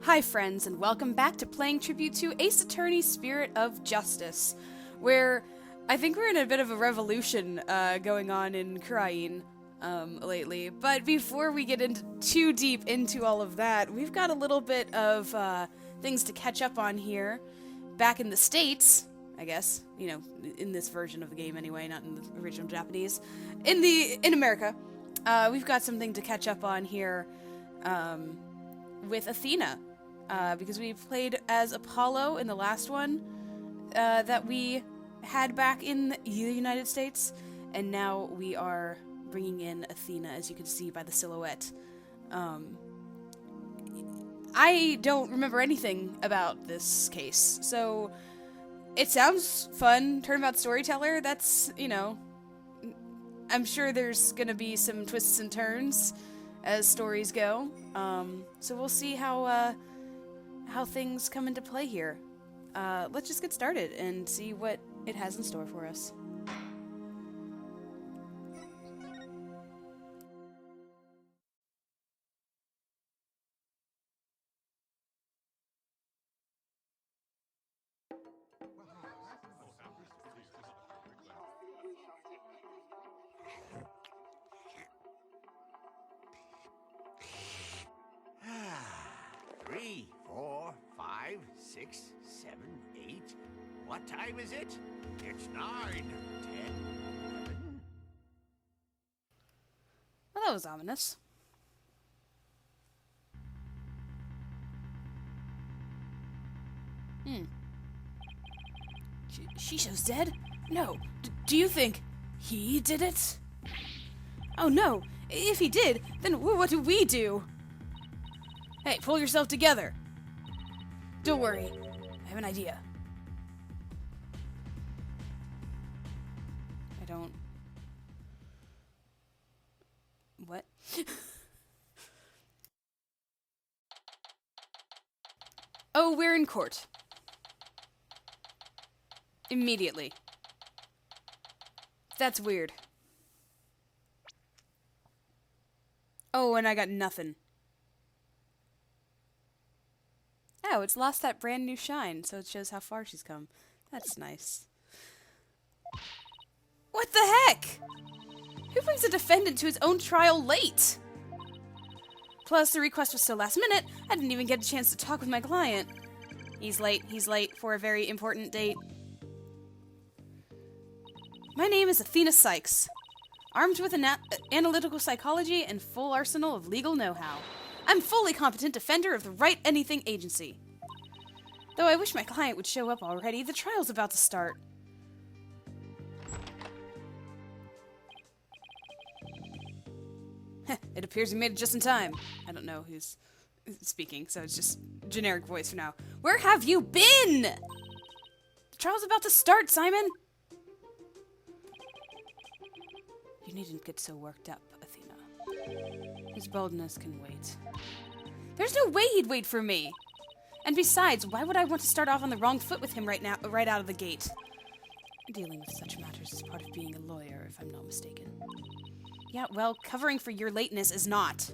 Hi friends, and welcome back to playing tribute to Ace Attorney's Spirit of Justice, where I think we're in a bit of a revolution going on in Krain lately. But before we get into too deep into all of that, we've got a little bit of things to catch up on here. Back in the States, I guess, you know, in this version of the game anyway, not in the original Japanese. In America, we've got something to catch up on here with Athena. Because we played as Apollo in the last one that we had back in the United States, and now we are bringing in Athena, as you can see by the silhouette. I don't remember anything about this case, so it sounds fun. Turnabout storyteller, that's, you know, I'm sure there's gonna be some twists and turns as stories go. So we'll see how things come into play here. Let's just get started and see what it has in store for us. Three, 4, 5, 6, 7, 8. What time is it? It's 9, 10, 11. Well, that was ominous. Shisho's dead? No. Do you think he did it? Oh no. If he did, then what do we do? Hey, pull yourself together. Don't worry. I have an idea. I don't... What? Oh, we're in court. Immediately. That's weird. Oh, and I got nothing. Oh, it's lost that brand new shine, so it shows how far she's come. That's nice. What the heck? Who brings a defendant to his own trial late? Plus, the request was so last minute, I didn't even get a chance to talk with my client. He's late for a very important date. My name is Athena Sykes. Armed with analytical psychology and full arsenal of legal know-how, I'm fully competent defender of the Right Anything Agency. Though I wish my client would show up already, the trial's about to start. It appears we made it just in time. I don't know who's speaking, so it's just generic voice for now. Where have you been? The trial's about to start, Simon! You needn't get so worked up, Athena. His boldness can wait. There's no way he'd wait for me! And besides, why would I want to start off on the wrong foot with him right out of the gate? Dealing with such matters is part of being a lawyer, if I'm not mistaken. Yeah, well, covering for your lateness is not.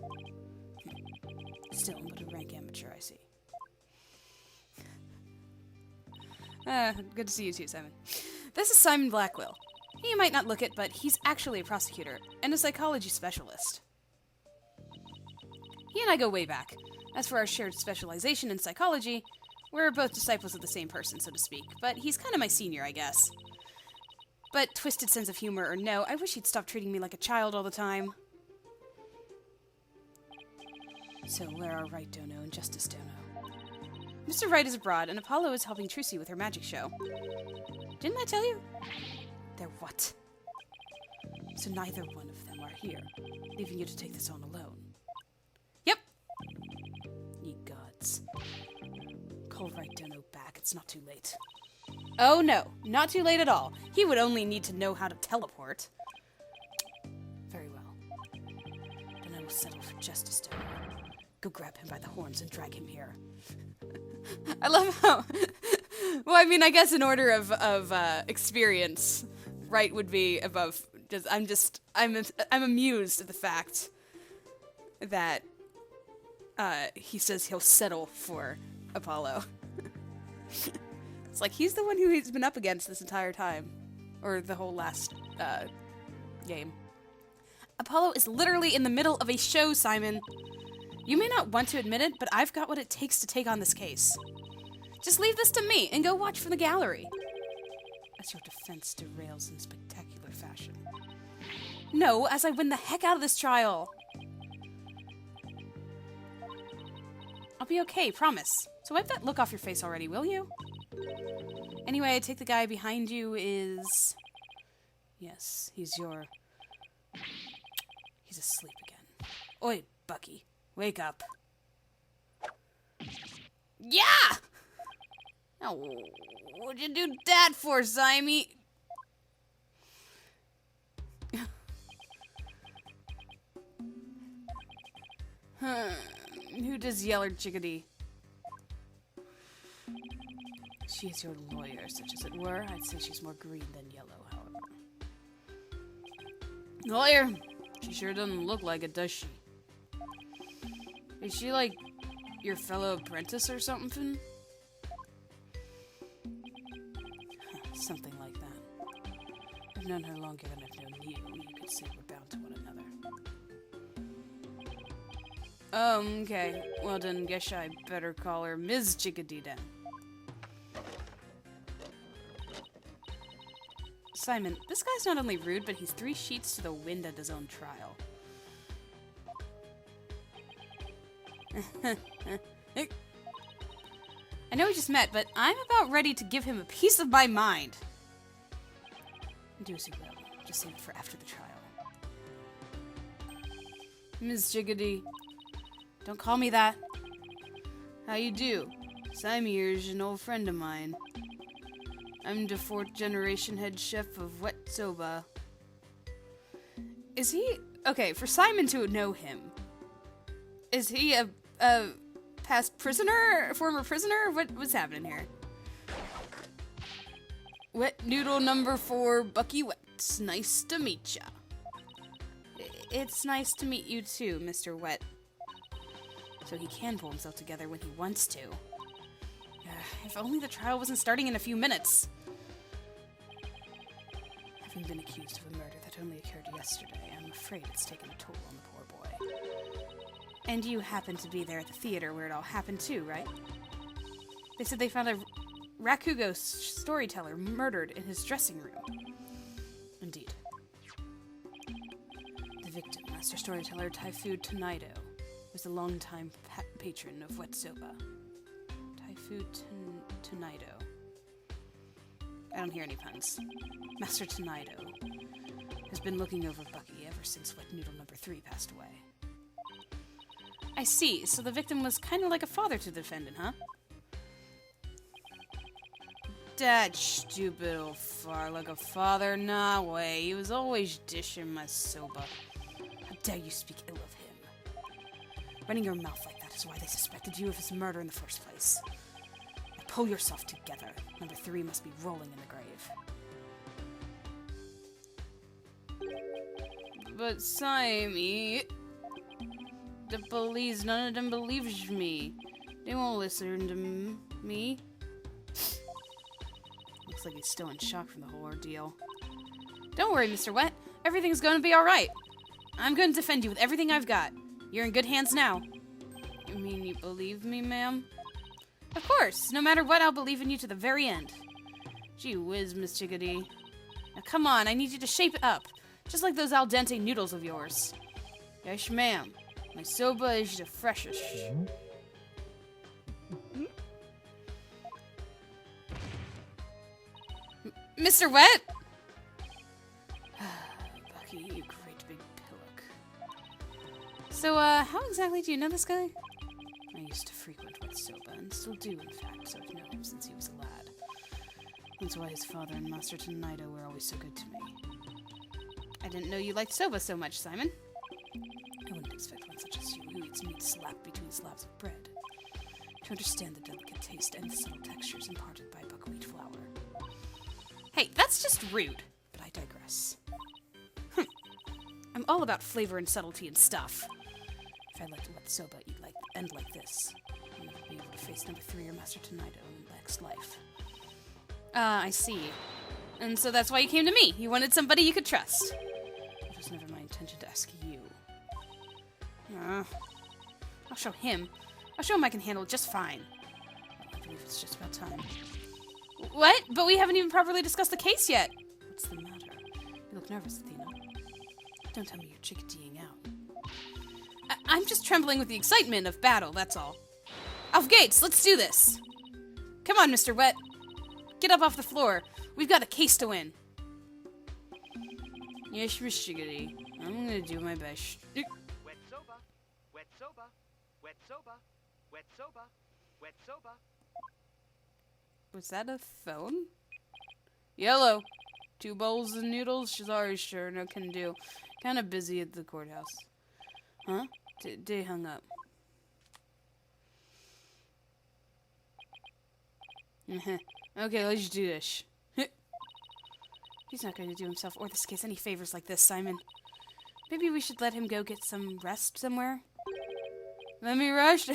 Still, but a rank amateur, I see. Good to see you too, Simon. This is Simon Blackwell. You might not look it, but he's actually a prosecutor and a psychology specialist. He and I go way back. As for our shared specialization in psychology, we're both disciples of the same person, so to speak, but he's kind of my senior, I guess. But twisted sense of humor or no, I wish he'd stop treating me like a child all the time. So where are Right Dono and Justice Dono? Mr. Wright is abroad, and Apollo is helping Trucy with her magic show. Didn't I tell you? They're what? So neither one of them are here, leaving you to take this on alone. Yep. Ye gods. Call Right Dono back, it's not too late. Oh no, not too late at all. He would only need to know how to teleport. Very well. Then I will settle for Justice Dono. Go grab him by the horns and drag him here. I love how... Well, I mean, I guess in order of experience, Right would be above. I'm amused at the fact that he says he'll settle for Apollo. It's like he's the one who he's been up against this entire time. Or the whole last, game. Apollo is literally in the middle of a show, Simon. You may not want to admit it, but I've got what it takes to take on this case. Just leave this to me and go watch from the gallery. As your defense derails in spectacular fashion. No, as I win the heck out of this trial. I'll be okay, promise. So wipe that look off your face already, will you? Anyway, I take the guy behind you is... Yes, he's asleep again. Oi, Bucky. Wake up. Yeah! Now, what'd you do that for, Simon? Who does Yeller Chickadee? She is your lawyer, such as it were. I'd say she's more green than yellow, however. Lawyer? She sure doesn't look like it, does she? Is she like your fellow apprentice or something? Something like that. I've known her longer than I've known you. You could say we're bound to one another. Okay. Well then, guess I better call her Ms. Chickadee then. Simon, this guy's not only rude, but he's 3 sheets to the wind at his own trial. I know we just met, but I'm about ready to give him a piece of my mind. Do as you will. Just save it for after the trial. Ms. Chickadee. Don't call me that. How you do? Simon here's an old friend of mine. I'm the 4th generation head chef of Wet Soba. Is he... Okay, for Simon to know him, is he a past prisoner? Former prisoner? What's happening here? Wet noodle number 4, Bucky Wet. Nice to meet ya. It's nice to meet you too, Mr. Wet. So he can pull himself together when he wants to. If only the trial wasn't starting in a few minutes. Having been accused of a murder that only occurred yesterday, I'm afraid it's taken a toll on the poor boy. And you happened to be there at the theater where it all happened too, right? They said they found a Rakugo storyteller murdered in his dressing room. Indeed. The victim, master storyteller Taifu Tonaido, was a longtime patron of Wet Soba. Taifu Tonaido. I don't hear any puns. Master Tonaido has been looking over Bucky ever since Wet Noodle number 3 passed away. I see, so the victim was kind of like a father to the defendant, huh? That stupid old far like a father? Nah way, he was always dishing my soba. How dare you speak ill of him? Running your mouth like that is why they suspected you of his murder in the first place. Now pull yourself together. Number 3 must be rolling in the grave. But Simon, the police, none of them believes me. They won't listen to me. Looks like he's still in shock from the whole ordeal. Don't worry, Mr. Wet. Everything's going to be alright. I'm going to defend you with everything I've got. You're in good hands now. You mean you believe me, ma'am? Of course. No matter what, I'll believe in you to the very end. Gee whiz, Miss Chickadee. Now come on, I need you to shape it up. Just like those al dente noodles of yours. Yes, ma'am. My soba is the freshest. Mr. Wet? Bucky, you great big pillock. So, how exactly do you know this guy? I used to frequent Wet Soba, and still do, in fact, so I've known him since he was a lad. That's why his father and Master Tonaido were always so good to me. I didn't know you liked soba so much, Simon. I wouldn't expect one such as you, who eats meat slapped between slabs of bread, to understand the delicate taste and the subtle textures imparted by buckwheat flour. Hey, that's just rude, but I digress. I'm all about flavor and subtlety and stuff. If I let Wet Soba eat like end like this. You'll be able to face number 3 or Master tonight in the next life. I see. And so that's why you came to me. You wanted somebody you could trust. It was never my intention to ask you. I'll show him. I'll show him I can handle it just fine. I believe it's just about time. What? But we haven't even properly discussed the case yet. What's the matter? You look nervous, Athena. Don't tell me you're chickadeeing out. I'm just trembling with the excitement of battle, that's all. Off gates, let's do this. Come on, Mr. Wet. Get up off the floor. We've got a case to win. Yes, Miss Chickadee. I'm gonna do my best. Wet soba, wet soba, wet soba, wet soba, wet soba. Was that a phone? Yellow. 2 bowls of noodles? Sorry, sure, no can do. Kinda busy at the courthouse. Huh? They hung up. Okay, let's do this. He's not going to do himself or this case any favors like this, Simon. Maybe we should let him go get some rest somewhere? Let me rush?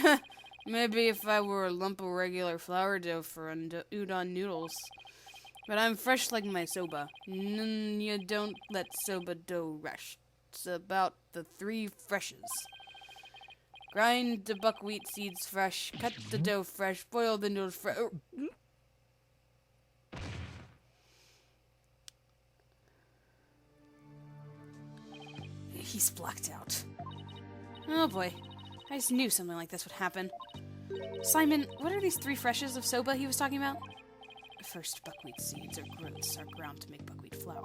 Maybe if I were a lump of regular flour dough for udon noodles. But I'm fresh like my soba. You don't let soba dough rush. It's about the 3 freshes. Grind the buckwheat seeds fresh, cut the dough fresh, boil the noodles fresh. He's blacked out. Oh boy, I just knew something like this would happen. Simon, what are these 3 freshes of soba he was talking about? First, buckwheat seeds or groats are ground to make buckwheat flour.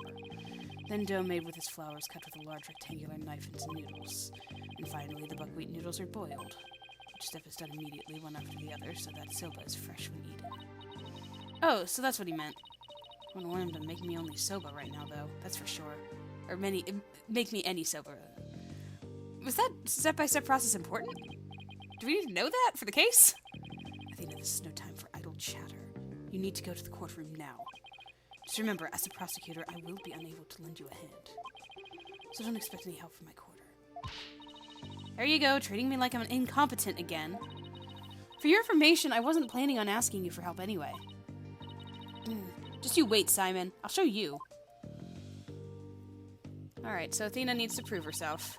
Then dough made with this flour is cut with a large rectangular knife into noodles. And finally, the buckwheat noodles are boiled. Each step is done immediately, one after the other, so that soba is fresh when eaten. Oh, so that's what he meant. I wouldn't want him to make me only soba right now, though. That's for sure. Or make me any soba. Was that step-by-step process important? Do we need to know that for the case? Athena, this is no time for idle chatter. You need to go to the courtroom now. Just remember, as a prosecutor, I will be unable to lend you a hand. So don't expect any help from my quarter. There you go, treating me like I'm an incompetent again. For your information, I wasn't planning on asking you for help anyway. Just you wait, Simon. I'll show you. Alright, so Athena needs to prove herself.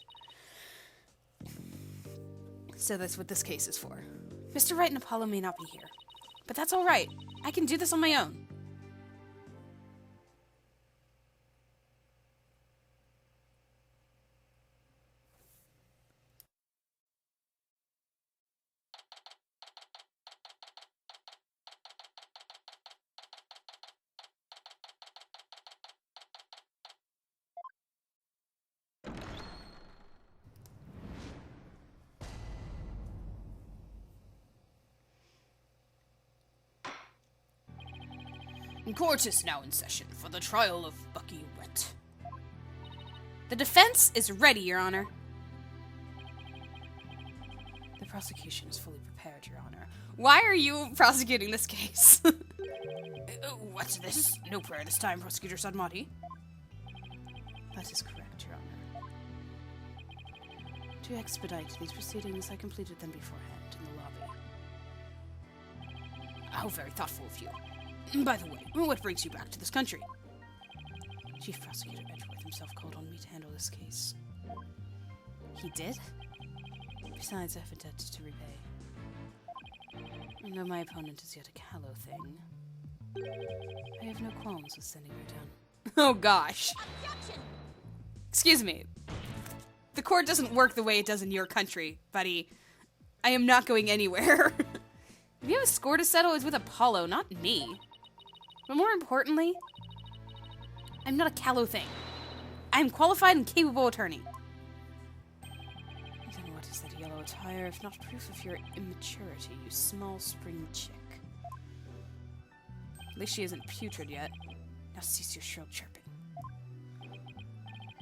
So that's what this case is for. Mr. Wright and Apollo may not be here. But that's alright. I can do this on my own. Court is now in session for the trial of Bucky Wet. The defense is ready, Your Honor. The prosecution is fully prepared, Your Honor. Why are you prosecuting this case? What's this? No prayer this time, Prosecutor Sadmati. That is correct, Your Honor. To expedite these proceedings, I completed them beforehand in the lobby. How very thoughtful of you. By the way, what brings you back to this country? Chief Prosecutor Edgeworth himself called on me to handle this case. He did? Besides, I have a debt to repay. And though my opponent is yet a callow thing, I have no qualms with sending her down. Oh gosh. Objection! Excuse me. The court doesn't work the way it does in your country, buddy. I am not going anywhere. If you have a score to settle, it's with Apollo, not me. But more importantly, I'm not a callow thing. I'm qualified and capable attorney. Then what is that yellow attire if not proof of your immaturity, you small spring chick? At least she isn't putrid yet. Now cease your shrill chirping.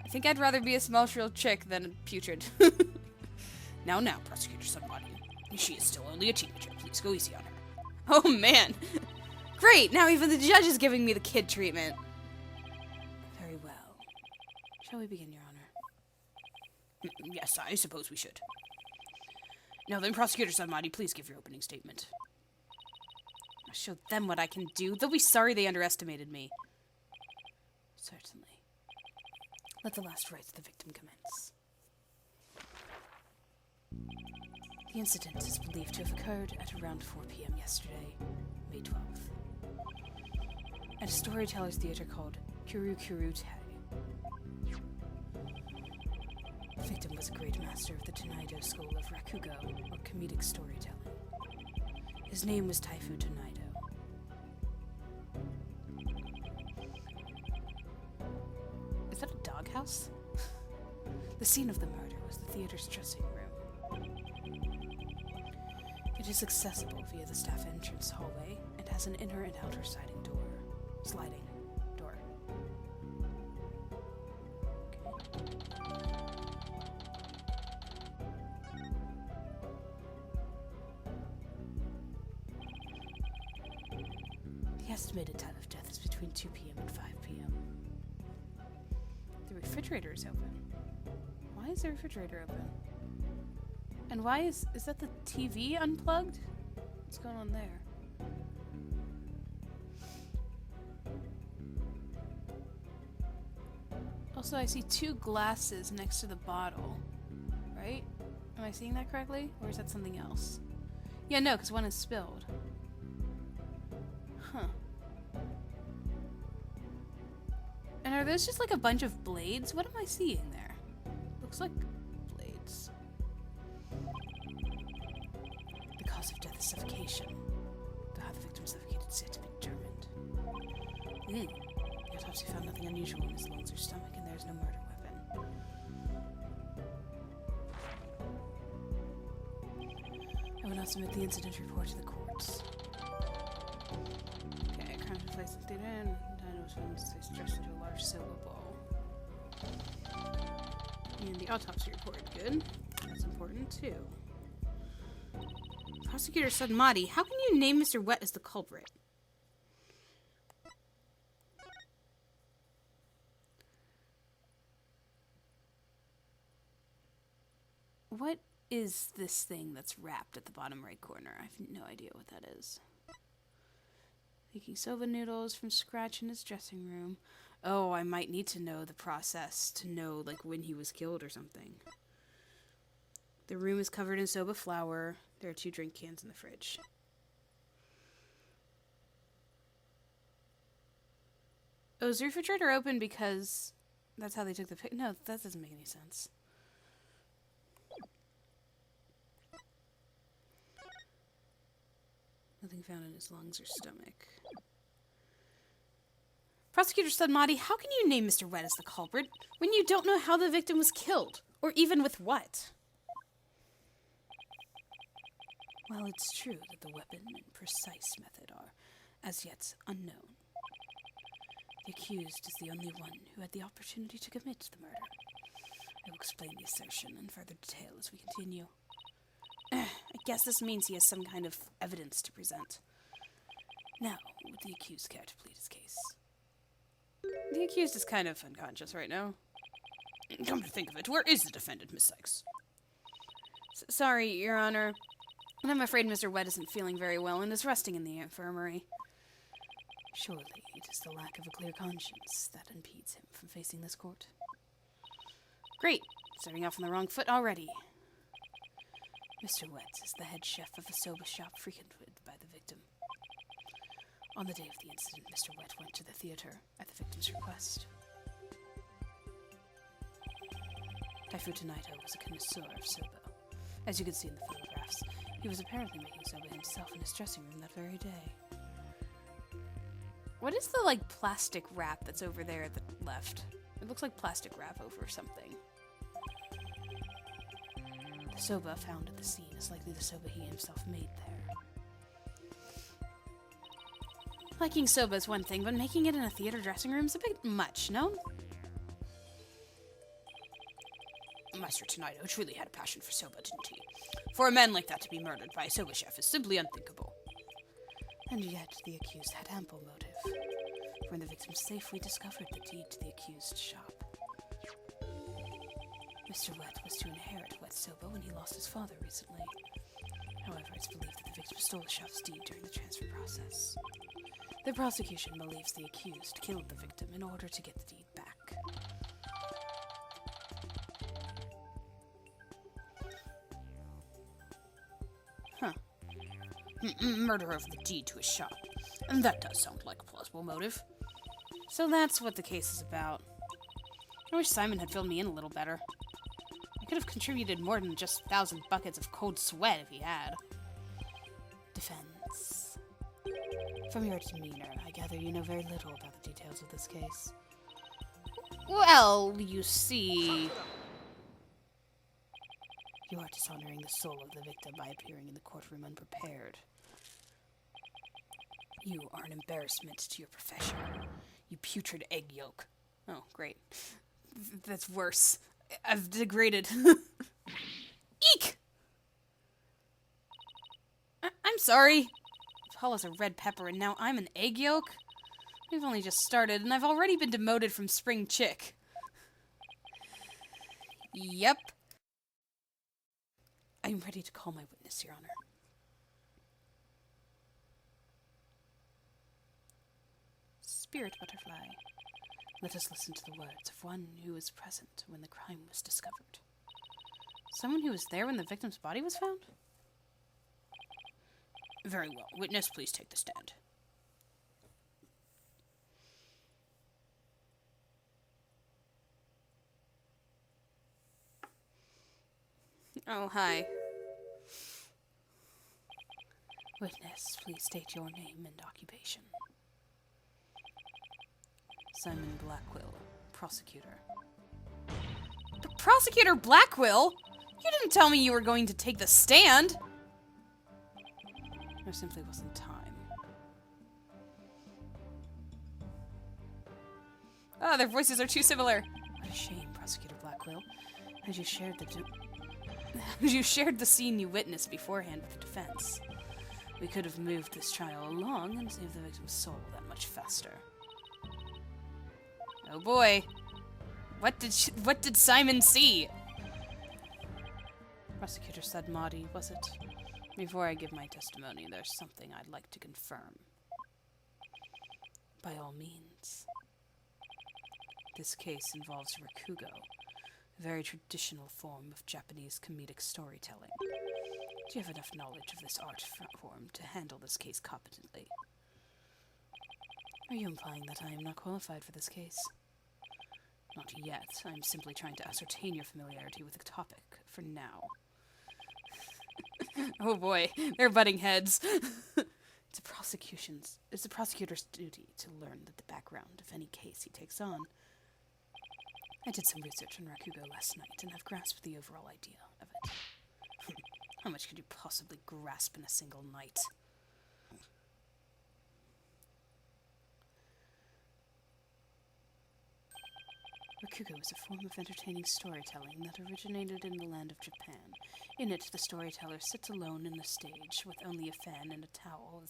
I think I'd rather be a small shrill chick than putrid. Now, Prosecutor Sunbody. She is still only a teenager. Please go easy on her. Oh, man. Great! Now even the judge is giving me the kid treatment. Very well. Shall we begin, Your Honor? Yes, I suppose we should. Now then, Prosecutor Samadi, please give your opening statement. I'll show them what I can do. They'll be sorry they underestimated me. Certainly. Let the last rites of the victim commence. The incident is believed to have occurred at around 4 p.m. yesterday, May 12th, at a storyteller's theater called Kuru Kuru Te. The victim was a great master of the Tonaido school of Rakugo, or comedic storytelling. His name was Taifu Tonaido. Is that a doghouse? The scene of the murder was the theater's dressing room. It is accessible via the staff entrance hallway and has an inner and outer sliding door. The estimated time of death is between 2 p.m. and 5 p.m. The refrigerator is open. Why is the refrigerator open? And why is that the TV unplugged? What's going on there? Also, I see 2 glasses next to the bottle. Right? Am I seeing that correctly? Or is that something else? Yeah, no, because one is spilled. Huh. And are those just like a bunch of blades? What am I seeing there? Looks like blades. The cause of death is suffocation. Though how the victim suffocated is yet to be determined. The autopsy found nothing unusual in his lungs or stomach, and there is no murder weapon. I will not submit the incident report to the courts. Okay, crime took place in theater, and Diana was found stressed into a large silver ball. And the autopsy report, good. That's important too. Prosecutor Sudmati, how can you name Mr. Wet as the culprit? What is this thing that's wrapped at the bottom right corner? I have no idea what that is. Making soba noodles from scratch in his dressing room. Oh, I might need to know the process to know, like, when he was killed or something. The room is covered in soba flour. There are 2 drink cans in the fridge. Oh, is the refrigerator open because that's how they took the pic? No, that doesn't make any sense. Nothing found in his lungs or stomach. Prosecutor Sudmati, how can you name Mr. Wet as the culprit when you don't know how the victim was killed, or even with what? While it's true that the weapon and precise method are, as yet, unknown, the accused is the only one who had the opportunity to commit the murder. I will explain the assertion in further detail as we continue. I guess this means he has some kind of evidence to present. Now, would the accused care to plead his case? The accused is kind of unconscious right now. Come to think of it, where is the defendant, Miss Sykes? Sorry, Your Honor. I'm afraid Mr. Wet isn't feeling very well and is resting in the infirmary. Surely it is the lack of a clear conscience that impedes him from facing this court. Great, starting off on the wrong foot already. Mr. Wet is the head chef of a soba shop frequented by the victim. On the day of the incident, Mr. Wet went to the theater at the victim's request. Taifu Tonaido was a connoisseur of soba. As you can see in the photographs, he was apparently making soba himself in his dressing room that very day. What is the, like, plastic wrap that's over there at the left? It looks like plastic wrap over something. The soba found at the scene is likely the soba he himself made there. Liking soba is one thing, but making it in a theater dressing room is a bit much, no? Master Tonaido truly had a passion for soba, didn't he? For a man like that to be murdered by a soba chef is simply unthinkable. And yet the accused had ample motive. For when the victim safely discovered the deed to the accused shop, Mr. Wet was to inherit Wet soba when he lost his father recently. However, it's believed that the victim stole the shop's deed during the transfer process. The prosecution believes the accused killed the victim in order to get the deed back. Huh. Murder of the deed to his shop. And that does sound like a plausible motive. So that's what the case is about. I wish Simon had filled me in a little better. I could have contributed more than just 1,000 buckets of cold sweat if he had. Defense. From your demeanor, I gather you know very little about the details of this case. Well, you see... You are dishonoring the soul of the victim by appearing in the courtroom unprepared. You are an embarrassment to your profession. You putrid egg yolk. Oh, great. That's worse. I've degraded. Eek! I'm sorry. Paula's a red pepper and now I'm an egg yolk? We've only just started and I've already been demoted from spring chick. Yep. I'm ready to call my witness, Your Honor. Spirit butterfly. Let us listen to the words of one who was present when the crime was discovered. Someone who was there when the victim's body was found? Very well. Witness, please take the stand. Oh, hi. Witness, please state your name and occupation. Simon Blackwell, prosecutor. Prosecutor Blackwell? You didn't tell me you were going to take the stand! There simply wasn't time. Oh, their voices are too similar. What a shame, Prosecutor Blackwell. As you shared the scene you witnessed beforehand with the defense. We could have moved this trial along and saved the victim's soul that much faster. Oh boy. What did Simon see? Prosecutor said Maudie, was it? Before I give my testimony, there's something I'd like to confirm. By all means. This case involves rakugo, a very traditional form of Japanese comedic storytelling. Do you have enough knowledge of this art form to handle this case competently? Are you implying that I am not qualified for this case? Not yet. I'm simply trying to ascertain your familiarity with the topic, for now. Oh boy, they're butting heads. It's the prosecutor's duty to learn the background of any case he takes on. I did some research on rakugo last night, and I've grasped the overall idea of it. How much could you possibly grasp in a single night? Rakugo is a form of entertaining storytelling that originated in the land of Japan. In it, the storyteller sits alone in the stage with only a fan and a towel.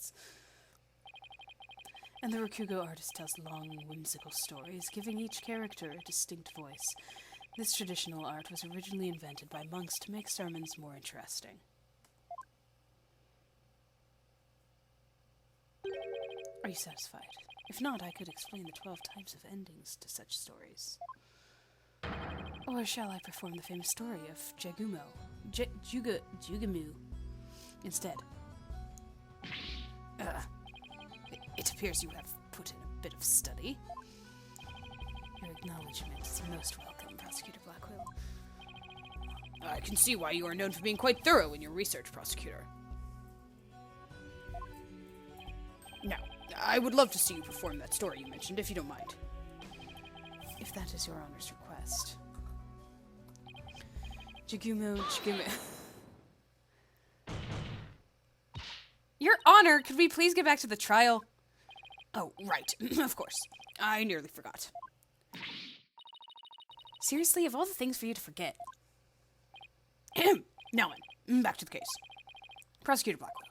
And the rakugo artist tells long, whimsical stories, giving each character a distinct voice. This traditional art was originally invented by monks to make sermons more interesting. Are you satisfied? If not, I could explain the 12 types of endings to such stories. Or shall I perform the famous story of Jugamu instead? It appears you have put in a bit of study. Your acknowledgement is most welcome, Prosecutor Blackwell. I can see why you are known for being quite thorough in your research, Prosecutor. Now, I would love to see you perform that story you mentioned, if you don't mind. If that is your Honor's request. Jugumu. Your Honor, could we please get back to the trial? Oh, right. Of course. I nearly forgot. Seriously, of all the things for you to forget. Now then, back to the case. Prosecutor Blackwell,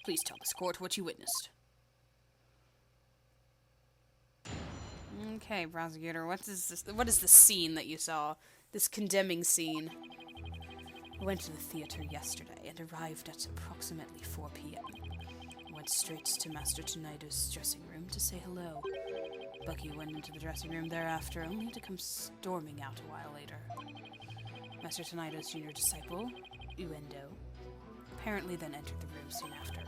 please tell this court what you witnessed. Okay, prosecutor, what is the scene that you saw? This condemning scene. I went to the theater yesterday and arrived at approximately 4 p.m. I went straight to Master Tonaido's dressing room to say hello. Bucky went into the dressing room thereafter, only to come storming out a while later. Master Tonaido's junior disciple, Uendo, apparently then entered the room soon after.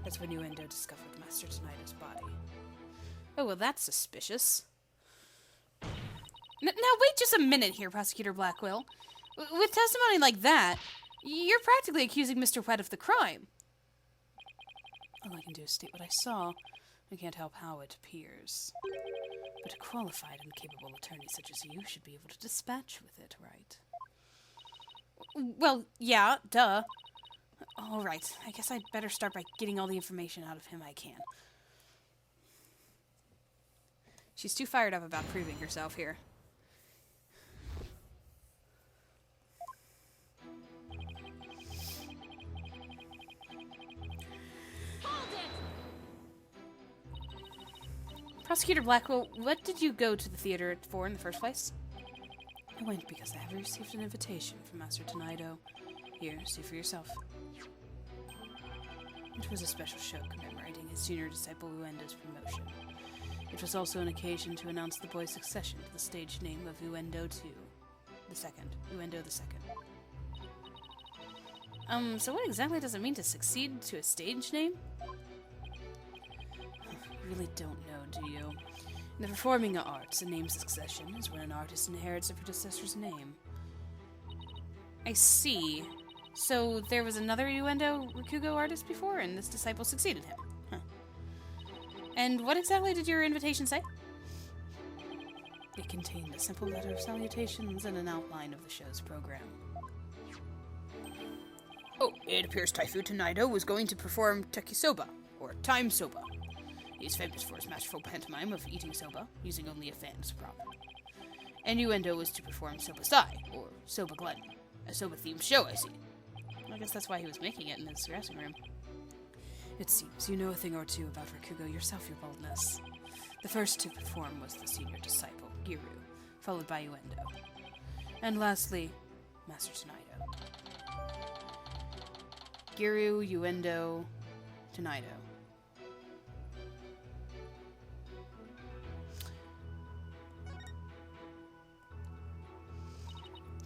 That's when Uendo discovered Master Tonaido's body. Oh, well, that's suspicious. Now, wait just a minute here, Prosecutor Blackwell. With testimony like that, you're practically accusing Mr. Wet of the crime. All I can do is state what I saw. I can't help how it appears. But a qualified and capable attorney such as you should be able to dispatch with it, right? Well, yeah, duh. All right, I guess I'd better start by getting all the information out of him I can. She's too fired up about proving herself here. Prosecutor Blackwell, what did you go to the theater for in the first place? I went because I have received an invitation from Master Tonaido. Here, see for yourself. It was a special show commemorating his junior disciple Uendo's promotion. It was also an occasion to announce the boy's succession to the stage name of Uendo II. Uendo the Second. So what exactly does it mean to succeed to a stage name? You really don't know, do you? In the performing arts, a name succession is when an artist inherits a predecessor's name. I see. So there was another Uendo Rakugo artist before, and this disciple succeeded him. Huh. And what exactly did your invitation say? It contained a simple letter of salutations and an outline of the show's program. Oh, it appears Taifu Tonaido was going to perform Tekisoba, or Time Soba. He's famous for his masterful pantomime of eating soba, using only a fan as a prop. And Uendo was to perform Soba Sai, or Soba Glutton, a soba-themed show, I see. I guess that's why he was making it in his dressing room. It seems you know a thing or two about Rakugo yourself, your boldness. The first to perform was the senior disciple, Giru, followed by Uendo. And lastly, Master Tonaido. Giru, Uendo, Tonaido.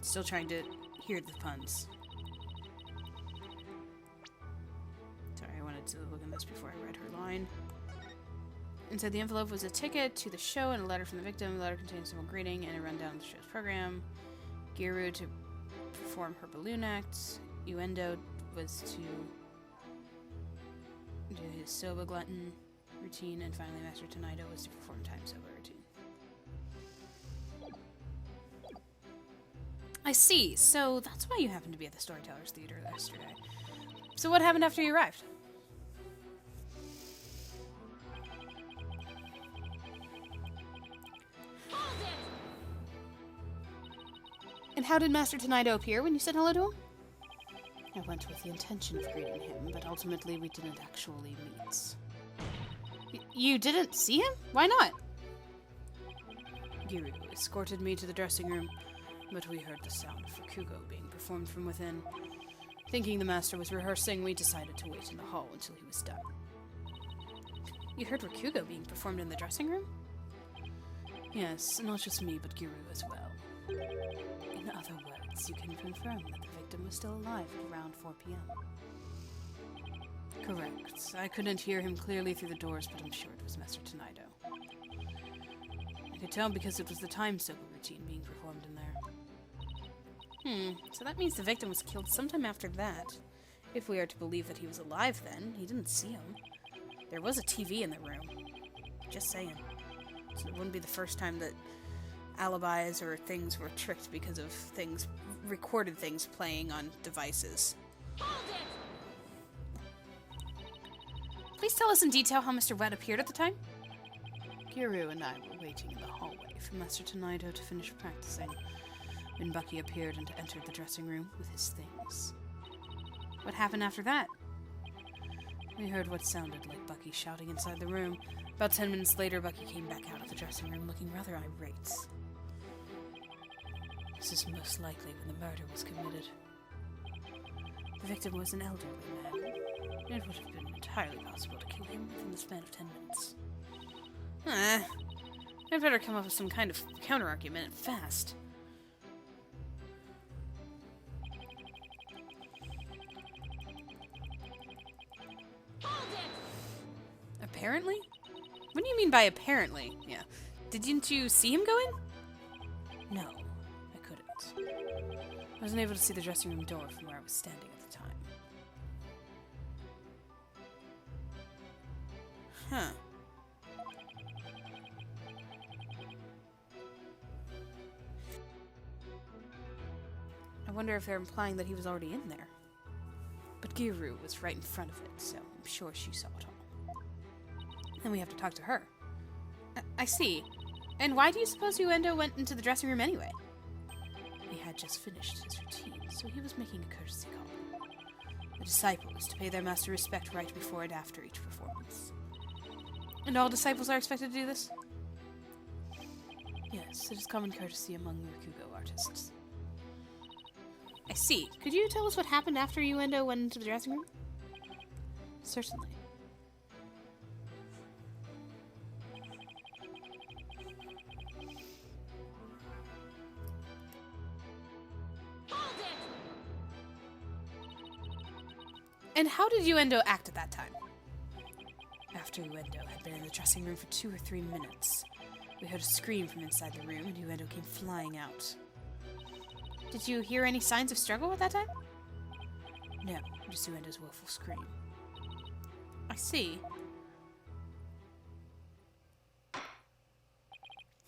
Still trying to hear the puns. Sorry, I wanted to look at this before I read her line. Inside the envelope was a ticket to the show and a letter from the victim. The letter contained a simple greeting and a rundown of the show's program. Giru to perform her balloon act. Uendo was to do his Soba Glutton routine. And finally, Master Tonaido was to perform Time Soba routine. I see. So that's why you happened to be at the Storytellers Theater yesterday. So what happened after you arrived? And how did Master Tonaido appear when you said hello to him? I went with the intention of greeting him, but ultimately we didn't actually meet. You didn't see him? Why not? Giru escorted me to the dressing room, but we heard the sound of Rakugo being performed from within. Thinking the master was rehearsing, we decided to wait in the hall until he was done. You heard Rakugo being performed in the dressing room? Yes, not just me, but Giru as well. In other words, you can confirm that the victim was still alive at around 4 p.m. Correct. I couldn't hear him clearly through the doors, but I'm sure it was Master Tonaido. I could tell because it was the Time Soba routine being performed in there. So that means the victim was killed sometime after that. If we are to believe that he was alive then, he didn't see him. There was a TV in the room. Just saying. So it wouldn't be the first time that alibis or things were tricked because of things, recorded things playing on devices. Please tell us in detail how Mr. Wet appeared at the time. Giru and I were waiting in the hallway for Master Tonaido to finish practicing when Bucky appeared and entered the dressing room with his things. What happened after that? We heard what sounded like Bucky shouting inside the room. About 10 minutes later, Bucky came back out of the dressing room looking rather irate. This is most likely when the murder was committed. The victim was an elderly man. It would have been entirely possible to kill him within the span of 10 minutes. I'd better come up with some kind of counter-argument fast. Apparently? What do you mean by apparently? Yeah. Didn't you see him go in? No, I couldn't. I wasn't able to see the dressing room door from where I was standing at the time. Huh. I wonder if they're implying that he was already in there. But Giru was right in front of it, so I'm sure she saw it all. Then we have to talk to her. I see. And why do you suppose Uendo went into the dressing room anyway? He had just finished his routine, so he was making a courtesy call. The disciples to pay their master respect right before and after each performance. And all disciples are expected to do this? Yes, it is common courtesy among Rakugo artists. I see. Could you tell us what happened after Uendo went into the dressing room? Certainly. And how did Uendo act at that time? After Uendo had been in the dressing room for 2 or 3 minutes, we heard a scream from inside the room and Uendo came flying out. Did you hear any signs of struggle at that time? No, just Uendo's woeful scream. I see.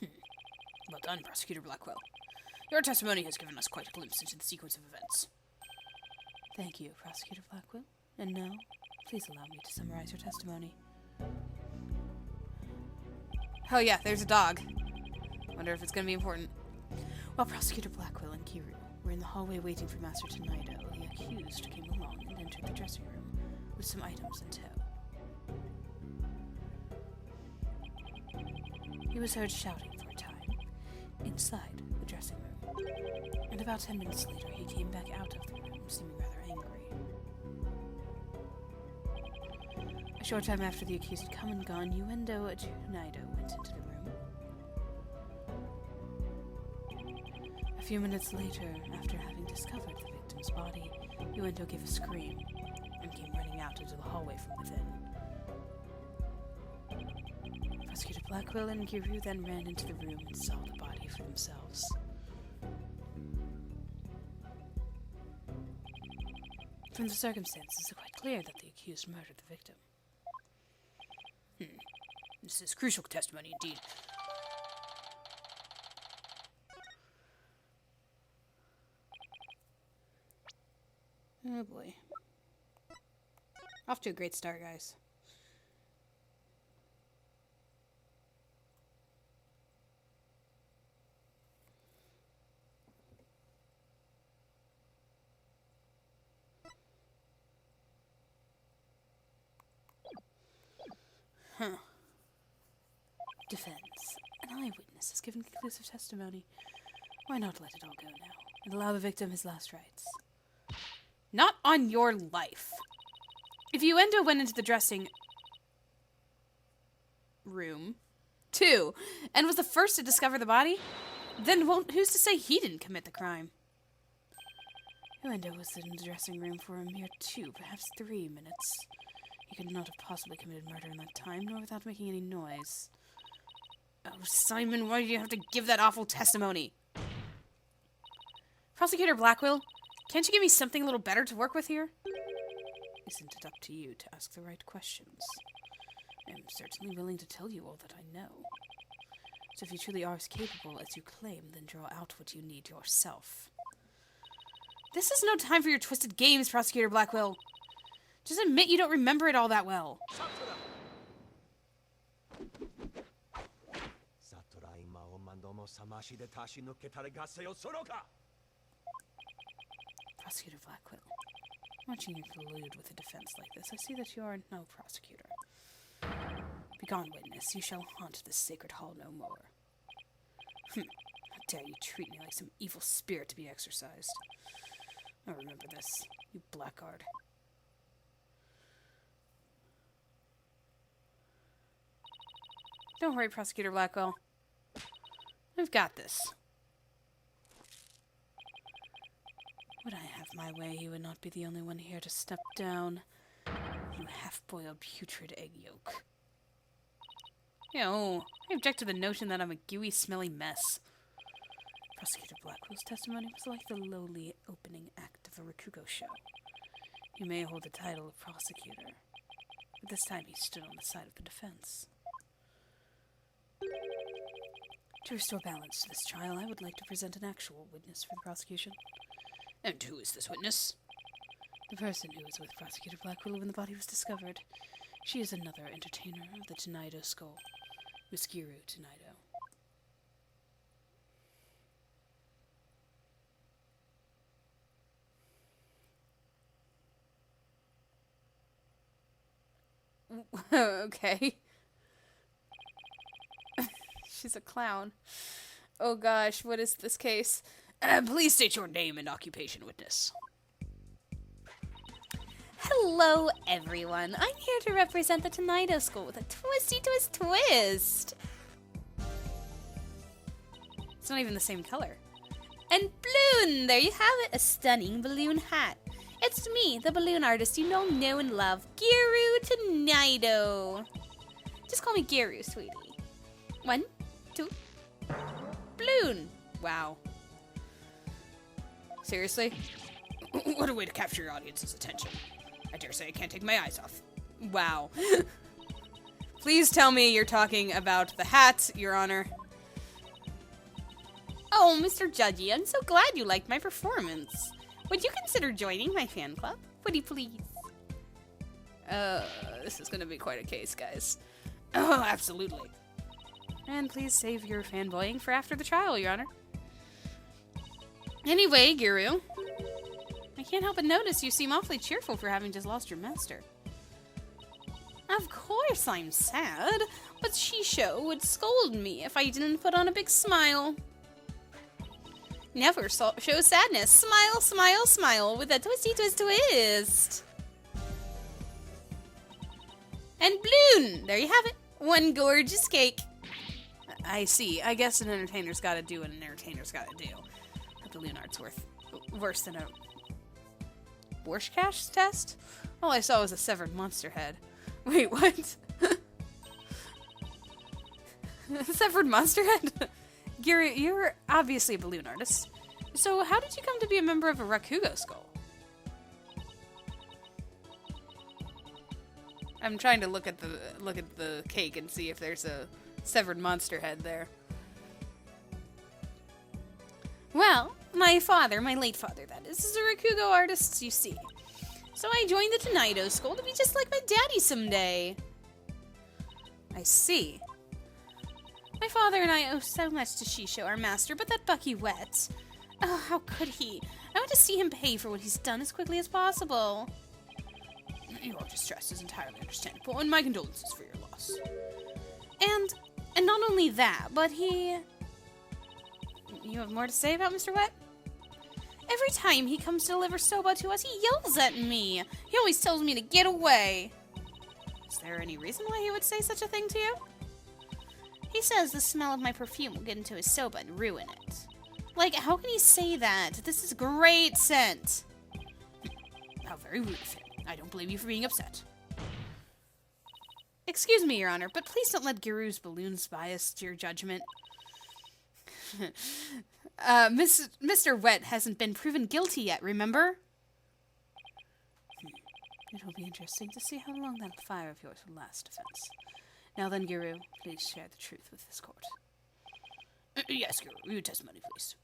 Well done, Prosecutor Blackwell. Your testimony has given us quite a glimpse into the sequence of events. Thank you, Prosecutor Blackwell. And now, please allow me to summarize your testimony. Oh yeah, there's a dog. Wonder if it's gonna be important. While Prosecutor Blackwell and Kiru were in the hallway waiting for Master Tonaido, the accused came along and entered the dressing room with some items in tow. He was heard shouting for a time inside the dressing room, and about 10 minutes later he came back out of the room, seeming rather angry. A short time after the accused had come and gone, Uendo Tonaido went into the room. A few minutes later, after having discovered the victim's body, Uendo gave a scream and came running out into the hallway from within. Prosecutor Blackwell and Giru then ran into the room and saw the body for themselves. From the circumstances, it's quite clear that the accused murdered the victim. This is crucial testimony indeed. Oh boy. Off to a great start, guys. Defense. An eyewitness has given conclusive testimony. Why not let it all go now and allow the victim his last rites? Not on your life. If Uendo went into the dressing room, too, and was the first to discover the body, then who's to say he didn't commit the crime? Uendo was in the dressing room for a mere 2, perhaps 3 minutes. He could not have possibly committed murder in that time, nor without making any noise. Oh, Simon, why do you have to give that awful testimony? Prosecutor Blackwell, can't you give me something a little better to work with here? Isn't it up to you to ask the right questions? I am certainly willing to tell you all that I know. So if you truly are as capable as you claim, then draw out what you need yourself. This is no time for your twisted games, Prosecutor Blackwell. Just admit you don't remember it all that well. Prosecutor Blackwell, watching you collude with a defense like this, I see that you are no prosecutor. Begone, witness, you shall haunt this sacred hall no more. How dare you treat me like some evil spirit to be exorcised? I'll remember this, you blackguard. Don't worry, Prosecutor Blackwell. I've got this. Would I have my way, you would not be the only one here to step down. You half-boiled putrid egg yolk. I object to the notion that I'm a gooey, smelly mess. Prosecutor Blackwell's testimony was like the lowly opening act of a Rakugo show. He may hold the title of prosecutor, but this time he stood on the side of the defense. To restore balance to this trial, I would like to present an actual witness for the prosecution. And who is this witness? The person who was with Prosecutor Blackwell when the body was discovered. She is another entertainer of the Tenaido School, Miskiru Tenaido. Okay. She's a clown. Oh gosh, what is this case? Please state your name and occupation, witness. Hello, everyone. I'm here to represent the Tenaido School with a twisty twist. It's not even the same color. And balloon! There you have it, a stunning balloon hat. It's me, the balloon artist you know and love, Giru Tenaido. Just call me Giru, sweetie. 1, 2, balloon. Wow. Seriously? What a way to capture your audience's attention. I dare say I can't take my eyes off. Wow. Please tell me you're talking about the hat, Your Honor. Oh, Mr. Judgy, I'm so glad you liked my performance. Would you consider joining my fan club? Would you please? This is gonna be quite a case, guys. Oh, absolutely. And please save your fanboying for after the trial, Your Honor. Anyway, Giru, I can't help but notice you seem awfully cheerful for having just lost your master. Of course I'm sad, but Shisho would scold me if I didn't put on a big smile. Never show sadness. Smile, smile, smile with a twisty twist. And balloon! There you have it. One gorgeous cake. I see. I guess an entertainer's gotta do what an entertainer's gotta do. But the balloon art's worse than a Borscht test? All I saw was a severed monster head. Wait, what? Severed monster head? Gary, you're obviously a balloon artist. So how did you come to be a member of a Rakugo School? I'm trying to look at the cake and see if there's a severed monster head there. Well, my father, my late father that is a Rakugo artist, you see. So I joined the Tenaido School to be just like my daddy someday. I see. My father and I owe so much to Shisho, our master, but that Bucky Wet. Oh, how could he? I want to see him pay for what he's done as quickly as possible. Your distress is entirely understandable, and my condolences for your loss. And not only that, but he... You have more to say about Mr. Wet? Every time he comes to deliver soba to us, he yells at me. He always tells me to get away. Is there any reason why he would say such a thing to you? He says the smell of my perfume will get into his soba and ruin it. Like, how can he say that? This is great scent. How very rude of him. I don't blame you for being upset. Excuse me, Your Honor, but please don't let Giru's balloons bias your judgment. Mr. Wet hasn't been proven guilty yet, remember? It will be interesting to see how long that fire of yours will last, defense. Now then, Giru, please share the truth with this court. Yes, Giru, your testimony, please.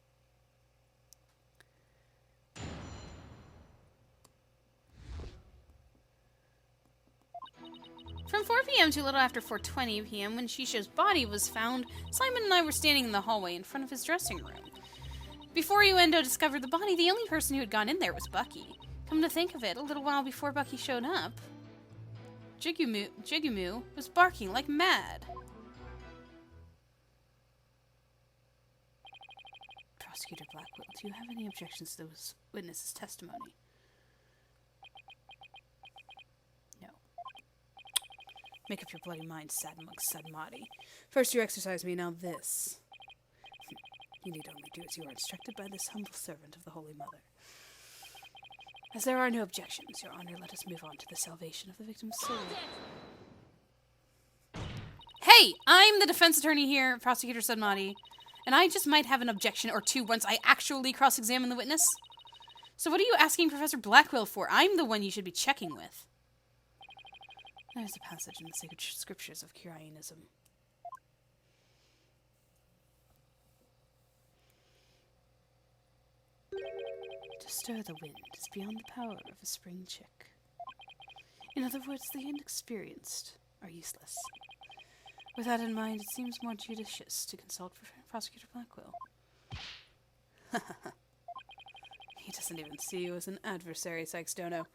From 4 p.m. to a little after 4:20 p.m., when Shisho's body was found, Simon and I were standing in the hallway in front of his dressing room. Before Uendo discovered the body, the only person who had gone in there was Bucky. Come to think of it, a little while before Bucky showed up, Jigumu was barking like mad. Prosecutor Blackwell, do you have any objections to those witnesses' testimony? No. Make up your bloody mind, sad monk Sadmati. First you exorcise me, now this. You need only do as you are instructed by this humble servant of the Holy Mother. As there are no objections, Your Honor, let us move on to the salvation of the victim's soul. Hey! I'm the defense attorney here, Prosecutor Sadmati, and I just might have an objection or two once I actually cross-examine the witness. So what are you asking Professor Blackwell for? I'm the one you should be checking with. There's a passage in the sacred scriptures of Curianism. To stir the wind is beyond the power of a spring chick. In other words, the inexperienced are useless. With that in mind, it seems more judicious to consult Prosecutor Blackwell. He doesn't even see you as an adversary, Sykes Dono.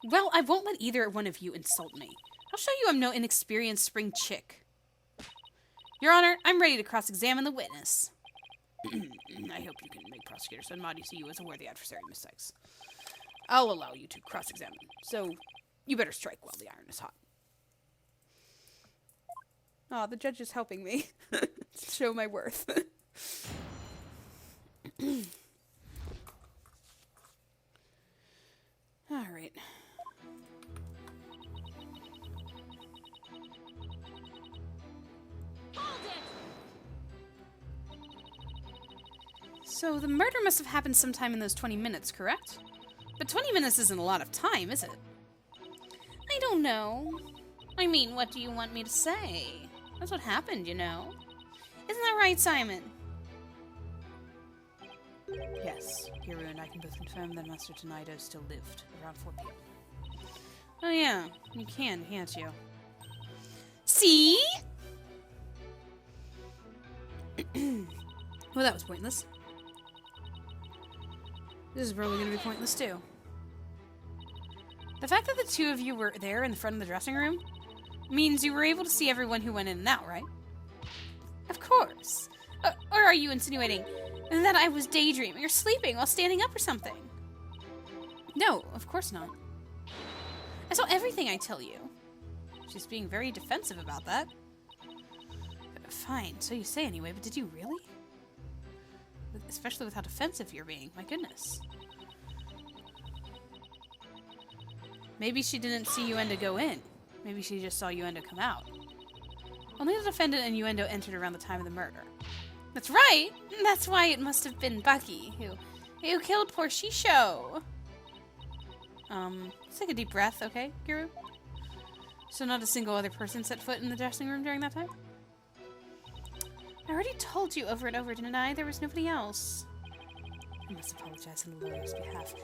Well, I won't let either one of you insult me. I'll show you I'm no inexperienced spring chick. Your Honor, I'm ready to cross-examine the witness. I hope you can make Prosecutor Sadmati see you as a worthy adversary, Miss Sykes. I'll allow you to cross-examine, so you better strike while the iron is hot. Aw, the judge is helping me show my worth. All right. So the murder must have happened sometime in those 20 minutes, correct? But 20 minutes isn't a lot of time, is it? I don't know. I mean, what do you want me to say? That's what happened, you know. Isn't that right, Simon? Yes, Hiro and I can both confirm that Master Tonido still lived around 4 p.m. Oh yeah, you can, can't you? See? Well, that was pointless. This is probably going to be pointless, too. The fact that the two of you were there in the front of the dressing room means you were able to see everyone who went in and out, right? Of course. Or are you insinuating that I was daydreaming or sleeping while standing up or something? No, of course not. I saw everything, I tell you. She's being very defensive about that. Fine, so you say anyway, but did you really? Especially with how defensive you're being, my goodness. Maybe she didn't see Yuendo go in. Maybe she just saw Yuendo come out. Only the defendant and Yuendo entered around the time of the murder. That's right! That's why it must have been Bucky who killed poor Shisho. Let's take a deep breath, okay, Guru? So not a single other person set foot in the dressing room during that time? I already told you over and over, didn't I? There was nobody else. I must apologize on the lawyer's behalf.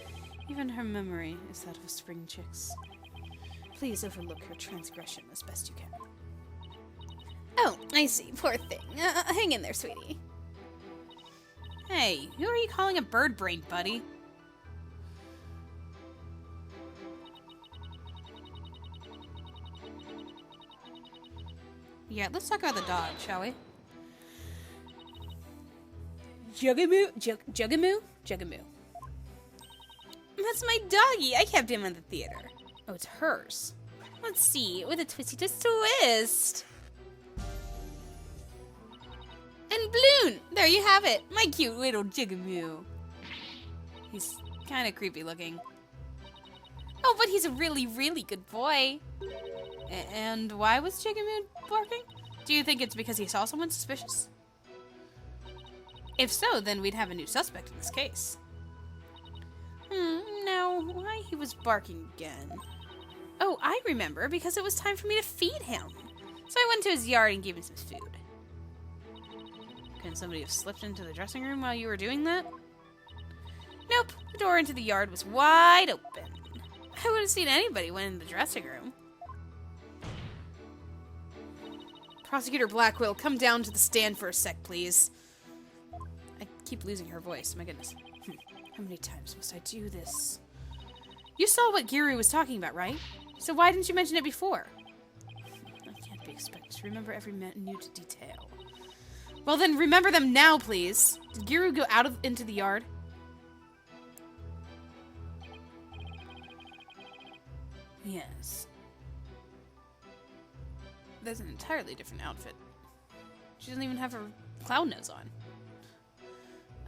Even her memory is that of a spring chick's. Please overlook her transgression as best you can. Oh, I see. Poor thing. Hang in there, sweetie. Hey, who are you calling a bird brain, buddy? Yeah, let's talk about the dog, shall we? Jugamoo? That's my doggy. I kept him in the theater. Oh, it's hers. Let's see. With a twisty twist. And Bloon! There you have it. My cute little Jugamoo. He's kind of creepy looking. Oh, but he's a really, really good boy. And why was Jugamoo barking? Do you think it's because he saw someone suspicious? If so, then we'd have a new suspect in this case. Now, why he was barking again? Oh, I remember, because it was time for me to feed him. So I went to his yard and gave him some food. Couldn't somebody have slipped into the dressing room while you were doing that? Nope, the door into the yard was wide open. I would have seen anybody went in the dressing room. Prosecutor Blackwell, come down to the stand for a sec, please. I keep losing her voice, my goodness. How many times must I do this? You saw what Giru was talking about, right? So why didn't you mention it before? I can't be expected to remember every minute detail. Well, then remember them now, please. Did Giru go out into the yard? Yes. That's an entirely different outfit. She doesn't even have her cloud nose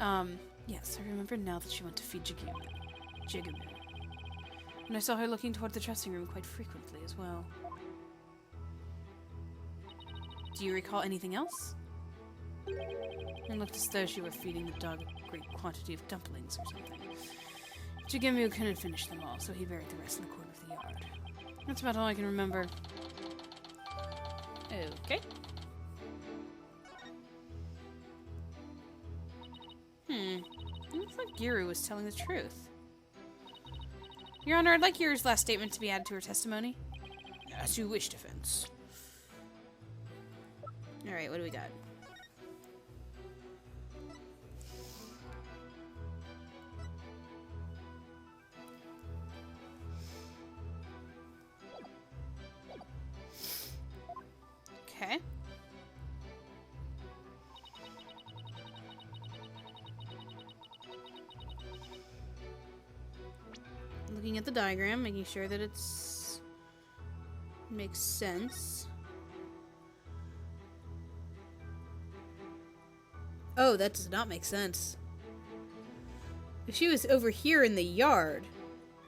on. Yes, I remember now that she went to feed Jigamu. And I saw her looking toward the dressing room quite frequently as well. Do you recall anything else? It looked as though she were feeding the dog a great quantity of dumplings or something. Jigamu couldn't finish them all, so he buried the rest in the corner of the yard. That's about all I can remember. Okay. Looks like Giru was telling the truth. Your Honor, I'd like Giru's last statement to be added to her testimony. As you wish, defense. Alright, what do we got? Okay. Looking at the diagram, making sure that it's makes sense. Oh, that does not make sense. If she was over here in the yard,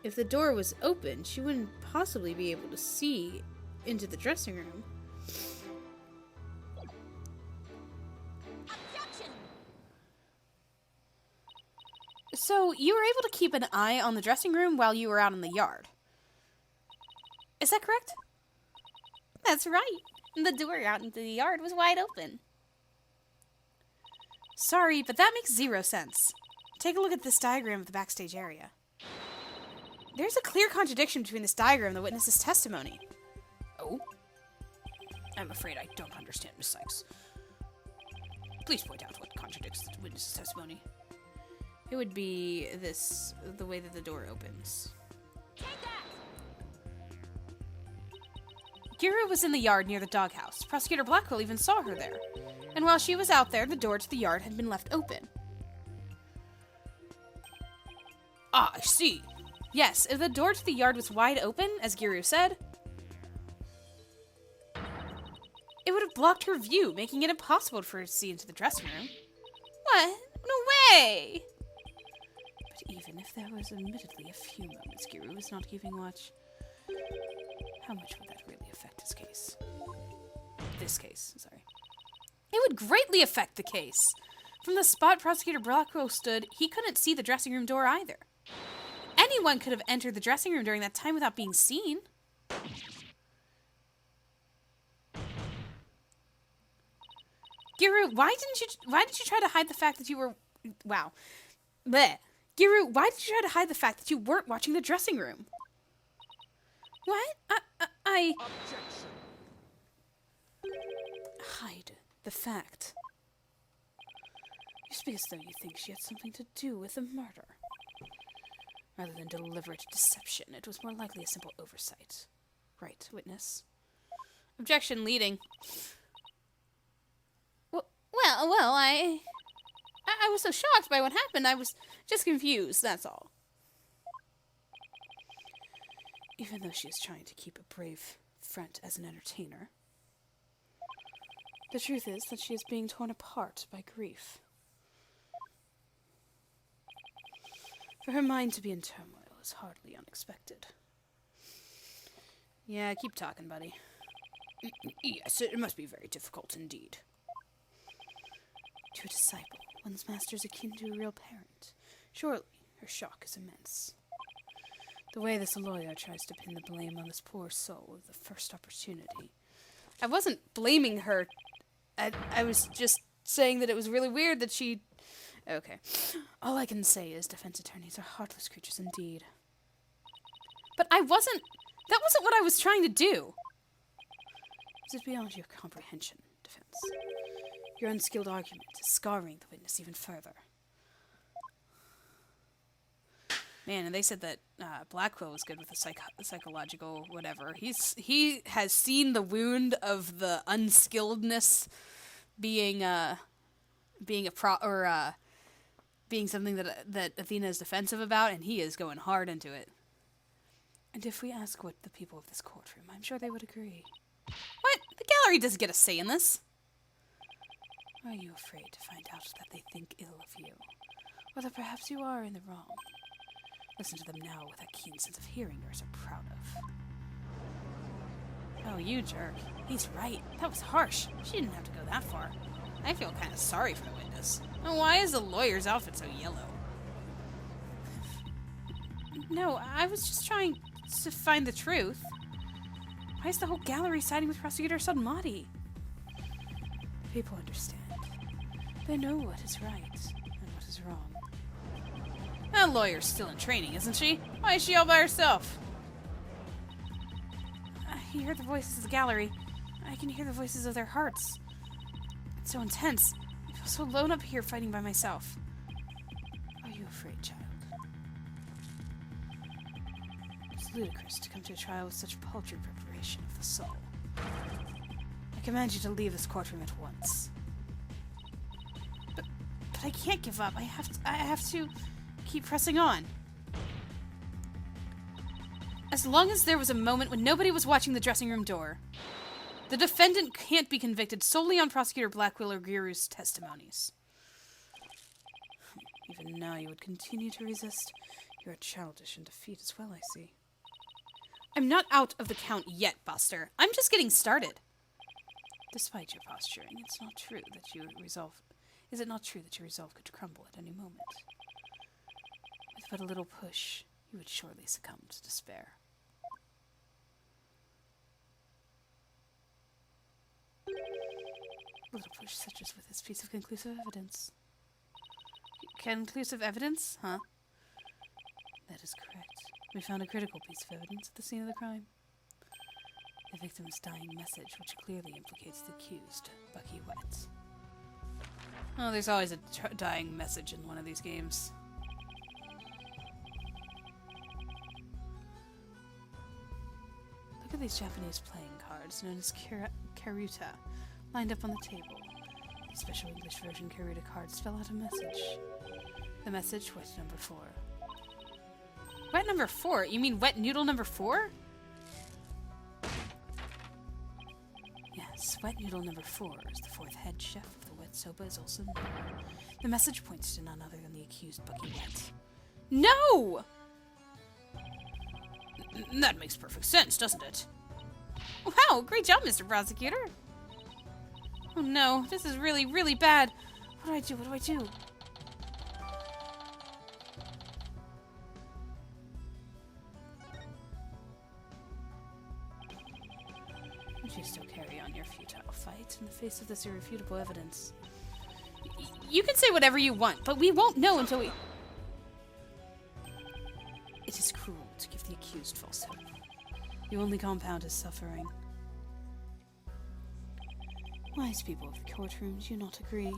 if the door was open, she wouldn't possibly be able to see into the dressing room. So, you were able to keep an eye on the dressing room while you were out in the yard. Is that correct? That's right. The door out into the yard was wide open. Sorry, but that makes zero sense. Take a look at this diagram of the backstage area. There's a clear contradiction between this diagram and the witness's testimony. Oh? I'm afraid I don't understand, Miss Sykes. Please point out what contradicts the witness's testimony. It would be this, the way that the door opens. Giru was in the yard near the doghouse. Prosecutor Blackwell even saw her there. And while she was out there, the door to the yard had been left open. Ah, I see. Yes, if the door to the yard was wide open, as Giru said, it would have blocked her view, making it impossible for her to see into the dressing room. What? No way! But even if there was admittedly a few moments Giru was not keeping watch, how much would that really affect his case? This case, sorry. It would greatly affect the case. From the spot Prosecutor Blackwell stood, he couldn't see the dressing room door either. Anyone could have entered the dressing room during that time without being seen. Giru, why did you try to hide the fact that you were... Wow. Bleh. Giru, why did you try to hide the fact that you weren't watching the dressing room? What? I... Objection. Hide the fact. You speak as though you think she had something to do with the murder. Rather than deliberate deception, it was more likely a simple oversight. Right, witness? Objection, leading. Well, I was so shocked by what happened, I was just confused, that's all. Even though she is trying to keep a brave front as an entertainer, the truth is that she is being torn apart by grief. For her mind to be in turmoil is hardly unexpected. Yeah, keep talking, buddy. Yes, it must be very difficult indeed. To a disciple, one's master is akin to a real parent. Surely, her shock is immense. The way this lawyer tries to pin the blame on this poor soul at the first opportunity. I wasn't blaming her. I was just saying that it was really weird that she... Okay. All I can say is defense attorneys are heartless creatures indeed. But I wasn't... That wasn't what I was trying to do. Is it beyond your comprehension, defense? Your unskilled argument is scarring the witness even further. Man, and they said that Blackwell was good with the psychological whatever. He has seen the wound of the unskilledness being being being something that Athena is defensive about, and he is going hard into it. And if we ask what the people of this courtroom, I'm sure they would agree. What? The gallery doesn't get a say in this. Are you afraid to find out that they think ill of you? Or that perhaps you are in the wrong? Listen to them now with that keen sense of hearing you're so proud of. Oh, you jerk. He's right. That was harsh. She didn't have to go that far. I feel kind of sorry for the witness. And why is the lawyer's outfit so yellow? No, I was just trying to find the truth. Why is the whole gallery siding with Prosecutor Sodmati? People understand. They know what is right and what is wrong. That lawyer's still in training, isn't she? Why is she all by herself? I hear the voices of the gallery. I can hear the voices of their hearts. It's so intense. I feel so alone up here fighting by myself. Are you afraid, child? It's ludicrous to come to a trial with such paltry preparation of the soul. I command you to leave this courtroom at once. But I can't give up. I have to keep pressing on. As long as there was a moment when nobody was watching the dressing room door, the defendant can't be convicted solely on Prosecutor Blackwell or Giru's testimonies. Even now you would continue to resist. You are childish and defeat as well, I see. I'm not out of the count yet, Buster. I'm just getting started. Despite your posturing, it's not true that your resolve... Is it not true that your resolve could crumble at any moment? With but a little push, you would surely succumb to despair. A little push such as with this piece of conclusive evidence. Conclusive evidence? Huh? That is correct. We found a critical piece of evidence at the scene of the crime. The victim's dying message, which clearly implicates the accused, Bucky Wet. Oh, there's always a dying message in one of these games. Look at these Japanese playing cards, known as karuta, lined up on the table. The special English version karuta cards spell out a message. The message, wet number 4. Wet number 4? You mean wet noodle number 4? Yes, wet noodle number 4 is the 4th head chef of the Wet Soba is also known. The message points to none other than the accused Bucky Wet. No! That makes perfect sense, doesn't it? Wow, great job, Mr. Prosecutor. Oh no, this is really, really bad. What do I do? What do I do? Would you still carry on your futile fight in the face of this irrefutable evidence? You can say whatever you want, but we won't know until we... It is cruel to give the accused false hope. You only compound his suffering. Wise people of the courtroom, do you not agree?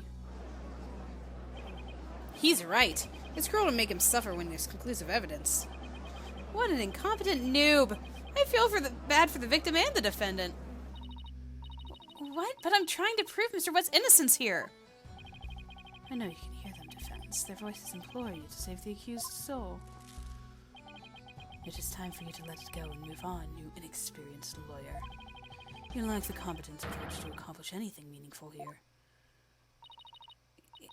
He's right. It's cruel to make him suffer when there's conclusive evidence. What an incompetent noob! I feel bad for the victim and the defendant. What? But I'm trying to prove Mr. Wet's innocence here. I know you can hear them, defense. Their voices implore you to save the accused's soul. It is time for you to let it go and move on, you inexperienced lawyer. You lack the competence with which to accomplish anything meaningful here.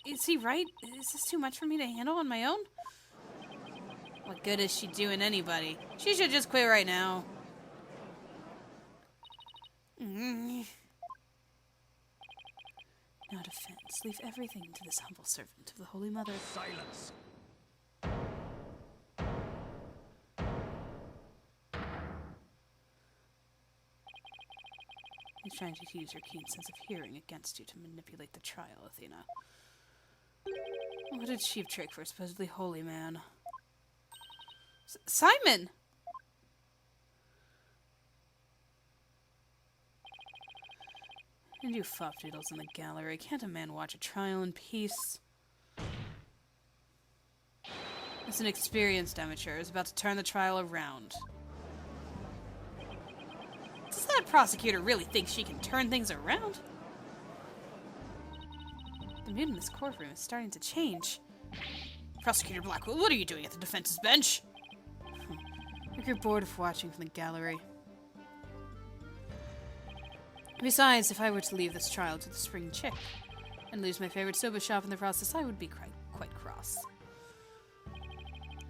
Is he right? Is this too much for me to handle on my own? What good is she doing anybody? She should just quit right now. Not offense. Leave everything to this humble servant of the Holy Mother. Silence. He's trying to use your keen sense of hearing against you to manipulate the trial, Athena. What a cheap trick for a supposedly holy man. Simon! And you fopdoodles in the gallery. Can't a man watch a trial in peace? This inexperienced amateur is about to turn the trial around. Does that prosecutor really think she can turn things around? The mood in this courtroom is starting to change. Prosecutor Blackwell, what are you doing at the defense's bench? I grew bored of watching from the gallery. Besides, if I were to leave this trial to the spring chick and lose my favorite soba shop in the process, I would be quite cross.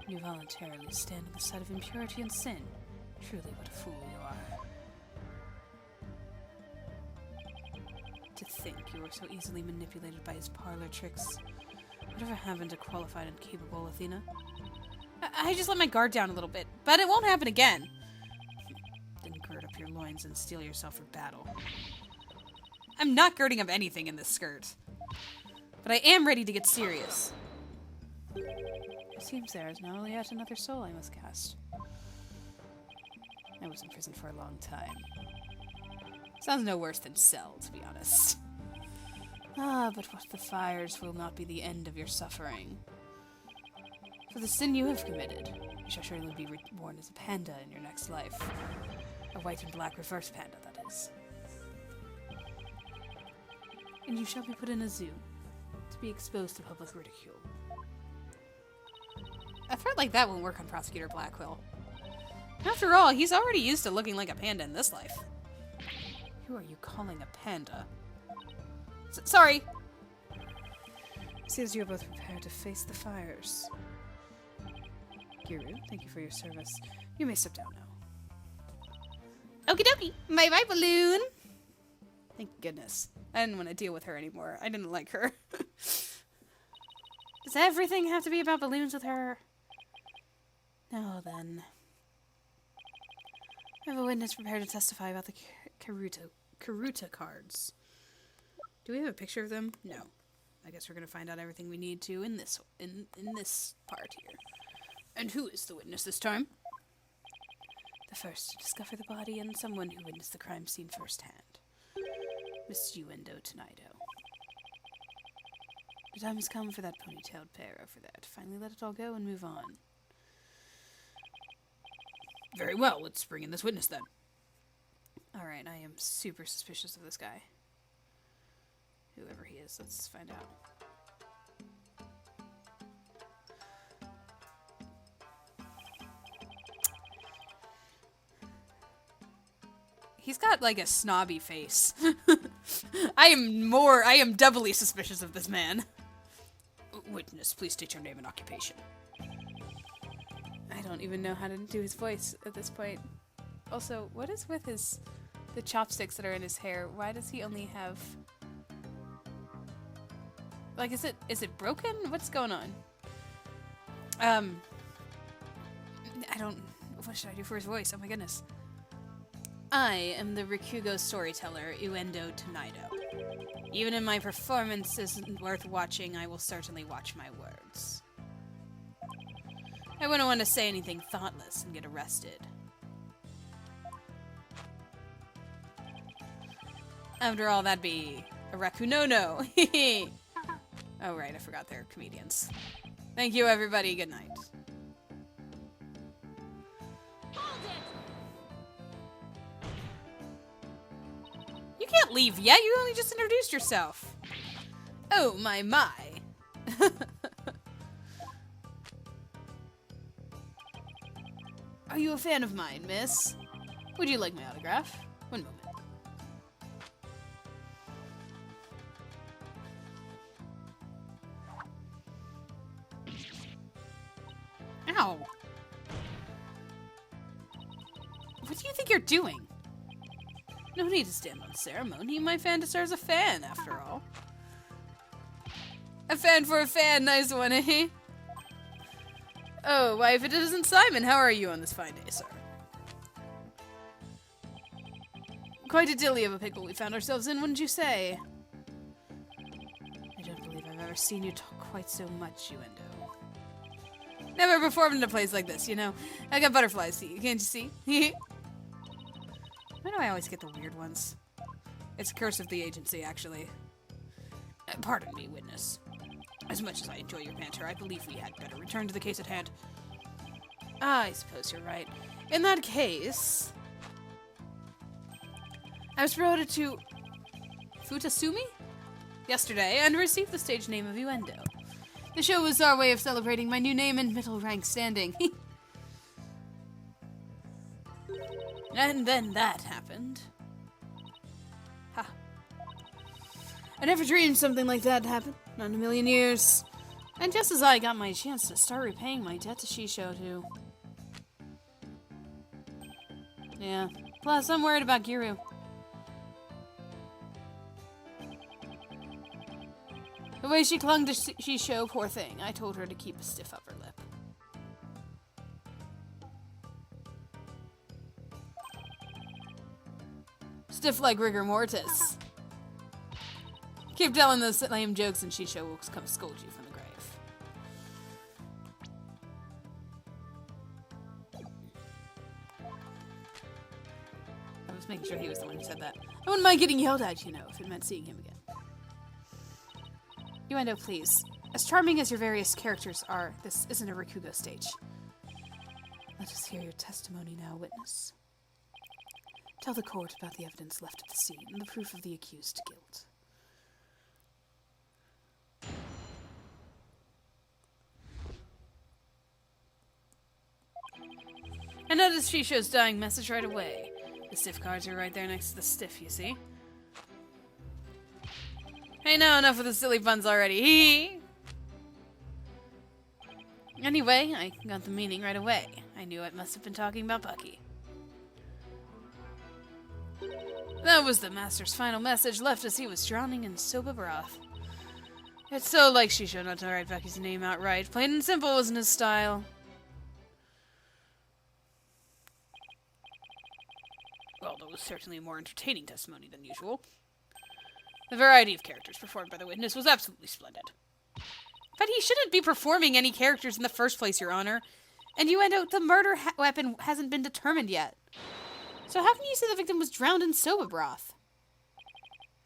You voluntarily stand on the side of impurity and sin. Truly, what a fool you are. To think you were so easily manipulated by his parlor tricks. Whatever happened to qualified and capable Athena? I just let my guard down a little bit, but it won't happen again. Then gird up your loins and steel yourself for battle. I'm not girding up anything in this skirt. But I am ready to get serious. It seems there is now only yet another soul I must cast. I was in prison for a long time. Sounds no worse than cell, to be honest. Ah, but what the fires will not be the end of your suffering. For the sin you have committed, you shall surely be reborn as a panda in your next life. A white and black reverse panda, that is. And you shall be put in a zoo, to be exposed to public ridicule. I felt like that won't work on Prosecutor Blackwell. After all, he's already used to looking like a panda in this life. Who are you calling a panda? Sorry! Seems you are both prepared to face the fires. Giru, thank you for your service. You may step down now. Okie dokie! Bye-bye, balloon! Thank goodness. I didn't want to deal with her anymore. I didn't like her. Does everything have to be about balloons with her? No, then. I have a witness prepared to testify about the Karuta cards. Do we have a picture of them? No. I guess we're going to find out everything we need to in this part here. And who is the witness this time? The first to discover the body and someone who witnessed the crime scene firsthand. Miss Uendo Tonido. The time has come for that ponytailed pair over there to finally let it all go and move on. Very well, let's bring in this witness then. Alright, I am super suspicious of this guy. Whoever he is, let's find out. He's got like a snobby face. I am doubly suspicious of this man. Witness, please state your name and occupation. I don't even know how to do his voice at this point. Also, what is with the chopsticks that are in his hair? Why does he only have... Like, is it broken? What's going on? What should I do for his voice? Oh my goodness. I am the Rikugo storyteller, Uendo Tonido. Even if my performance isn't worth watching, I will certainly watch my words. I wouldn't want to say anything thoughtless and get arrested. After all, that'd be a Rakunono. Oh right, I forgot they're comedians. Thank you everybody, good night. You can't leave yet, you only just introduced yourself. Oh my. Are you a fan of mine, miss? Would you like my autograph? One moment. Ow. What do you think you're doing? No need to stand on ceremony. My fan deserves a fan, after all. A fan for a fan, nice one, eh? Oh, why, if it isn't Simon, how are you on this fine day, sir? Quite a dilly of a pickle we found ourselves in, wouldn't you say? I don't believe I've ever seen you talk quite so much, Uendo. Never performed in a place like this, you know. I got butterflies, can't you see? Why do I always get the weird ones? It's a curse of the agency, actually. Pardon me, witness. As much as I enjoy your banter, I believe we had better return to the case at hand. I suppose you're right. In that case... I was promoted to... Futasumi? yesterday and received the stage name of Uendo. The show was our way of celebrating my new name and middle rank standing. And then that happened. Ha. I never dreamed something like that happened. Not in a million years. And just as I got my chance to start repaying my debt to Shisho, too. Yeah. Plus, I'm worried about Giru. The way she clung to Shisho, poor thing. I told her to keep a stiff upper lip. Stiff like rigor mortis. Keep telling those lame jokes and Shisho will come scold you from the grave. I was making sure he was the one who said that. I wouldn't mind getting yelled at, you know, if it meant seeing him again. Uendo, please. As charming as your various characters are, this isn't a Rakugo stage. Let us hear your testimony now, witness. Tell the court about the evidence left at the scene and the proof of the accused's guilt. I noticed Shisho's dying message right away. The stiff cards are right there next to the stiff, you see? Hey, now enough of the silly puns already. Hee! Anyway, I got the meaning right away. I knew it must have been talking about Bucky. That was the master's final message left as he was drowning in soba broth. It's so like Shisho not to write Bucky's name outright. Plain and simple wasn't his style. Well, that was certainly a more entertaining testimony than usual. The variety of characters performed by the witness was absolutely splendid. But he shouldn't be performing any characters in the first place, Your Honor. And Uendo, the murder weapon hasn't been determined yet. So how can you say the victim was drowned in soba broth?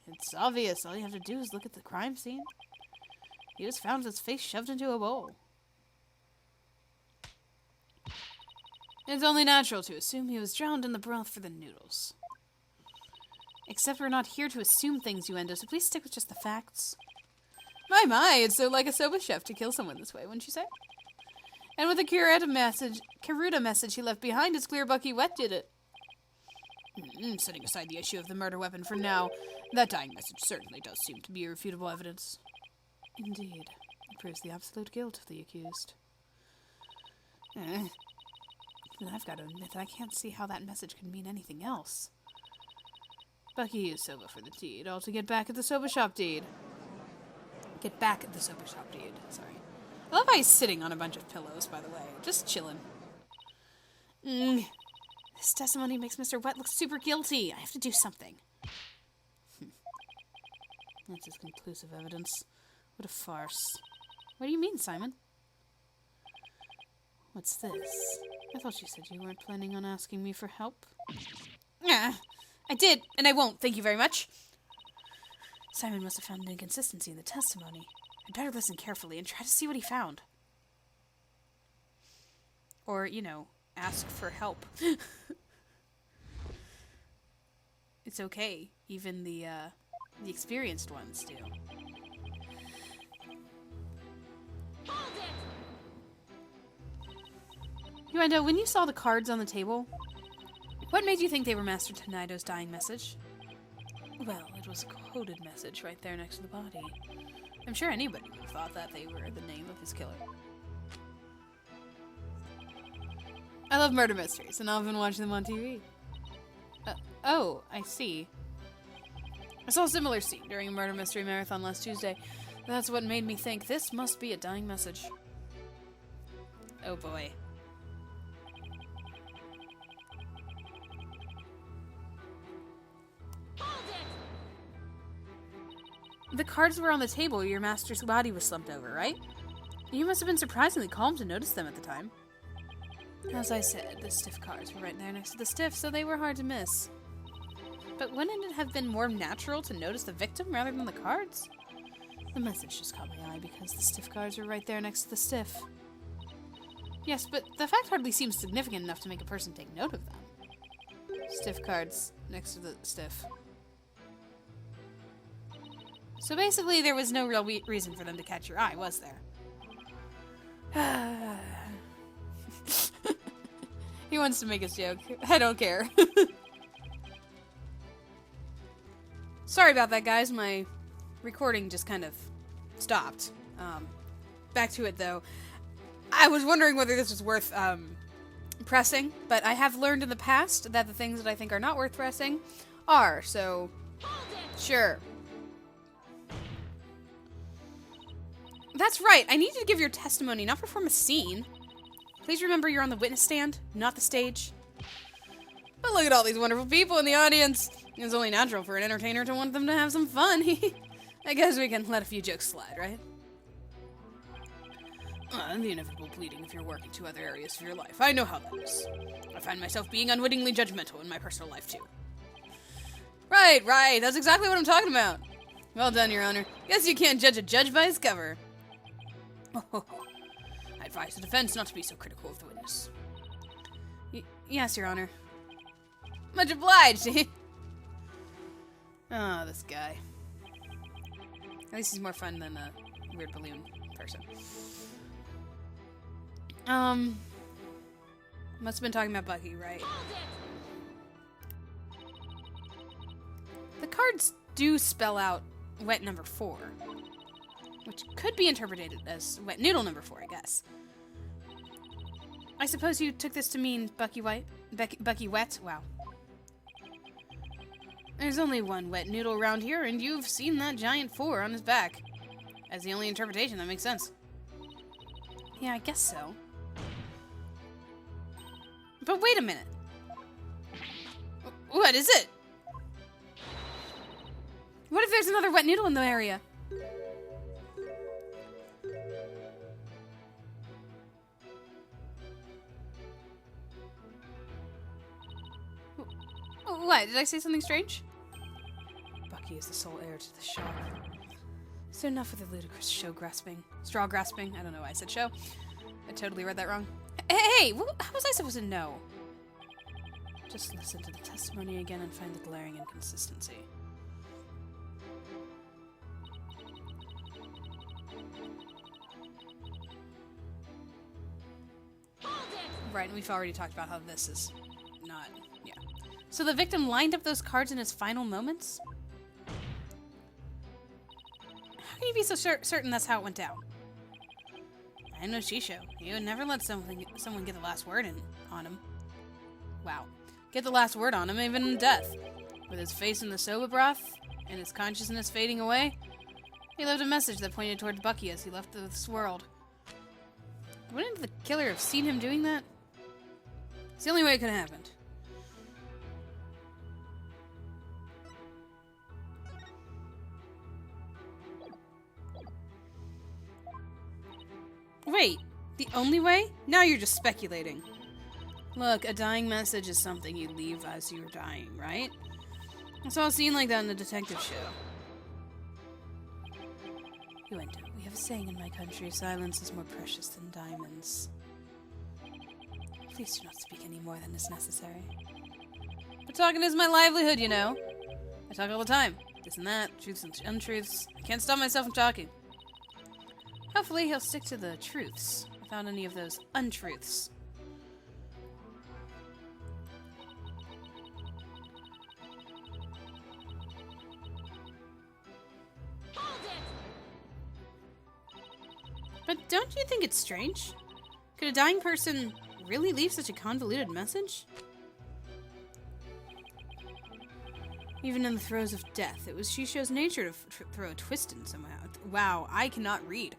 It's obvious. All you have to do is look at the crime scene. He was found with his face shoved into a bowl. It's only natural to assume he was drowned in the broth for the noodles. Except we're not here to assume things, Uendo, so please stick with just the facts. My, it's so like a soba chef to kill someone this way, wouldn't you say? And with the Karuta message he left behind, it's clear Bucky Wet did it. Setting aside the issue of the murder weapon for now, that dying message certainly does seem to be irrefutable evidence. Indeed. It proves the absolute guilt of the accused. But I've got to admit, I can't see how that message could mean anything else. Bucky used soba for the deed, all to get back at the soba shop deed. Get back at the soba shop deed, sorry. I love how he's sitting on a bunch of pillows, by the way. Just chilling. This testimony makes Mr. Wet look super guilty. I have to do something. That's his conclusive evidence. What a farce. What do you mean, Simon? What's this? I thought you said you weren't planning on asking me for help. I did, and I won't, thank you very much. Simon must have found an inconsistency in the testimony. I'd better listen carefully and try to see what he found. Or, you know, ask for help. It's okay. Even the experienced ones do. Uendo, when you saw the cards on the table, what made you think they were Master Tenaido's dying message? Well, it was a coded message right there next to the body. I'm sure anybody would have thought that they were the name of his killer. I love murder mysteries, and I've been watching them on TV. Oh, I see. I saw a similar scene during a murder mystery marathon last Tuesday. That's what made me think this must be a dying message. Oh boy. The cards were on the table where your master's body was slumped over, right? You must have been surprisingly calm to notice them at the time. As I said, the stiff cards were right there next to the stiff, so they were hard to miss. But wouldn't it have been more natural to notice the victim rather than the cards? The message just caught my eye because the stiff cards were right there next to the stiff. Yes, but the fact hardly seems significant enough to make a person take note of them. Stiff cards next to the stiff. So basically, there was no real reason for them to catch your eye, was there? He wants to make a joke. I don't care. Sorry about that, guys. My recording just kind of stopped. Back to it, though. I was wondering whether this was worth pressing, but I have learned in the past that the things that I think are not worth pressing are, so sure. That's right. I need you to give your testimony, not perform a scene. Please remember you're on the witness stand, not the stage. But look at all these wonderful people in the audience. It's only natural for an entertainer to want them to have some fun. I guess we can let a few jokes slide, right? And the inevitable bleeding if you're working to other areas of your life. I know how that is. I find myself being unwittingly judgmental in my personal life, too. Right. That's exactly what I'm talking about. Well done, Your Honor. Guess you can't judge a judge by his cover. I advise the defense not to be so critical of the witness. Yes, Your Honor. Much obliged. Oh, this guy. At least he's more fun than a weird balloon person. Must have been talking about Bucky, right? The cards do spell out wet number 4, which could be interpreted as wet noodle number 4, I guess. I suppose you took this to mean Bucky Wet? Wow. There's only one wet noodle around here, and you've seen that giant 4 on his back. That's the only interpretation that makes sense. Yeah, I guess so. But wait a minute. What is it? What if there's another wet noodle in the area? What? Did I say something strange? Bucky is the sole heir to the show. So enough of the ludicrous straw grasping. I don't know why I said show. I totally read that wrong. Hey, how was I supposed to know? Just listen to the testimony again and find the glaring inconsistency. Right, and we've already talked about how this is not... Yeah. So the victim lined up those cards in his final moments? How can you be so certain that's how it went down? I know Shisho. He would never let someone get the last word on him. Wow. Get the last word on him, even in death. With his face in the soba broth, and his consciousness fading away, he left a message that pointed toward Bucky as he left this world. Wouldn't the killer have seen him doing that? It's the only way it could have happened. Wait, the only way? Now you're just speculating. Look, a dying message is something you leave as you're dying, right? I saw a scene like that in the detective show. Uendo, we have a saying in my country, silence is more precious than diamonds. Please do not speak any more than is necessary. But talking is my livelihood, you know. I talk all the time. This and that, truths and untruths. I can't stop myself from talking. Hopefully he'll stick to the truths, without any of those untruths. But don't you think it's strange? Could a dying person really leave such a convoluted message? Even in the throes of death, it was Shisho's nature to throw a twist in somehow. Wow, I cannot read.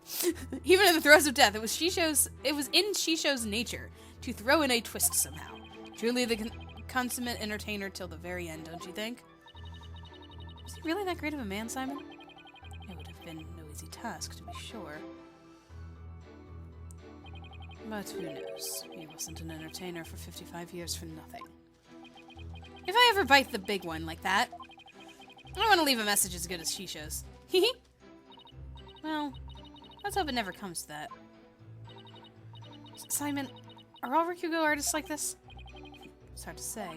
Even in the throes of death, it was in Shisho's nature to throw in a twist somehow. Truly the consummate entertainer till the very end, don't you think? Was he really that great of a man, Simon? It would have been no easy task, to be sure. But who knows? He wasn't an entertainer for 55 years for nothing. If I ever bite the big one like that, I don't want to leave a message as good as Shisho's. Hehe. Well, let's hope it never comes to that. Simon, are all Rikugo artists like this? It's hard to say.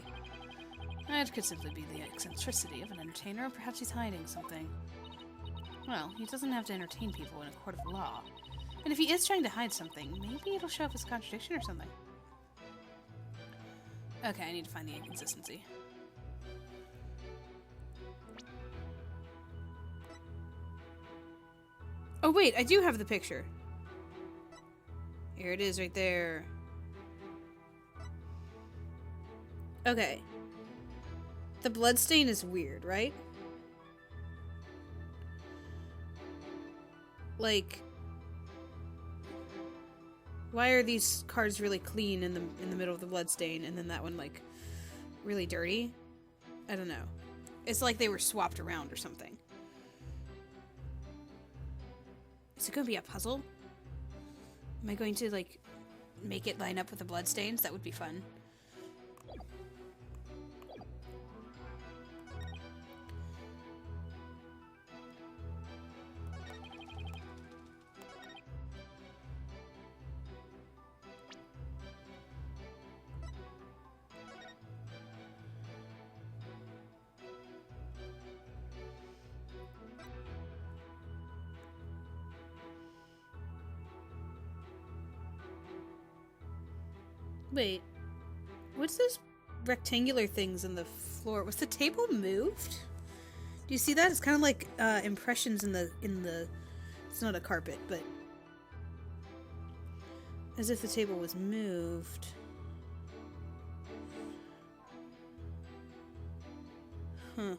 It could simply be the eccentricity of an entertainer, or perhaps he's hiding something. Well, he doesn't have to entertain people in a court of law. And if he is trying to hide something, maybe it'll show up as a contradiction or something. Okay, I need to find the inconsistency. Oh wait, I do have the picture. Here it is right there. Okay. The bloodstain is weird, right? Like, why are these cards really clean in the middle of the bloodstain, and then that one like really dirty? I don't know. It's like they were swapped around or something. Is it going to be a puzzle? Am I going to like make it line up with the bloodstains? That would be fun. Wait, what's those rectangular things in the floor? Was the table moved? Do you see that? It's kind of like impressions in the it's not a carpet, but as if the table was moved. Huh.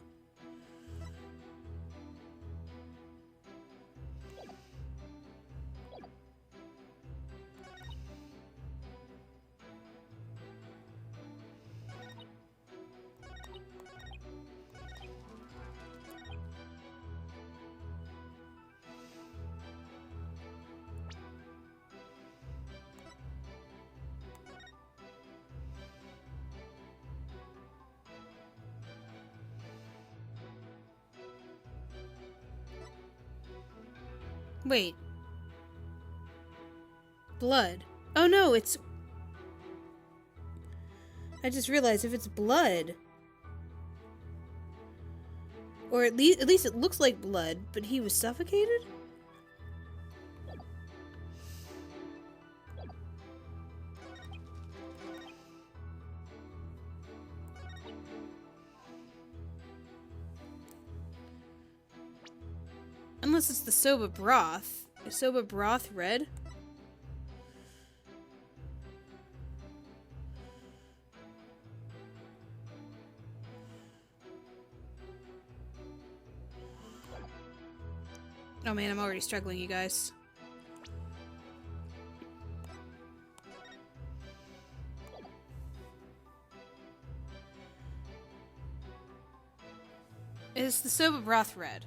Wait. Blood. Oh no, it's... I just realized if it's blood... Or at least it looks like blood, but he was suffocated? Unless it's the soba broth. Is soba broth red? Oh man, I'm already struggling, you guys. Is the soba broth red?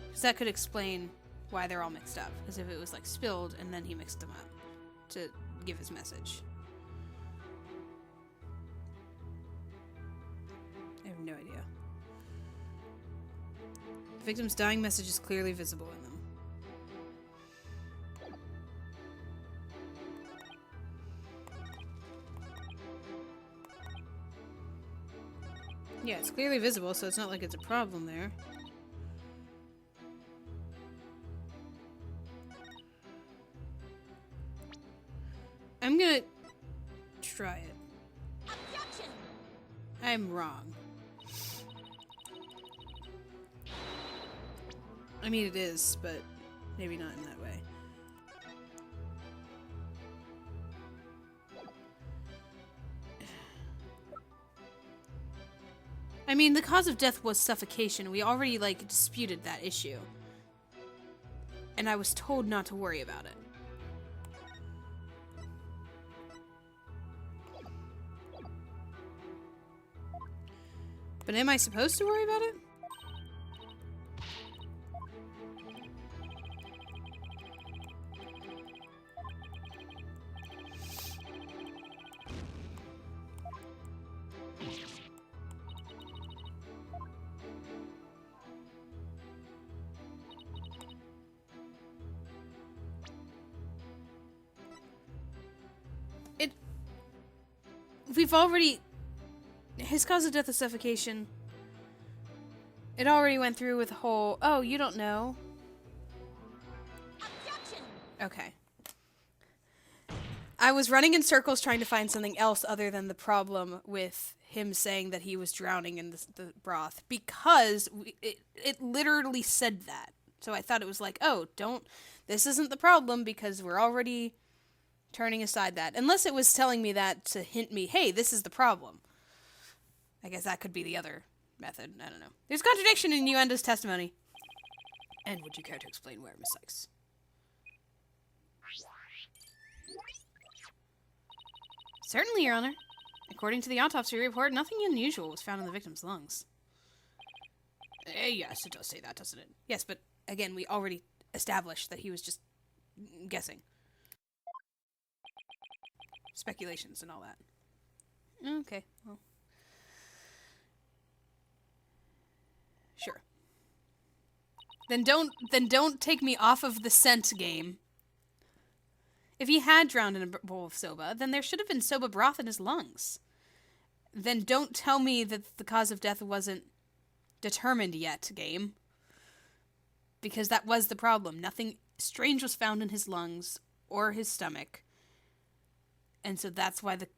Because that could explain why they're all mixed up. Because if it was like spilled and then he mixed them up to give his message. I have no idea. The victim's dying message is clearly visible in them. Yeah, it's clearly visible, so it's not like it's a problem there. I'm gonna try it. Objection! I'm wrong. I mean, it is, but maybe not in that way. I mean, the cause of death was suffocation. We already, like, disputed that issue. And I was told not to worry about it. But am I supposed to worry about it? We've already... His cause of death is suffocation. It already went through with the whole, oh, you don't know. Okay. I was running in circles trying to find something else other than the problem with him saying that he was drowning in the broth, because it literally said that. So I thought it was like, oh, this isn't the problem because we're already turning aside that. Unless it was telling me that to hint me, hey, this is the problem. I guess that could be the other method. I don't know. There's contradiction in Yuenda's testimony. And would you care to explain where, Miss Sykes? Certainly, Your Honor. According to the autopsy report, nothing unusual was found in the victim's lungs. Yes, it does say that, doesn't it? Yes, but again, we already established that he was just guessing. Speculations and all that. Okay, well. Sure. Then don't take me off of the scent game. If he had drowned in a bowl of soba, then there should have been soba broth in his lungs. Then don't tell me that the cause of death wasn't determined yet, game. Because that was the problem. Nothing strange was found in his lungs or his stomach. And so that's why the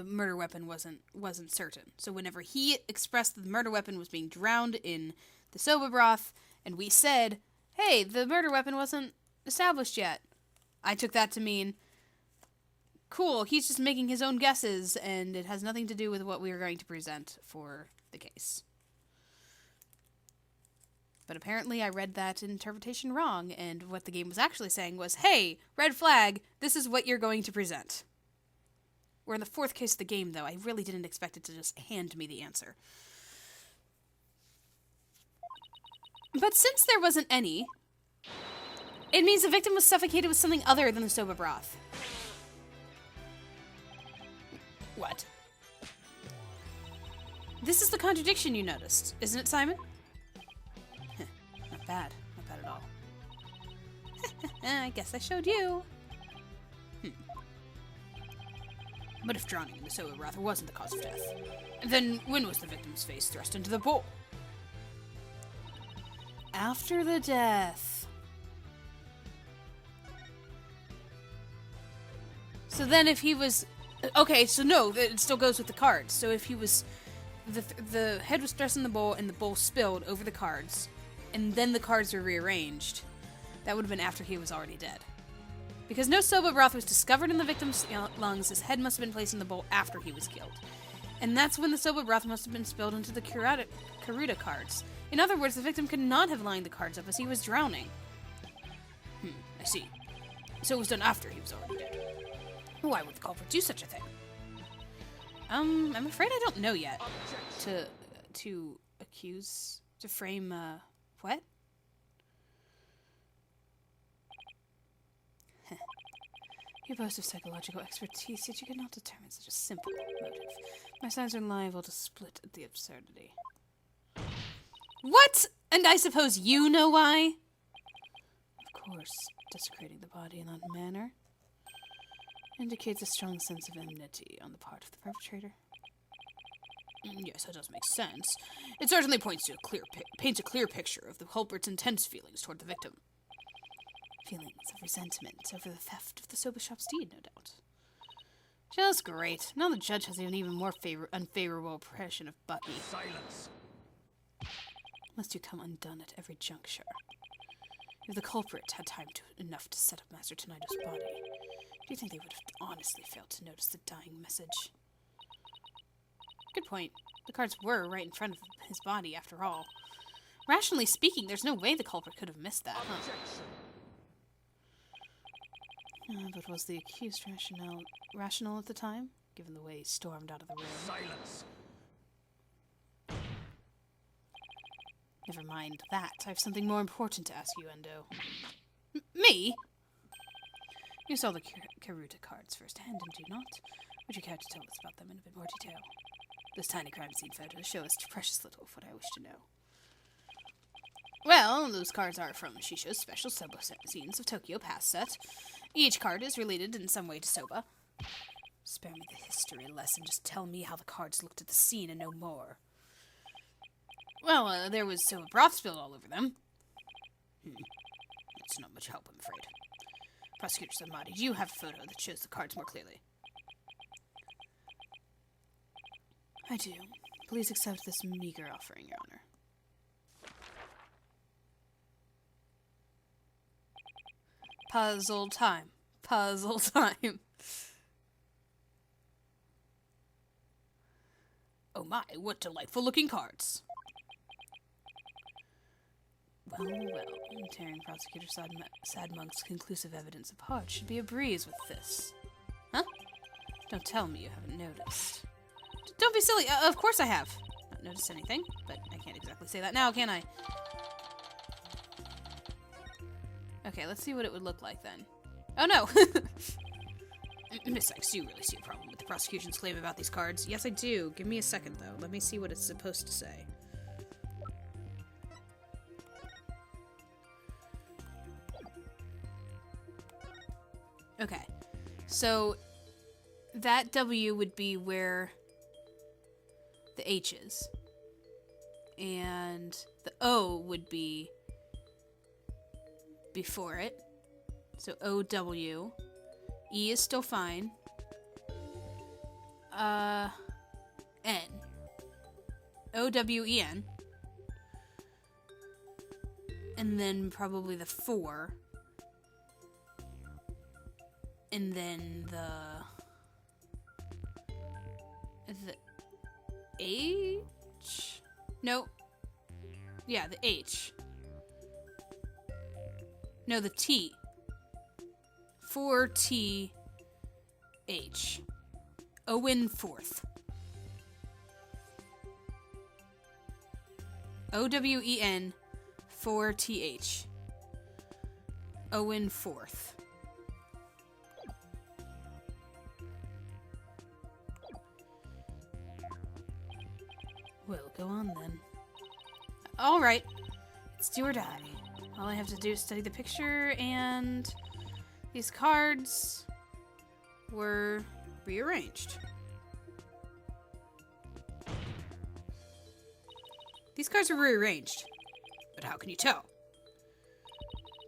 murder weapon wasn't certain. So whenever he expressed that the murder weapon was being drowned in the soba broth, and we said, hey, the murder weapon wasn't established yet, I took that to mean, cool, he's just making his own guesses, and it has nothing to do with what we are going to present for the case. But apparently I read that interpretation wrong, and what the game was actually saying was, hey, red flag, this is what you're going to present. We're in the fourth case of the game, though. I really didn't expect it to just hand me the answer. But since there wasn't any, it means the victim was suffocated with something other than the soba broth. What? This is the contradiction you noticed, isn't it, Simon? Not bad. Not bad at all. I guess I showed you. But if drowning in the soba broth wasn't the cause of death, then when was the victim's face thrust into the bowl? After the death. So then if he was... Okay, so no, it still goes with the cards. So if he was... The head was thrust in the bowl and the bowl spilled over the cards, and then the cards were rearranged, that would have been after he was already dead. Because no soba broth was discovered in the victim's lungs, his head must have been placed in the bowl after he was killed. And that's when the soba broth must have been spilled into the Karuta cards. In other words, the victim could not have lined the cards up as he was drowning. I see. So it was done after he was already dead. Why would the culprit do such a thing? I'm afraid I don't know yet. To frame, what? You boast of psychological expertise, yet you cannot determine such a simple motive. My sides are liable to split at the absurdity. What? And I suppose you know why? Of course, desecrating the body in that manner indicates a strong sense of enmity on the part of the perpetrator. Yes, that does make sense. It certainly paints a clear picture of the culprit's intense feelings toward the victim. Feelings of resentment over the theft of the soba shop's deed, no doubt. Just great. Now the judge has an even more unfavorable impression of Bucky. Silence. Must you come undone at every juncture? If the culprit had time enough to set up Master Tonido's body, do you think they would have honestly failed to notice the dying message? Good point. The cards were right in front of his body, after all. Rationally speaking, there's no way the culprit could have missed that, huh? But was the accused rational at the time, given the way he stormed out of the room? Silence. Never mind that. I have something more important to ask you, Endo. Me? You saw the Karuta cards firsthand, did you not? Would you care to tell us about them in a bit more detail? Those tiny crime scene photos show us precious little of what I wish to know. Well, those cards are from Shisho's special Soba scenes of Tokyo Pass set. Each card is related in some way to Soba. Spare me the history lesson, just tell me how the cards looked at the scene and no more. Well, there was soda broth spilled all over them. It's not much help, I'm afraid. Prosecutor Samadi, do you have a photo that shows the cards more clearly? I do. Please accept this meager offering, Your Honor. Puzzle time. Puzzle time. Oh my, what delightful looking cards. Well, tearing Prosecutor Sadmonk's conclusive evidence apart should be a breeze with this. Huh? Don't tell me you haven't noticed. Don't be silly. Of course I have. Not noticed anything, but I can't exactly say that now, can I? Okay, let's see what it would look like then. Oh no! Miss Sykes, do you really see a problem with the prosecution's claim about these cards? Yes, I do. Give me a second, though. Let me see what it's supposed to say. Okay, so that W would be where the H is, and the O would be before it, so O-W. E is still fine. N. O-W-E-N. And then probably the 4. And then the H? No. Yeah, the H. No, the T. 4TH. Owen 4th. OWEN 4TH. Owen 4th. Well, go on then. Alright. It's do or die. All I have to do is study the picture, and these cards were rearranged. These cards were rearranged. But how can you tell?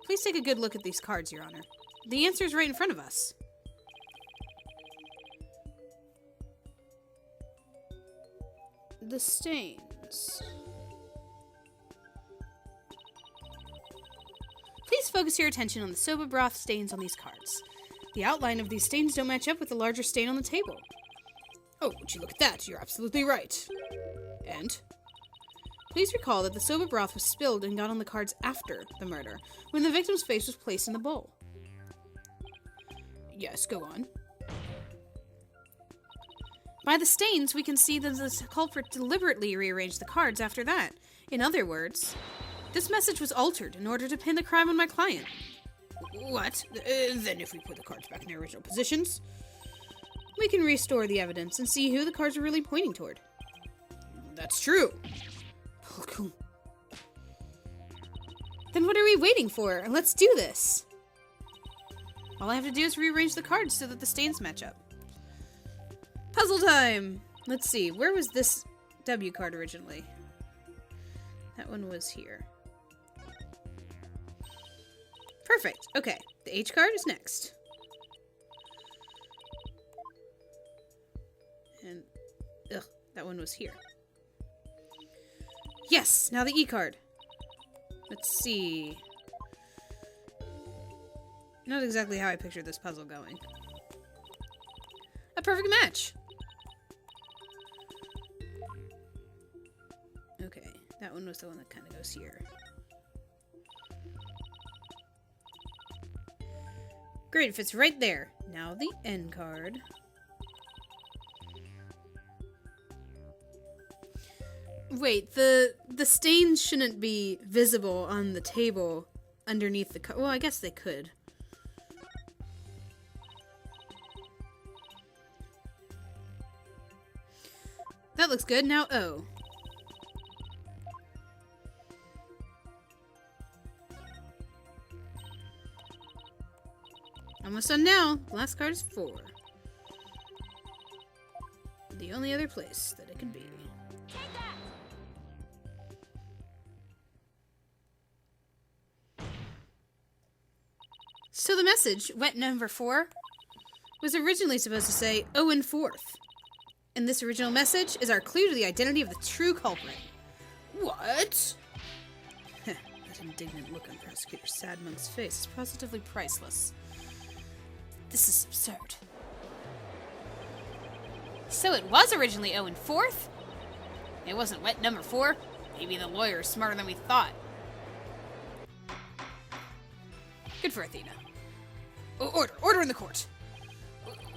Please take a good look at these cards, Your Honor. The answer is right in front of us. The stains. Please focus your attention on the soba broth stains on these cards. The outline of these stains don't match up with the larger stain on the table. Oh, would you look at that? You're absolutely right. And? Please recall that the soba broth was spilled and got on the cards after the murder, when the victim's face was placed in the bowl. Yes, go on. By the stains, we can see that the culprit deliberately rearranged the cards after that. In other words, this message was altered in order to pin the crime on my client. What? Then if we put the cards back in their original positions, we can restore the evidence and see who the cards are really pointing toward. That's true. Then what are we waiting for? Let's do this. All I have to do is rearrange the cards so that the stains match up. Puzzle time! Let's see, where was this W card originally? That one was here. Perfect. Okay, the H card is next. And, that one was here. Yes, now the E card. Let's see. Not exactly how I pictured this puzzle going. A perfect match! Okay, that one was the one that kind of goes here. Great, it fits right there. Now the N card. Wait, the stains shouldn't be visible on the table underneath the card. Well, I guess they could. That looks good. Now O. Almost done now. The last card is 4. The only other place that it could be. So the message, wet number 4, was originally supposed to say Owen 4th. And this original message is our clue to the identity of the true culprit. What? That indignant look on Prosecutor Sadmonk's face is positively priceless. This is absurd. So it was originally Owen 4th? It wasn't wet number 4? Maybe the lawyer is smarter than we thought. Good for Athena. Order in the court.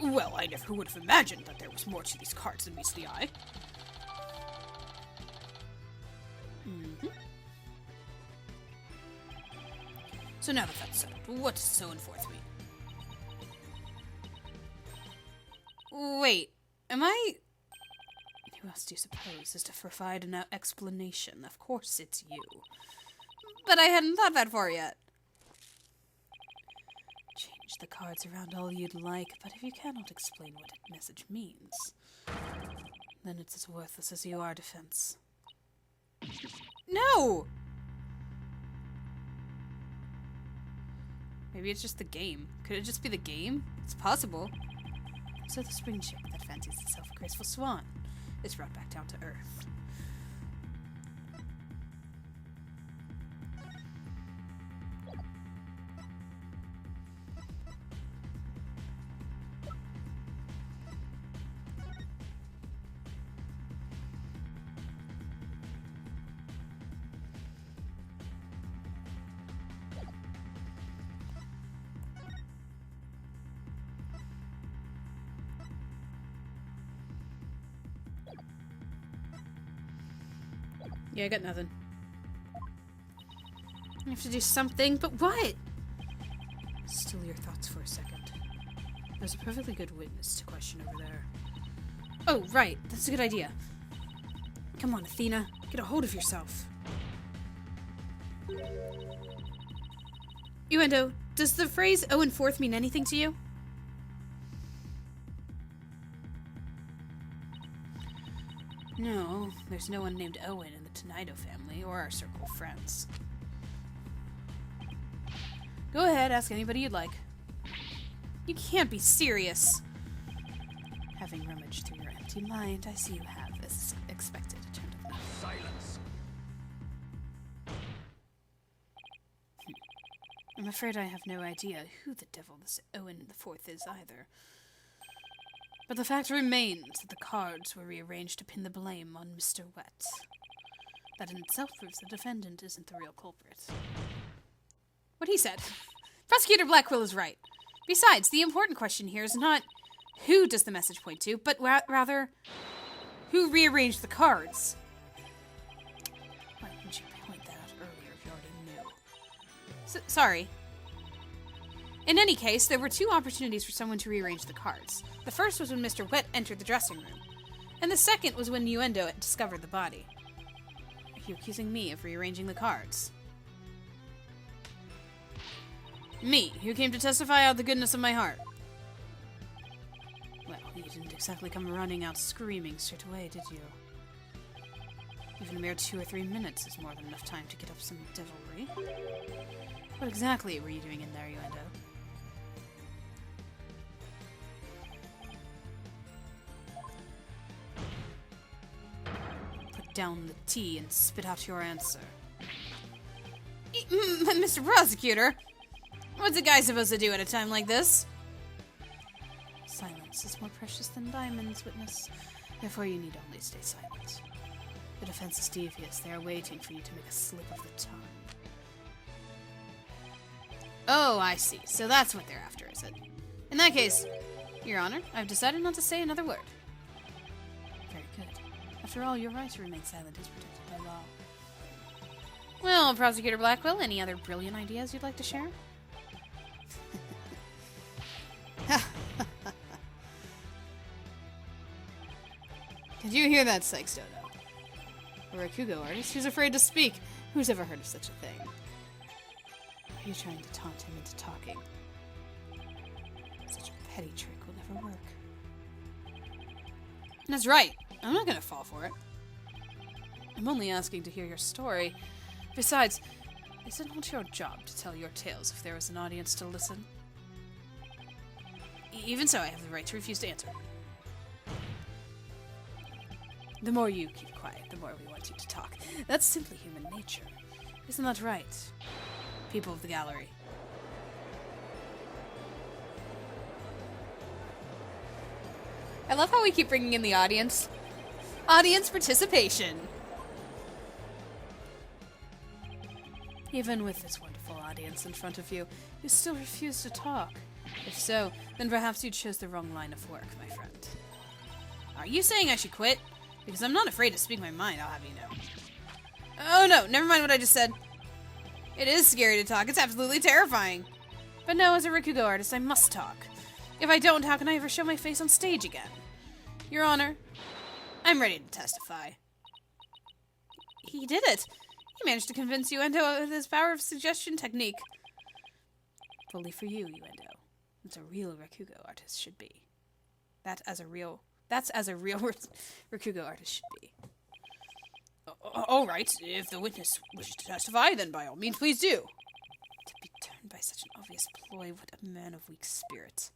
Well, I never would have imagined that there was more to these cards than meets the eye. So now that that's settled, what does so and forth mean? Wait, am I... Who else do you suppose is to provide an explanation? Of course it's you. But I hadn't thought that far yet. Change the cards around all you'd like, but if you cannot explain what a message means, then it's as worthless as you are, defense. No! Maybe it's just the game. Could it just be the game? It's possible. So the spring chick that fancies itself a graceful swan is brought back down to earth. Yeah, I got nothing. I have to do something, but what? Still your thoughts for a second. There's a perfectly good witness to question over there. Oh, right. That's a good idea. Come on, Athena. Get a hold of yourself. Uendo, does the phrase Owen 4th mean anything to you? No, there's no one named Owen in the Tonido family or our circle of friends. Go ahead, ask anybody you'd like. You can't be serious. Having rummaged through your empty mind, I see you have, as expected, turned up. Silence. I'm afraid I have no idea who the devil this Owen the 4th is either. But the fact remains that the cards were rearranged to pin the blame on Mr. Wet. That in itself proves the defendant isn't the real culprit. What he said. Prosecutor Blackwell is right. Besides, the important question here is not who does the message point to, but rather who rearranged the cards. Why didn't you point that out earlier if you already knew? Sorry. In any case, there were 2 opportunities for someone to rearrange the cards. The first was when Mr. Wet entered the dressing room, and the second was when Uendo discovered the body. Are you accusing me of rearranging the cards? Me, who came to testify out the goodness of my heart. Well, you didn't exactly come running out screaming straight away, did you? Even a mere 2 or 3 minutes is more than enough time to get up some devilry. What exactly were you doing in there, Uendo? Down the tea and spit out your answer. Mr. Prosecutor, what's a guy supposed to do at a time like this? Silence is more precious than diamonds, witness. Therefore you need only stay silent. The defense is devious. They are waiting for you to make a slip of the tongue. Oh, I see. So that's what they're after, is it? In that case, Your Honor, I've decided not to say another word. Very good. After all, your right to remain silent is protected by law. Well, Prosecutor Blackwell, any other brilliant ideas you'd like to share? Did you hear that, Sykes Dodo? A Rakugo artist who's afraid to speak. Who's ever heard of such a thing? Are you trying to taunt him into talking? Such a petty trick will never work. That's right. I'm not gonna fall for it. I'm only asking to hear your story. Besides, Is it not your job to tell your tales if there is an audience to listen? Even so, I have the right to refuse to answer. The more you keep quiet, the more we want you to talk. That's simply human nature. Isn't that right, people of the gallery? I love how we keep bringing in the audience. Audience participation. Even with this wonderful audience in front of you, you still refuse to talk. If so, then perhaps you chose the wrong line of work, my friend. Are you saying I should quit? Because I'm not afraid to speak my mind, I'll have you know. Oh no, never mind what I just said. It is scary to talk, it's absolutely terrifying. But no, as a Rakugo artist, I must talk. If I don't, how can I ever show my face on stage again? Your Honor, I'm ready to testify. He did it! He managed to convince Uendo with his power of suggestion technique. Fully for you, Uendo. That's a real Rakugo artist should be. That's as a real Rakugo artist should be. All right, if the witness wishes to testify, then by all means, please do. To be turned by such an obvious ploy, what a man of weak spirit.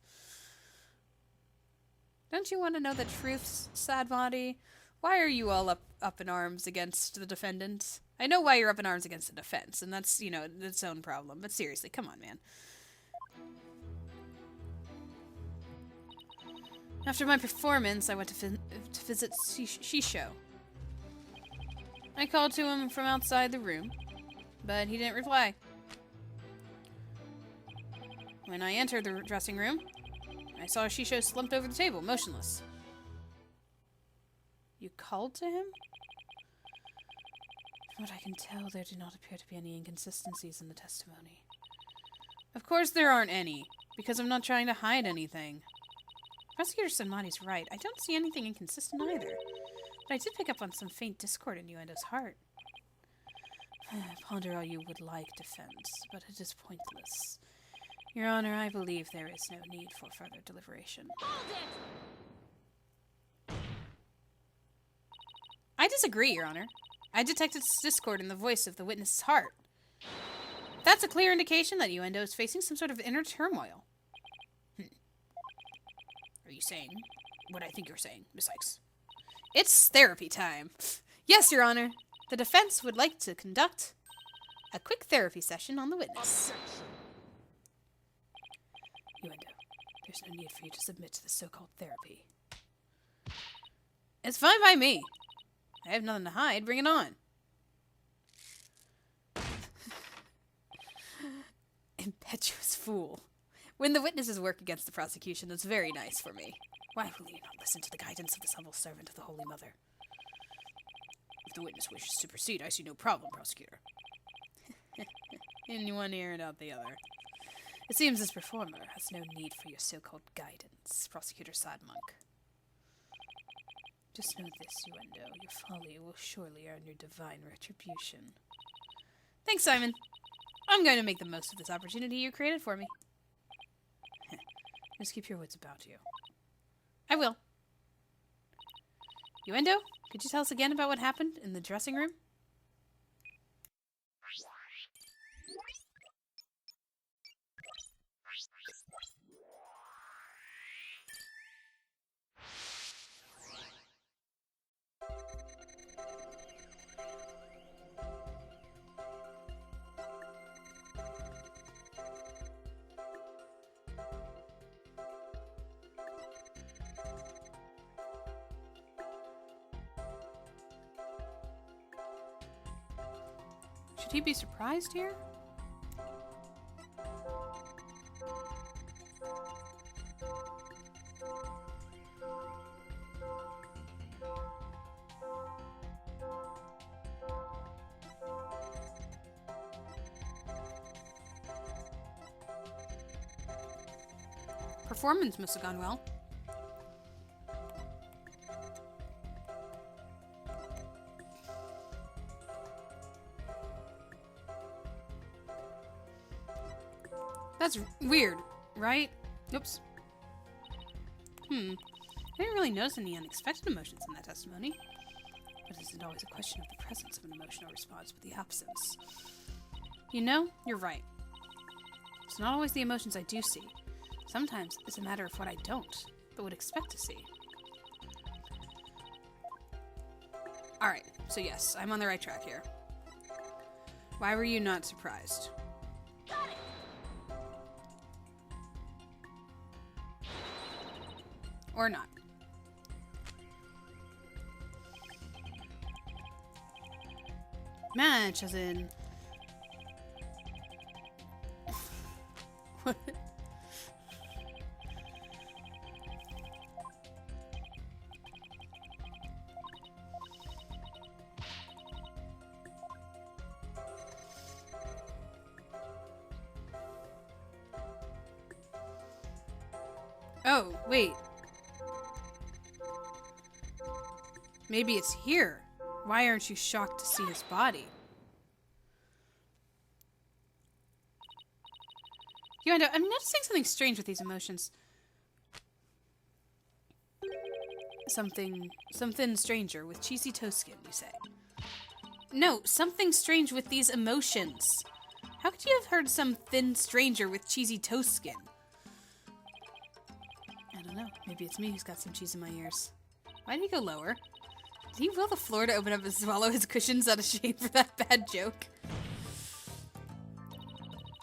Don't you want to know the truth, sad body? Why are you all up in arms against the defendant? I know why you're up in arms against the defense, and that's, you know, its own problem. But seriously, come on, man. After my performance, I went to visit Shisho. I called to him from outside the room, but he didn't reply. When I entered the dressing room, I saw Shisho slumped over the table, motionless. You called to him? From what I can tell, there do not appear to be any inconsistencies in the testimony. Of course there aren't any, because I'm not trying to hide anything. Prosecutor Sanmati's right. I don't see anything inconsistent either. But I did pick up on some faint discord in Uendo's heart. Ponder all you would like, defense, but it is pointless. Your Honor, I believe there is no need for further deliberation. I disagree, Your Honor. I detected discord in the voice of the witness's heart. That's a clear indication that Uendo is facing some sort of inner turmoil. Are you saying what I think you're saying, Miss Sykes? It's therapy time. Yes, Your Honor. The defense would like to conduct a quick therapy session on the witness. Uendo, there's no need for you to submit to the so-called therapy. It's fine by me. I have nothing to hide. Bring it on. Impetuous fool. When the witnesses work against the prosecution, that's very nice for me. Why will you not listen to the guidance of this humble servant of the Holy Mother? If the witness wishes to proceed, I see no problem, prosecutor. In one ear and out the other. It seems this performer has no need for your so-called guidance, Prosecutor Sadmonk. Just know this, Uendo. Your folly will surely earn your divine retribution. Thanks, Simon. I'm going to make the most of this opportunity you created for me. Just keep your wits about you. I will. Uendo, could you tell us again about what happened in the dressing room? Should he be surprised here? Performance must have gone well. That's weird, right? Oops. I didn't really notice any unexpected emotions in that testimony. But is it always a question of the presence of an emotional response, but the absence? You know, you're right. It's not always the emotions I do see. Sometimes it's a matter of what I don't, but would expect to see. Alright, so yes, I'm on the right track here. Why were you not surprised? Or not? Match, as in... What? Oh, wait. Maybe it's here. Why aren't you shocked to see his body? I'm noticing something strange with these emotions. Something stranger with cheesy toast skin, you say? No, something strange with these emotions. How could you have heard some thin stranger with cheesy toast skin? I don't know. Maybe it's me who's got some cheese in my ears. Why did he go lower? Did he will the floor to open up and swallow his cushions out of shame for that bad joke?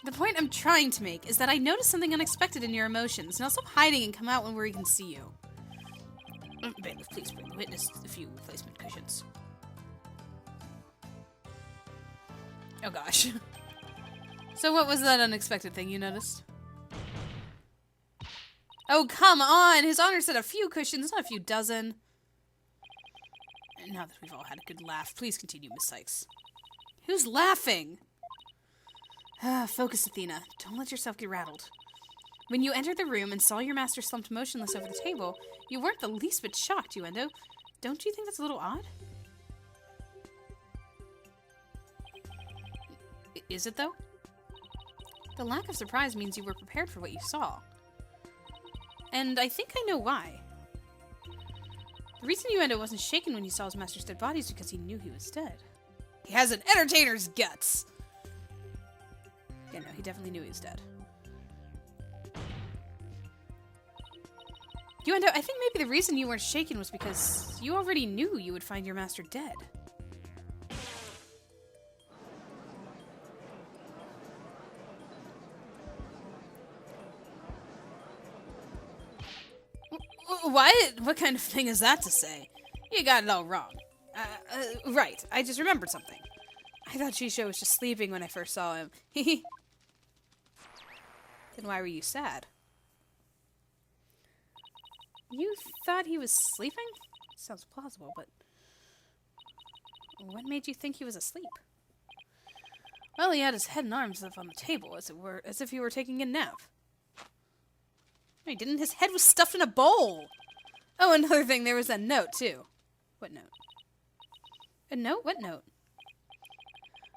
The point I'm trying to make is that I noticed something unexpected in your emotions. Now stop hiding and come out when we can see you. Bailiff, please bring the witness a few replacement cushions. Oh gosh. So what was that unexpected thing you noticed? Oh, come on! His Honor said a few cushions, not a few dozen. And now that we've all had a good laugh, please continue, Miss Sykes. Who's laughing? Focus, Athena. Don't let yourself get rattled. When you entered the room and saw your master slumped motionless over the table, you weren't the least bit shocked, Uendo. Don't you think that's a little odd? Is it, though? The lack of surprise means you were prepared for what you saw. And I think I know why. The reason Uendo wasn't shaken when he saw his master's dead body is because he knew he was dead. He has an entertainer's guts! Yeah, no, he definitely knew he was dead. Uendo, I think maybe the reason you weren't shaken was because you already knew you would find your master dead. What? What kind of thing is that to say? You got it all wrong. Right. I just remembered something. I thought Shisho was just sleeping when I first saw him. Then why were you sad? You thought he was sleeping? Sounds plausible, but... what made you think he was asleep? Well, he had his head and arms up on the table, as if he were taking a nap. No, he didn't. His head was stuffed in a bowl. Oh, another thing, there was a note, too. What note? A note? What note?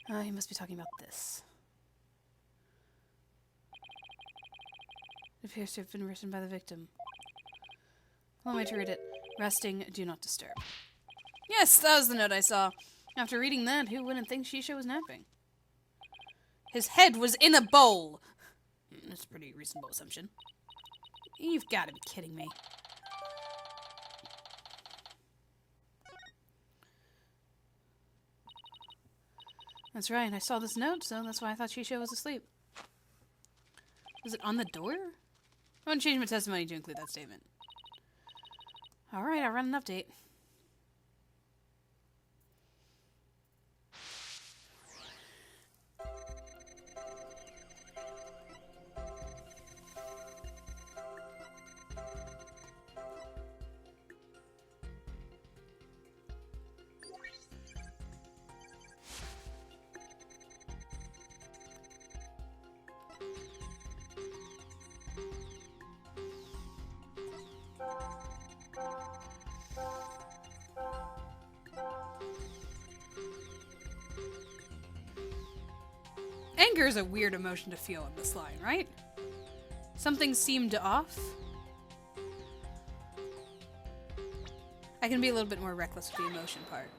Oh, he must be talking about this. It appears to have been written by the victim. Allow me to read it. Resting, do not disturb. Yes, that was the note I saw. After reading that, who wouldn't think Shisho was napping? His head was in a bowl. That's a pretty reasonable assumption. You've got to be kidding me. That's right, I saw this note, so that's why I thought Shisho was asleep. Was it on the door? I want to change my testimony to include that statement. Alright, I'll run an update. Anger is a weird emotion to feel in this line, right? Something seemed off. I can be a little bit more reckless with the emotion part.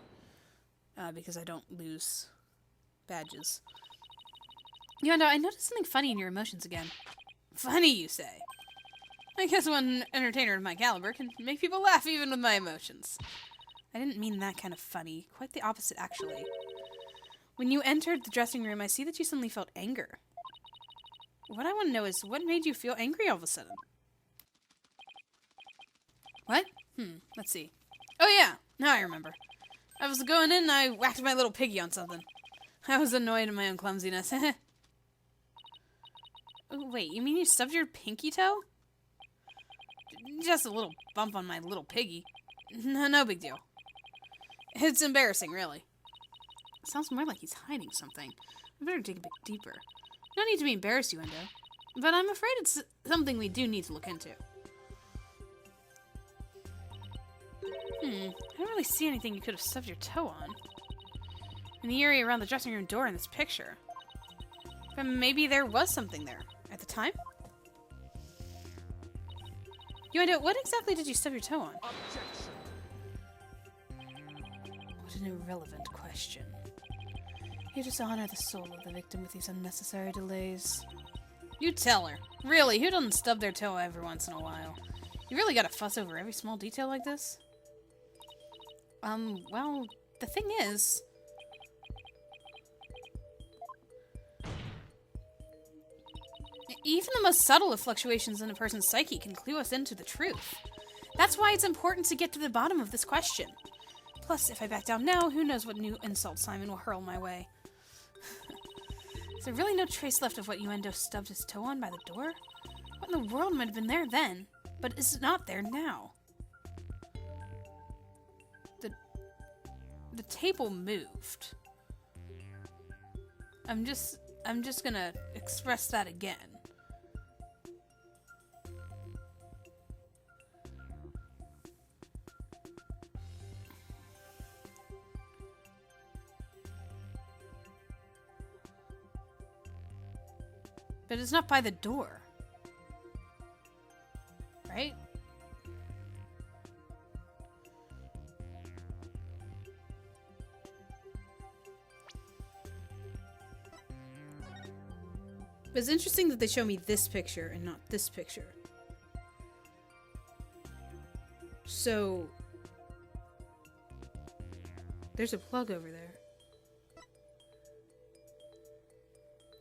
Because I don't lose badges. Yuendo, I noticed something funny in your emotions again. Funny, you say? I guess one entertainer of my caliber can make people laugh even with my emotions. I didn't mean that kind of funny. Quite the opposite, actually. When you entered the dressing room, I see that you suddenly felt anger. What I want to know is, what made you feel angry all of a sudden? What? Let's see. Oh yeah, now I remember. I was going in and I whacked my little piggy on something. I was annoyed at my own clumsiness. Oh, wait, you mean you stubbed your pinky toe? Just a little bump on my little piggy. No big deal. It's embarrassing, really. It sounds more like he's hiding something. I better dig a bit deeper. No need to be embarrassed, Yuendo. But I'm afraid it's something we do need to look into. I don't really see anything you could have stubbed your toe on. In the area around the dressing room door in this picture. But maybe there was something there at the time? Yuendo, what exactly did you stub your toe on? Objection. What an irrelevant question. You dishonor the soul of the victim with these unnecessary delays. You tell her. Really, who doesn't stub their toe every once in a while? You really gotta fuss over every small detail like this? Well, the thing is... Even the most subtle of fluctuations in a person's psyche can clue us into the truth. That's why it's important to get to the bottom of this question. Plus, if I back down now, who knows what new insult Simon will hurl my way. Is there really no trace left of what Yuendo stubbed his toe on by the door? What in the world might have been there then, but is not there now? The table moved. I'm just gonna express that again. But it's not by the door. Right? But it's interesting that they show me this picture and not this picture. So... there's a plug over there.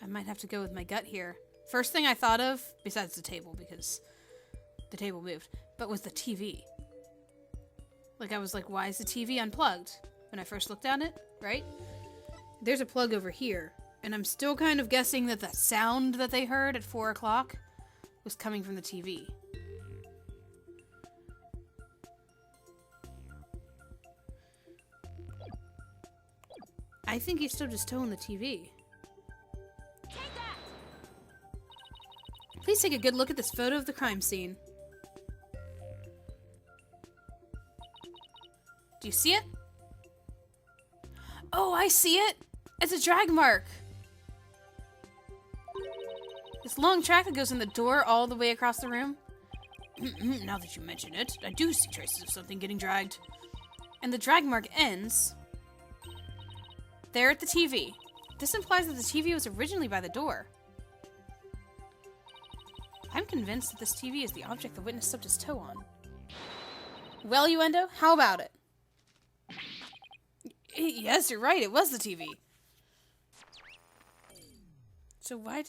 I might have to go with my gut here. First thing I thought of, besides the table, because the table moved, but was the TV. Like, I was like, why is the TV unplugged? When I first looked at it, right? There's a plug over here, and I'm still kind of guessing that the sound that they heard at 4 o'clock was coming from the TV. I think he stubbed his toe in the TV. Please take a good look at this photo of the crime scene. Do you see it? Oh, I see it! It's a drag mark! This long track that goes in the door all the way across the room. Now that you mention it, I do see traces of something getting dragged. And the drag mark ends there at the TV. This implies that the TV was originally by the door. I'm convinced that this TV is the object the witness stubbed his toe on. Well, Yuendo, how about it? Yes, you're right, it was the TV. So when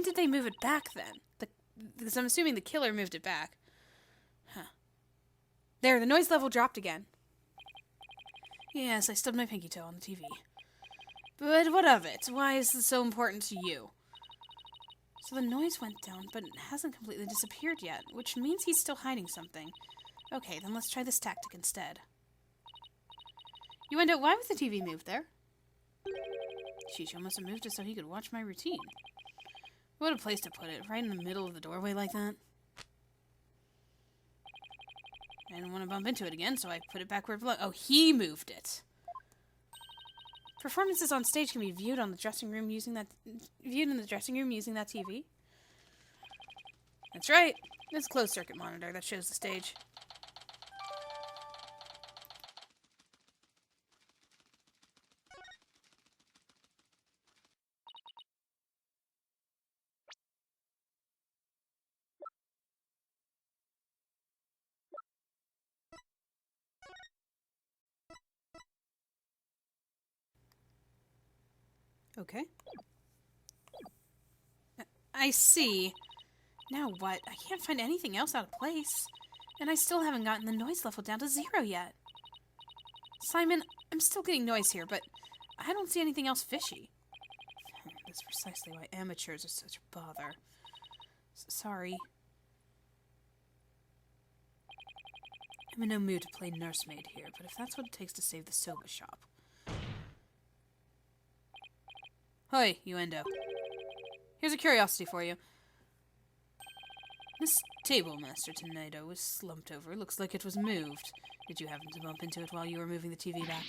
did they move it back then? Because I'm assuming the killer moved it back. Huh. There, the noise level dropped again. Yes, I stubbed my pinky toe on the TV. But what of it? Why is this so important to you? So the noise went down, but it hasn't completely disappeared yet, which means he's still hiding something. Okay, then let's try this tactic instead. Yuendo, why was the TV moved there? Shisho must have moved it so he could watch my routine. What a place to put it, right in the middle of the doorway like that. I didn't want to bump into it again, so I put it back where it belonged. Oh, he moved it. Performances on stage can be viewed in the dressing room using that TV. That's right. It's a closed circuit monitor that shows the stage. Okay. I see. Now what? I can't find anything else out of place. And I still haven't gotten the noise level down to 0 yet. Simon, I'm still getting noise here, but I don't see anything else fishy. That's precisely why amateurs are such a bother. Sorry. I'm in no mood to play nursemaid here, but if that's what it takes to save the soba shop. Hoi, Uendo. Here's a curiosity for you. This table, Master Tornado, was slumped over. Looks like it was moved. Did you happen to bump into it while you were moving the TV back?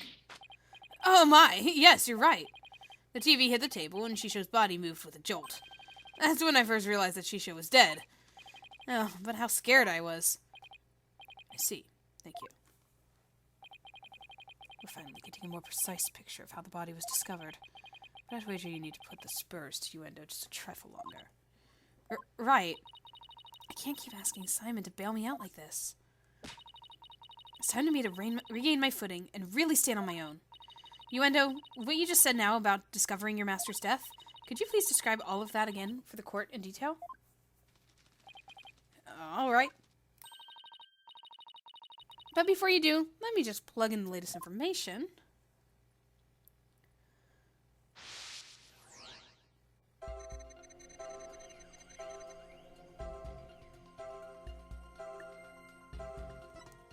Oh my! Yes, you're right. The TV hit the table, and Shisho's body moved with a jolt. That's when I first realized that Shisho was dead. Oh, but how scared I was. I see. Thank you. We're finally getting a more precise picture of how the body was discovered. But I'd wager you need to put the spurs to Uendo just a trifle longer. Right. I can't keep asking Simon to bail me out like this. It's time to me to regain my footing and really stand on my own. Uendo, what you just said now about discovering your master's death, could you please describe all of that again for the court in detail? All right. But before you do, let me just plug in the latest information.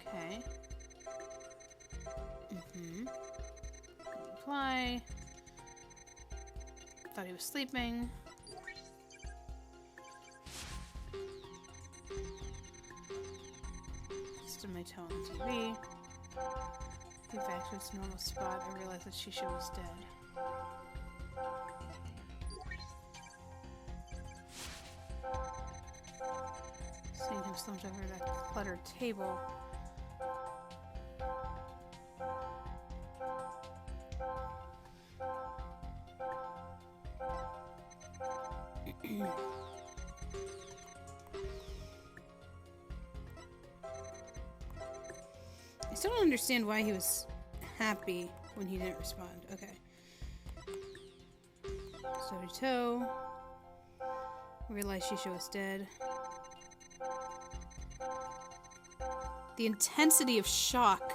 Okay. Apply. Thought he was sleeping. Stood my toe on the TV. Get back to its normal spot and realized that Shisho was dead. Seeing him slumped over that cluttered table. I still don't understand why he was happy when he didn't respond. Okay. Stubbed toe. Realized Shisho was dead. The intensity of shock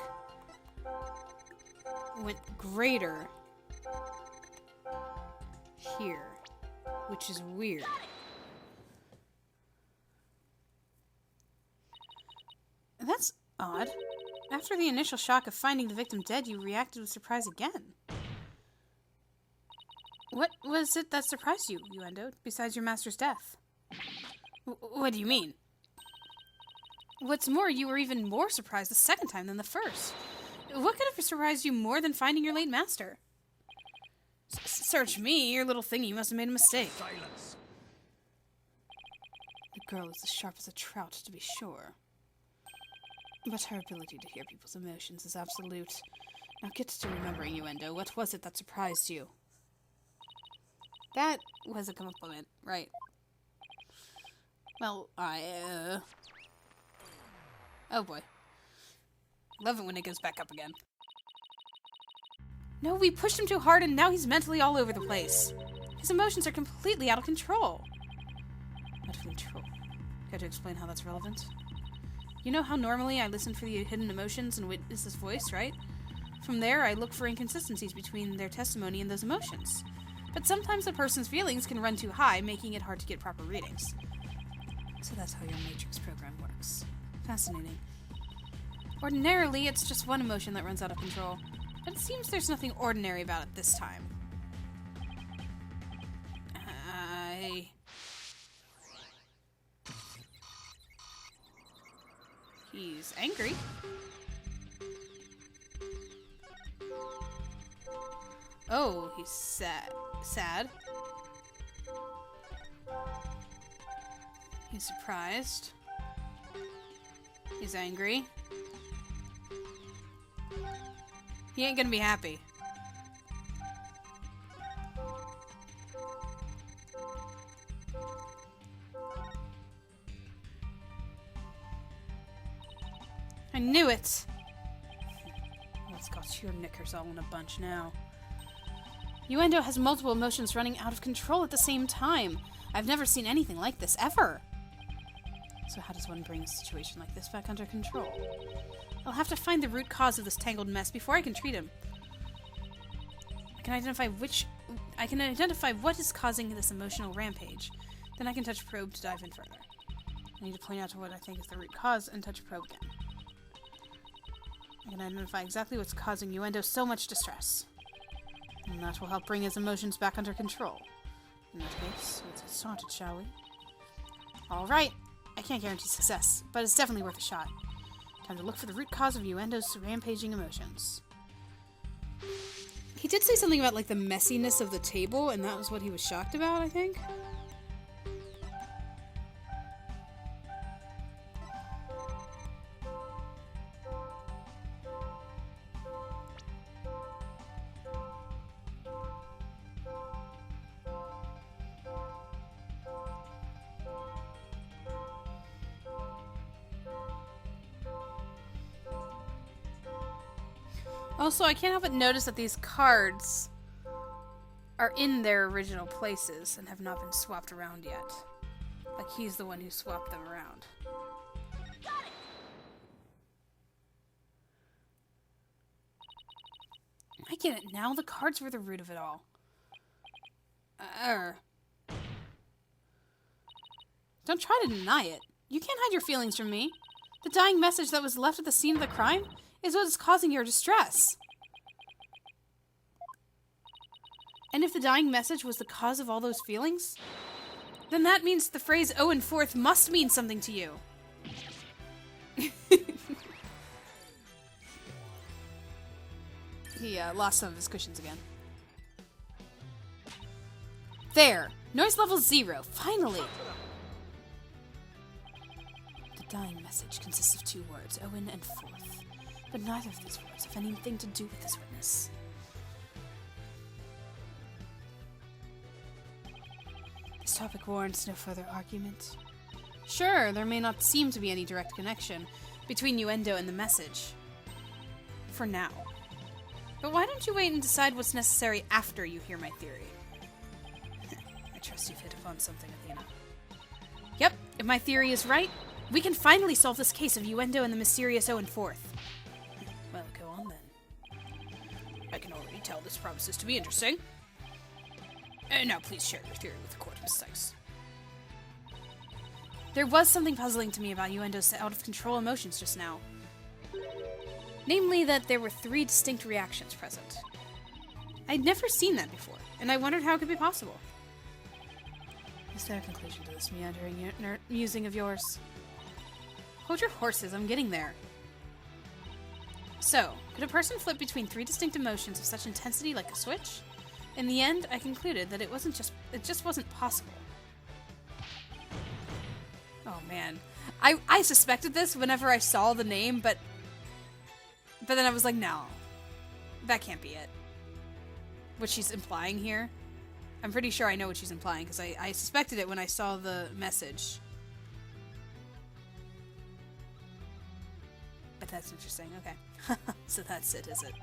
went greater here, which is weird. That's odd. After the initial shock of finding the victim dead, you reacted with surprise again. What was it that surprised you, Uendo, besides your master's death? What do you mean? What's more, you were even more surprised the second time than the first. What could have surprised you more than finding your late master? Search me, your little thingy must have made a mistake. Silence. The girl is as sharp as a trout, to be sure. But her ability to hear people's emotions is absolute. Now get to remembering, Uendo. What was it that surprised you? That was a compliment, right? Well, oh boy. Love it when it goes back up again. No, we pushed him too hard and now he's mentally all over the place. His emotions are completely out of control. Out of control. Care to explain how that's relevant? You know how normally I listen for the hidden emotions and witness his voice, right? From there, I look for inconsistencies between their testimony and those emotions. But sometimes a person's feelings can run too high, making it hard to get proper readings. So that's how your Matrix program works. Fascinating. Ordinarily, it's just one emotion that runs out of control. But it seems there's nothing ordinary about it this time. He's angry. Oh, he's sad. He's surprised. He's angry. He ain't gonna be happy. I knew it! Let's got your knickers all in a bunch now. Uendo has multiple emotions running out of control at the same time. I've never seen anything like this, ever. So how does one bring a situation like this back under control? I'll have to find the root cause of this tangled mess before I can treat him. I can identify what is causing this emotional rampage. Then I can touch probe to dive in further. I need to point out to what I think is the root cause and touch probe again. I can identify exactly what's causing Uendo so much distress. And that will help bring his emotions back under control. In that case, let's get started, shall we? Alright, I can't guarantee success, but it's definitely worth a shot. Time to look for the root cause of Uendo's rampaging emotions. He did say something about, like, the messiness of the table, and that was what he was shocked about, I think. Also, I can't help but notice that these cards are in their original places and have not been swapped around yet. Like he's the one who swapped them around. I get it now. The cards were the root of it all. Don't try to deny it. You can't hide your feelings from me. The dying message that was left at the scene of the crime is what is causing your distress. And if the dying message was the cause of all those feelings, then that means the phrase Owen Forth must mean something to you. He lost some of his cushions again. There! Noise level 0, finally! The dying message consists of 2 words, Owen and Forth. But neither of these words have anything to do with this witness. This topic warrants no further argument. Sure, there may not seem to be any direct connection between Uendo and the message. For now. But why don't you wait and decide what's necessary after you hear my theory? I trust you've hit upon something, Athena. Yep, if my theory is right, we can finally solve this case of Uendo and the mysterious Owen Forth. Well, go on then. I can already tell this promises to be interesting. And now please share your theory with the court, Miss Sykes. There was something puzzling to me about Uendo's out-of-control emotions just now. Namely that there were 3 distinct reactions present. I'd never seen that before, and I wondered how it could be possible. Is there a conclusion to this meandering musing of yours? Hold your horses, I'm getting there. So, could a person flip between 3 distinct emotions of such intensity like a switch? In the end, I concluded that it just wasn't possible. Oh man. I suspected this whenever I saw the name, but then I was like, no. That can't be it. What she's implying here. I'm pretty sure I know what she's implying, because I suspected it when I saw the message. But that's interesting, okay. So that's it, is it?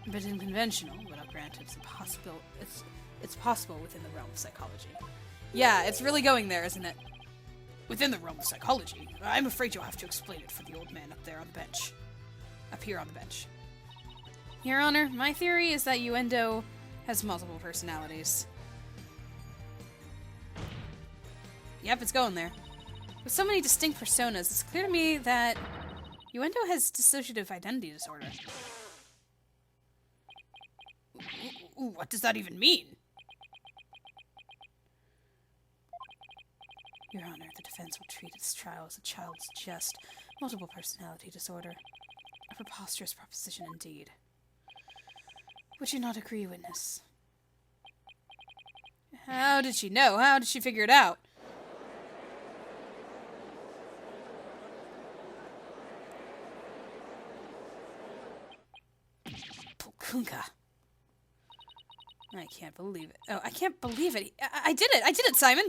A bit unconventional, but I'll grant it's possible within the realm of psychology. Yeah, it's really going there, isn't it? Within the realm of psychology? I'm afraid you'll have to explain it for the old man up there on the bench. Up here on the bench. Your Honor, my theory is that Uendo has multiple personalities. Yep, it's going there. With so many distinct personas, it's clear to me that Uendo has dissociative identity disorder. Ooh, what does that even mean? Your Honor, the defense will treat its trial as a child's jest. Multiple personality disorder. A preposterous proposition indeed. Would you not agree, witness? How did she know? How did she figure it out? Pulkunka. I can't believe it. Oh, I can't believe it. I did it! I did it, Simon!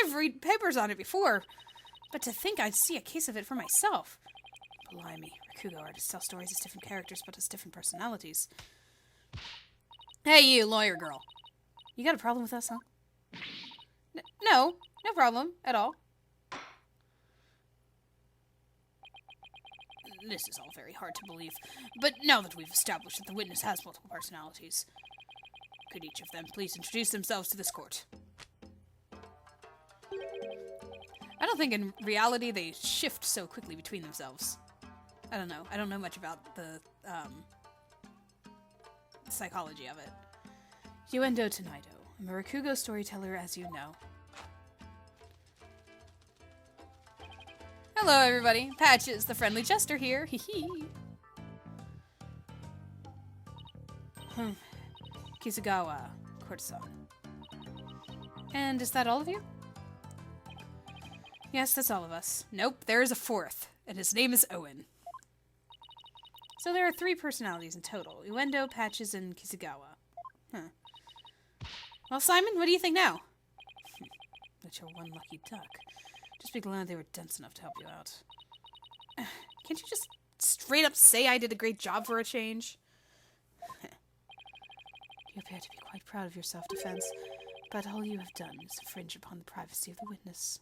I've read papers on it before. But to think I'd see a case of it for myself. Blimey, Rakugo artists tell stories as different characters, but as different personalities. Hey, you, lawyer girl. You got a problem with us, huh? No problem at all. This is all very hard to believe, but now that we've established that the witness has multiple personalities, could each of them please introduce themselves to this court? I don't think in reality they shift so quickly between themselves. I don't know. I don't know much about the psychology of it. Yuendo Tenaido, I'm a Rakugo storyteller, as you know. Hello, everybody. Patches, the friendly jester here. Hee hee. Kizugawa, courtesan. And is that all of you? Yes, that's all of us. Nope, there is a fourth, and his name is Owen. So there are 3 personalities in total: Uendo, Patches, and Kizugawa. Well, Simon, what do you think now? That you're one lucky duck. Just be glad they were dense enough to help you out. Can't you just straight up say I did a great job for a change? You appear to be quite proud of your self-defense, but all you have done is infringe upon the privacy of the witness.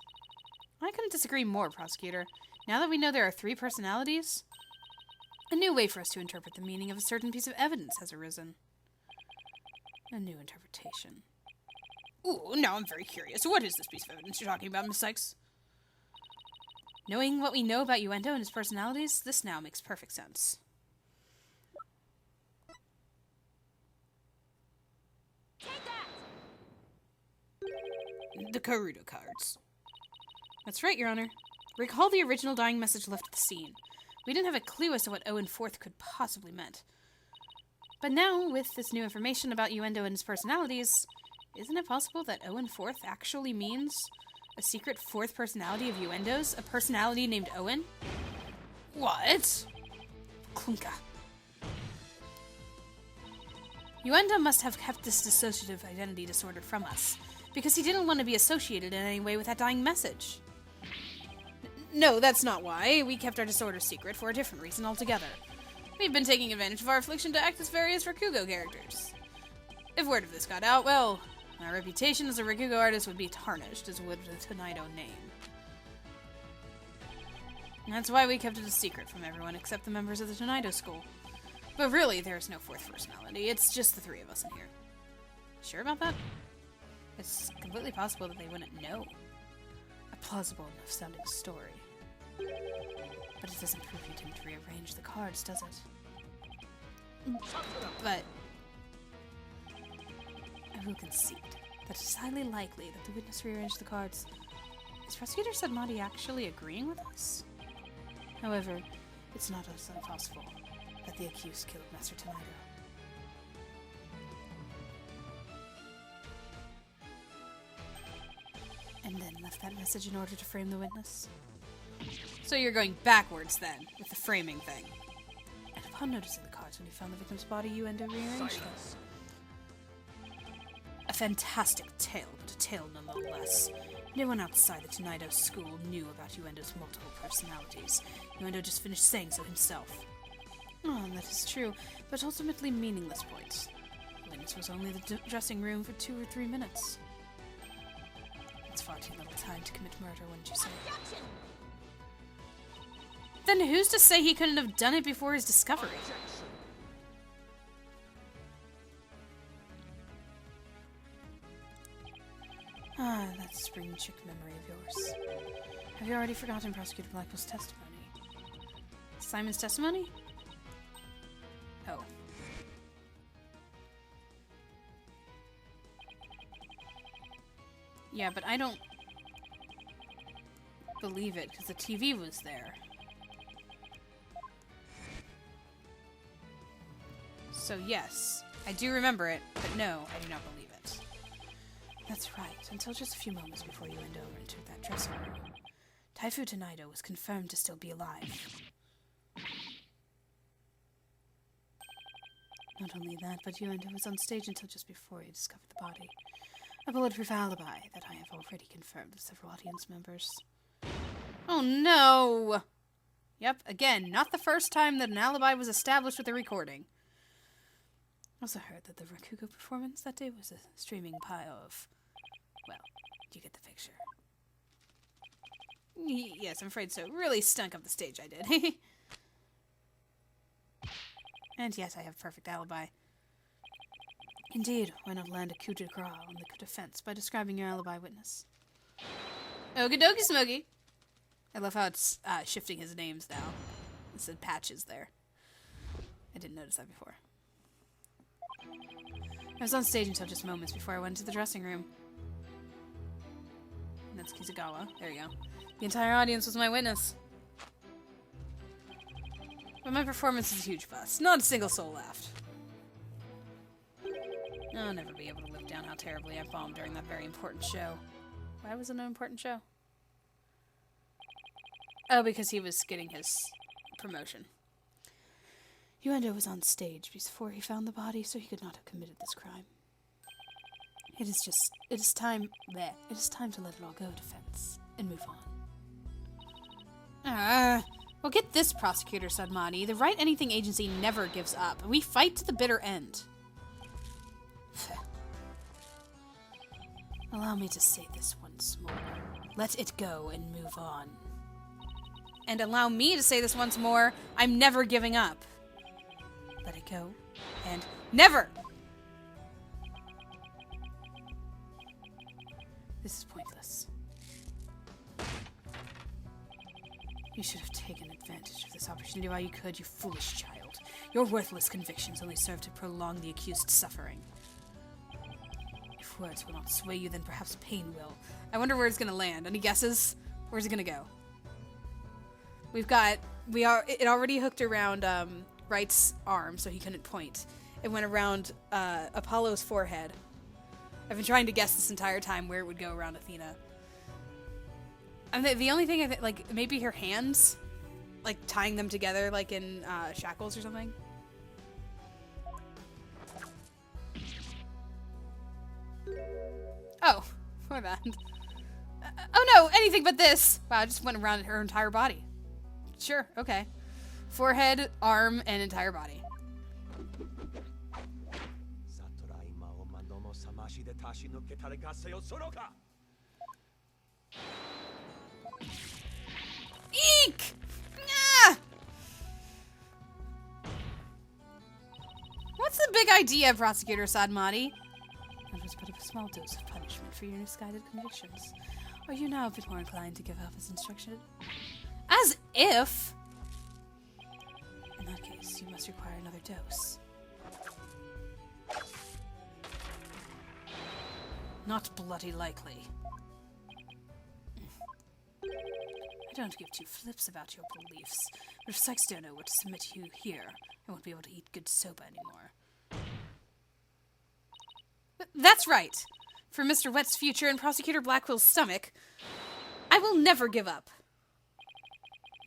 I couldn't disagree more, prosecutor. Now that we know there are 3 personalities, a new way for us to interpret the meaning of a certain piece of evidence has arisen. A new interpretation. Ooh, now I'm very curious. What is this piece of evidence you're talking about, Miss Sykes? Knowing what we know about Uendo and his personalities, this now makes perfect sense. Take that! The Karudo cards. That's right, Your Honor. Recall the original dying message left at the scene. We didn't have a clue as to what Owen Forth could possibly meant. But now, with this new information about Uendo and his personalities, isn't it possible that Owen Forth actually means a secret 4th personality of Uendo's? A personality named Owen? What? Klunka. Uendo must have kept this dissociative identity disorder from us, because he didn't want to be associated in any way with that dying message. No, that's not why. We kept our disorder secret for a different reason altogether. We've been taking advantage of our affliction to act as various Rakugo characters. If word of this got out, well, our reputation as a Rakugo artist would be tarnished, as would the Tenaido name. And that's why we kept it a secret from everyone except the members of the Tenaido school. But really, there's no 4th personality. It's just the 3 of us in here. Sure about that? It's completely possible that they wouldn't know. A plausible enough sounding story. But it doesn't prove you didn't rearrange the cards, does it? But I will concede that it is highly likely that the witness rearranged the cards. Is Prosecutor Sadmati actually agreeing with us? However, it's not also impossible that the accused killed Master Tenaido. And then left that message in order to frame the witness? So you're going backwards then, with the framing thing. And upon noticing the cards when you found the victim's body, you end up rearranged them. A fantastic tale, but a tale nonetheless. No one outside the Tenaido school knew about Uendo's multiple personalities. Uendo just finished saying so himself. Oh, that is true, but ultimately meaningless point. The witness was only in the dressing room for 2 or 3 minutes. It's far too little time to commit murder, wouldn't you say? Then who's to say he couldn't have done it before his discovery? Ah, that spring chick memory of yours. Have you already forgotten Prosecutor Blackwell's testimony? Simon's testimony? Oh. Yeah, but I don't believe it, because the TV was there. So yes, I do remember it, but no, I do not believe it. That's right, until just a few moments before you and Owen entered that dressing room. Taifu Tenaido was confirmed to still be alive. Not only that, but Uendo was on stage until just before he discovered the body. A bulletproof alibi that I have already confirmed with several audience members. Oh no! Yep, again, not the first time that an alibi was established with a recording. Also heard that the Rakugo performance that day was a streaming pile of... Well, you get the picture. Yes, I'm afraid so. Really stunk up the stage, I did. And yes, I have a perfect alibi. Indeed, why not land a coup de grace on the coup defense by describing your alibi witness? Okie dokie, Smokey. I love how it's shifting his names now. It said Patches there. I didn't notice that before. I was on stage until just moments before I went to the dressing room. And that's Kizugawa. There you go. The entire audience was my witness. But my performance is a huge bust. Not a single soul laughed. I'll never be able to live down how terribly I bombed during that very important show. Why was it an important show? Oh, because he was getting his promotion. Yuendo was on stage before he found the body, so he could not have committed this crime. It is time to let it all go, defense, and move on. Well, get this, Prosecutor Sadmani. The Write Anything Agency never gives up. We fight to the bitter end. Allow me to say this once more. Let it go and move on. And allow me to say this once more. I'm never giving up. Let it go and never! This is pointless. You should have taken advantage of this opportunity while you could, you foolish child. Your worthless convictions only serve to prolong the accused's suffering. If words will not sway you, then perhaps pain will. I wonder where it's gonna land. Any guesses? Where's it gonna go? It already hooked around, Wright's arm, so he couldn't point. It went around, Apollo's forehead. I've been trying to guess this entire time where it would go around Athena. And the only thing I think, like, maybe her hands? Like, tying them together, like in, shackles or something? Oh, my bad. Oh no, anything but this! Wow, it just went around her entire body. Sure, okay. Forehead, arm, and entire body. Eek! Ah! What's the big idea, Prosecutor Sadmati? That was but a small dose of punishment for your misguided convictions. Are you now a bit more inclined to give up as instructed? As if! In that case, you must require another dose. Not bloody likely. I don't give two flips about your beliefs, but if Sykes don't know what to submit to you here, I won't be able to eat good soba anymore. That's right! For Mr. Wet's future and Prosecutor Blackwell's stomach, I will never give up.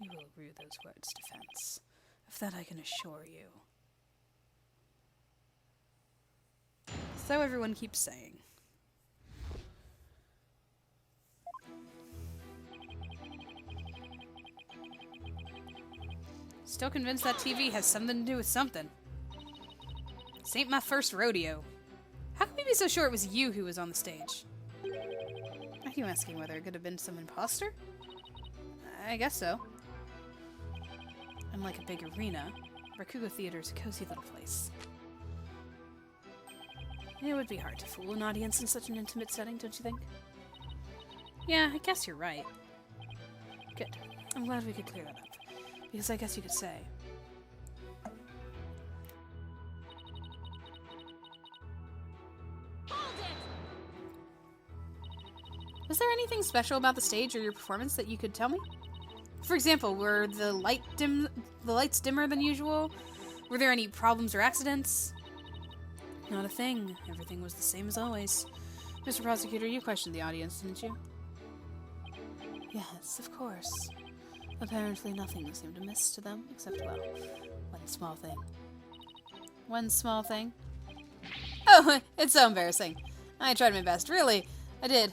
You will rue those words, defense. Of that I can assure you. So everyone keeps saying. Still convinced that TV has something to do with something. This ain't my first rodeo. How can we be so sure it was you who was on the stage? Are you asking whether it could have been some imposter? I guess so. Unlike a big arena, Rakugo Theater is a cozy little place. It would be hard to fool an audience in such an intimate setting, don't you think? Yeah, I guess you're right. Good. I'm glad we could clear that up. Because I guess you could say... Was there anything special about the stage or your performance that you could tell me? For example, were the lights dimmer than usual? Were there any problems or accidents? Not a thing. Everything was the same as always. Mr. Prosecutor, you questioned the audience, didn't you? Yes, of course. Apparently nothing seemed amiss to them, except, well, one small thing. One small thing? Oh, it's so embarrassing. I tried my best, really. I did.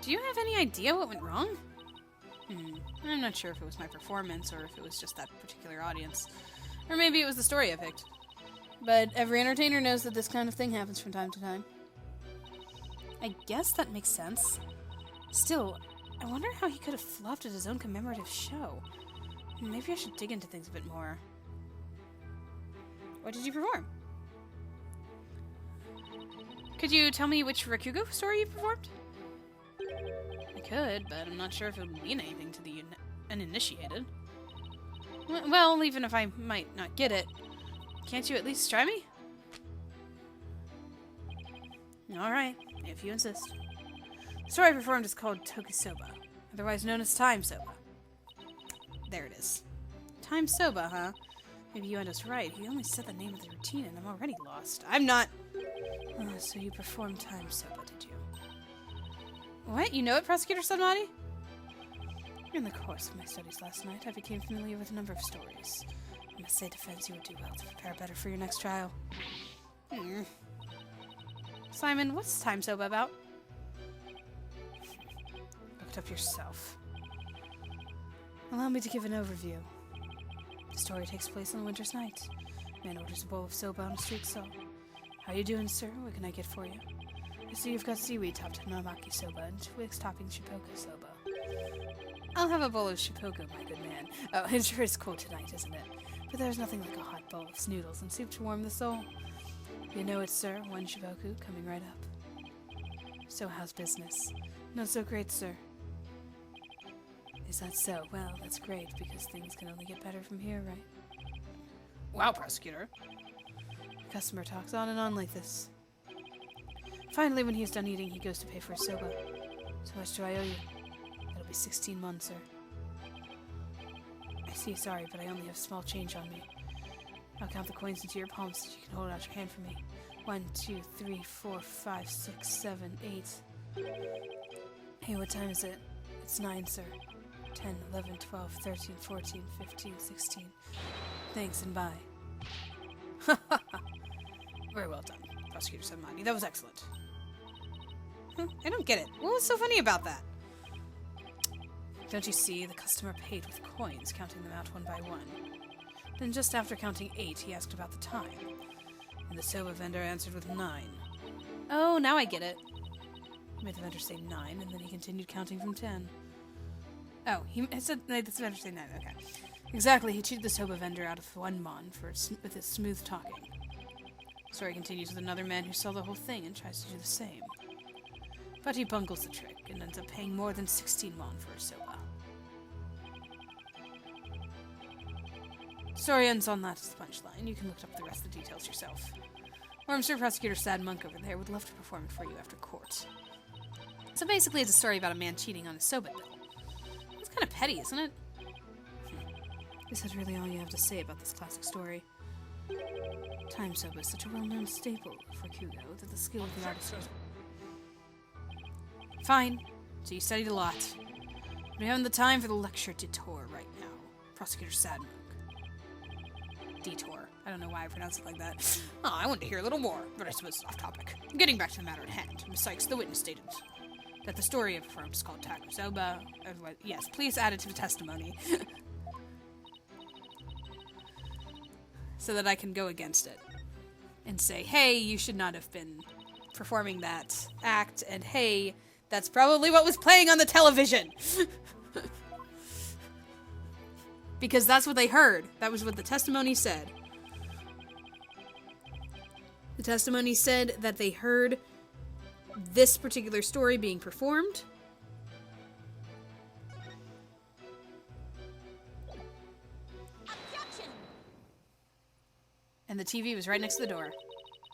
Do you have any idea what went wrong? I'm not sure if it was my performance or if it was just that particular audience. Or maybe it was the story I picked. But every entertainer knows that this kind of thing happens from time to time. I guess that makes sense. Still, I wonder how he could have flopped at his own commemorative show. Maybe I should dig into things a bit more. What did you perform? Could you tell me which Rakugo story you performed? I could, but I'm not sure if it would mean anything to the uninitiated. Well, even if I might not get it, can't you at least try me? Alright, if you insist. The story I performed is called Tokusoba, otherwise known as Time Soba. There it is. Time Soba, huh? Maybe Yuendo's right. He only said the name of the routine and I'm already lost. I'm not... so you performed Time Soba, did you? What? You know it, Prosecutor Sanmari? In the course of my studies last night, I became familiar with a number of stories. I must say, defense, you would do well to prepare better for your next trial. Simon, what's Time Soba about? Look it up yourself. Allow me to give an overview. The story takes place on a winter's night. Man orders a bowl of soba on a street stall. How you doing, sir? What can I get for you? I see you've got seaweed-topped namaki soba and 2 eggs topping shipoko soba. I'll have a bowl of shipoko, my good man. Oh, it sure is cold tonight, isn't it? But there's nothing like a hot bowl of noodles and soup to warm the soul. You know it, sir. 1 shipoko coming right up. So how's business? Not so great, sir. Is that so? Well, that's great, because things can only get better from here, right? Wow, Prosecutor. The customer talks on and on like this. Finally, when he is done eating, he goes to pay for his soba. So much do I owe you? It'll be 16 months, sir. I see, sorry, but I only have small change on me. I'll count the coins into your palms so you can hold out your hand for me. 1, 2, 3, 4, 5, 6, 7, 8. Hey, what time is it? It's 9, sir. 10, 11, 12, 13, 14, 15, 16. Thanks and bye. Very well done, Prosecutor Sanmani. That was excellent. I don't get it. What was so funny about that? Don't you see? The customer paid with coins, counting them out one by one. Then just after counting 8, he asked about the time. And the soba vendor answered with 9. Oh, now I get it. He made the vendor say 9, and then he continued counting from 10. Oh, he said the vendor say 9, okay. Exactly, he cheated the soba vendor out of 1 mon with his smooth talking. Story continues with another man who saw the whole thing and tries to do the same. But he bungles the trick and ends up paying more than 16 mon for his soba. Story ends on that as the punchline. You can look up the rest of the details yourself. Or I'm sure Prosecutor Sad Monk over there would love to perform it for you after court. So basically it's a story about a man cheating on his soba bill. It's kind of petty, isn't it? Is that really all you have to say about this classic story? Time soba is such a well-known staple for Kugo that the skill of the artist is... Fine. So you studied a lot. But we haven't the time for the lecture detour right now. Prosecutor Sadmonk. Detour. I don't know why I pronounce it like that. Oh, I want to hear a little more, but I suppose it's off topic. Getting back to the matter at hand, Miss Sykes, the witness stated that the story of the firm is called Takusoba. Yes, please add it to the testimony. So that I can go against it. And say, hey, you should not have been performing that act, and hey, that's probably what was playing on the television. Because that's what they heard. That was what the testimony said. The testimony said that they heard this particular story being performed. Objection! And the TV was right next to the door.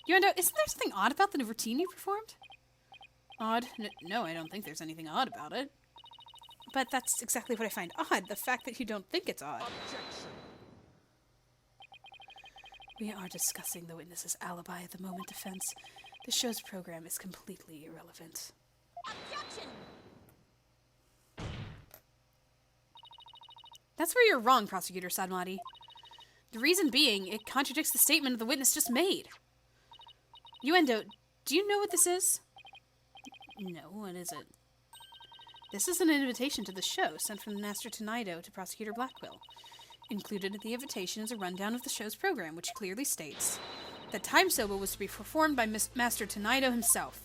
Yuendo, isn't there something odd about the routine you performed? Odd? No, I don't think there's anything odd about it. But that's exactly what I find odd, the fact that you don't think it's odd. Objection. We are discussing the witness's alibi at the moment, defense. The show's program is completely irrelevant. Objection! That's where you're wrong, Prosecutor Sadmati. The reason being, it contradicts the statement the witness just made. Yuendo, do you know what this is? No, what is it? This is an invitation to the show sent from Master Tonido to Prosecutor Blackquill. Included in the invitation is a rundown of the show's program, which clearly states that Time Soba was to be performed by Master Tonido himself.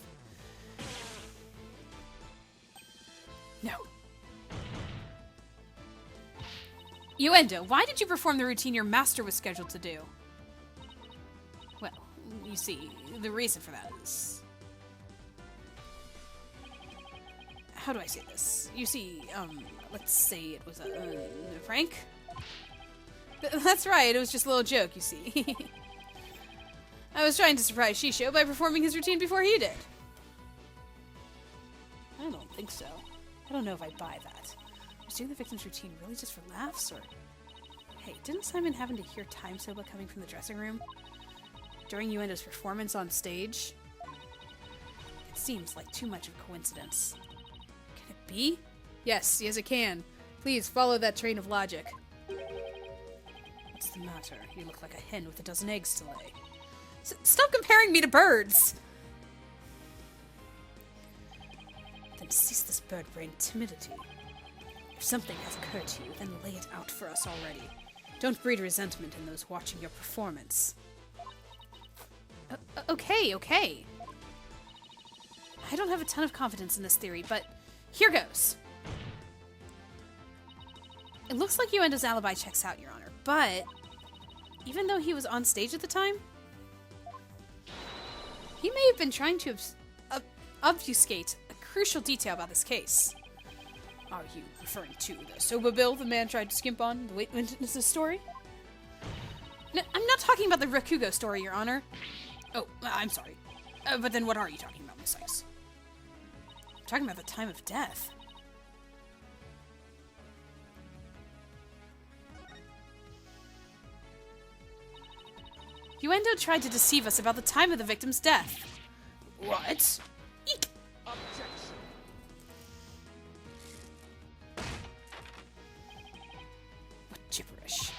No. Uendo, why did you perform the routine your master was scheduled to do? Well, you see, the reason for that is... How do I say this? You see, let's say it was a prank? That's right, it was just a little joke, you see. I was trying to surprise Shisho by performing his routine before he did. I don't think so. I don't know if I buy that. Was doing the victim's routine really just for laughs, or... Hey, didn't Simon happen to hear Time Soba coming from the dressing room? During Uendo's performance on stage? It seems like too much of a coincidence. Can it be? Yes, it can. Please, follow that train of logic. What's the matter? You look like a hen with a dozen eggs to lay. Stop comparing me to birds! Then cease this bird-brained timidity. If something has occurred to you, then lay it out for us already. Don't breed resentment in those watching your performance. Okay. I don't have a ton of confidence in this theory, but here goes. It looks like Uendo's alibi checks out, Your Honor, but even though he was on stage at the time, he may have been trying to obfuscate a crucial detail about this case. Are you referring to the Soba bill the man tried to skimp on in the witness's story? No, I'm not talking about the Rakugo story, Your Honor. Oh, I'm sorry. But then what are you talking about, Miss Ice? I'm talking about the time of death. Uendo tried to deceive us about the time of the victim's death. What? Eek! Objection. What gibberish.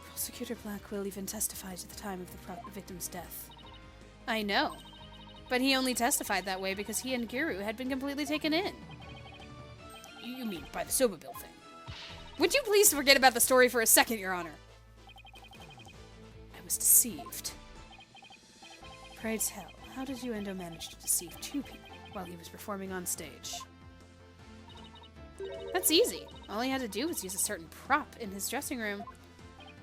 Prosecutor Blackquill even testified to the time of the victim's death. I know. But he only testified that way because he and Giru had been completely taken in. You mean by the Soba bill thing? Would you please forget about the story for a second, Your Honor? I was deceived. Pray tell, how did Uendo manage to deceive two people while he was performing on stage? That's easy. All he had to do was use a certain prop in his dressing room.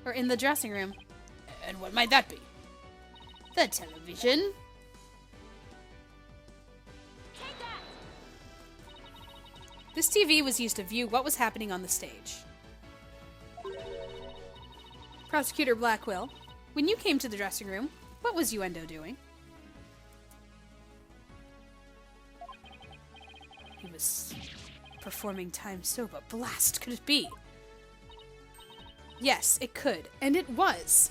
Or in the dressing room. And what might that be? The television. This TV was used to view what was happening on the stage. Prosecutor Blackquill, when you came to the dressing room, what was Uendo doing? He was performing Time Soba. Blast, could it be? Yes, it could, and it was.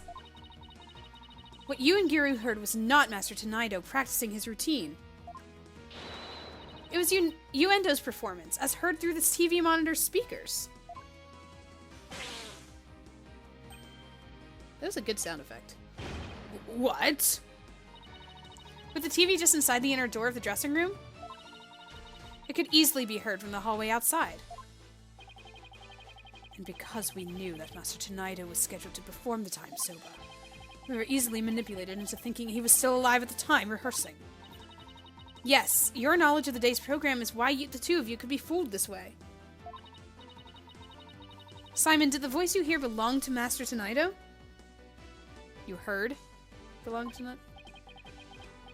What you and Giru heard was not Master Tonido practicing his routine. It was Uendo's performance, as heard through this TV monitor's speakers. That was a good sound effect. What? With the TV just inside the inner door of the dressing room, it could easily be heard from the hallway outside. And because we knew that Master Tonido was scheduled to perform the Time Soba, we were easily manipulated into thinking he was still alive at the time, rehearsing. Yes, your knowledge of the day's program is why the two of you could be fooled this way. Simon, did the voice you hear belong to Master Tonido? You heard belonged to that?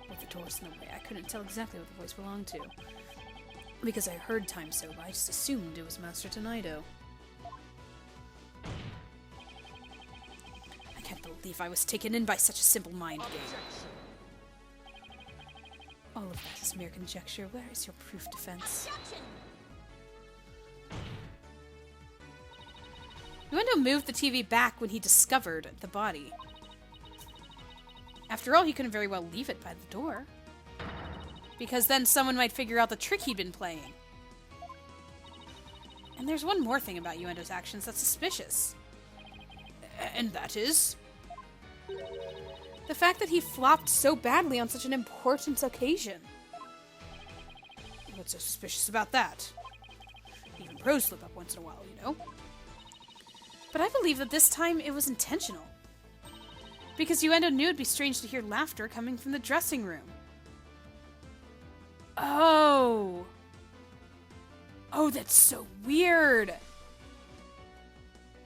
With the doors in the way, I couldn't tell exactly what the voice belonged to. Because I heard Time Soba, I just assumed it was Master Tonido. I can't believe I was taken in by such a simple mind game. All of that is mere conjecture. Where is your proof defense? Uendo moved the TV back when he discovered the body. After all, he couldn't very well leave it by the door. Because then someone might figure out the trick he'd been playing. And there's one more thing about Uendo's actions that's suspicious. And that is... the fact that he flopped so badly on such an important occasion. What's so suspicious about that? pros slip up once in a while, you know? But I believe that this time it was intentional. Because Uendo knew it'd be strange to hear laughter coming from the dressing room. Oh. Oh, that's so weird.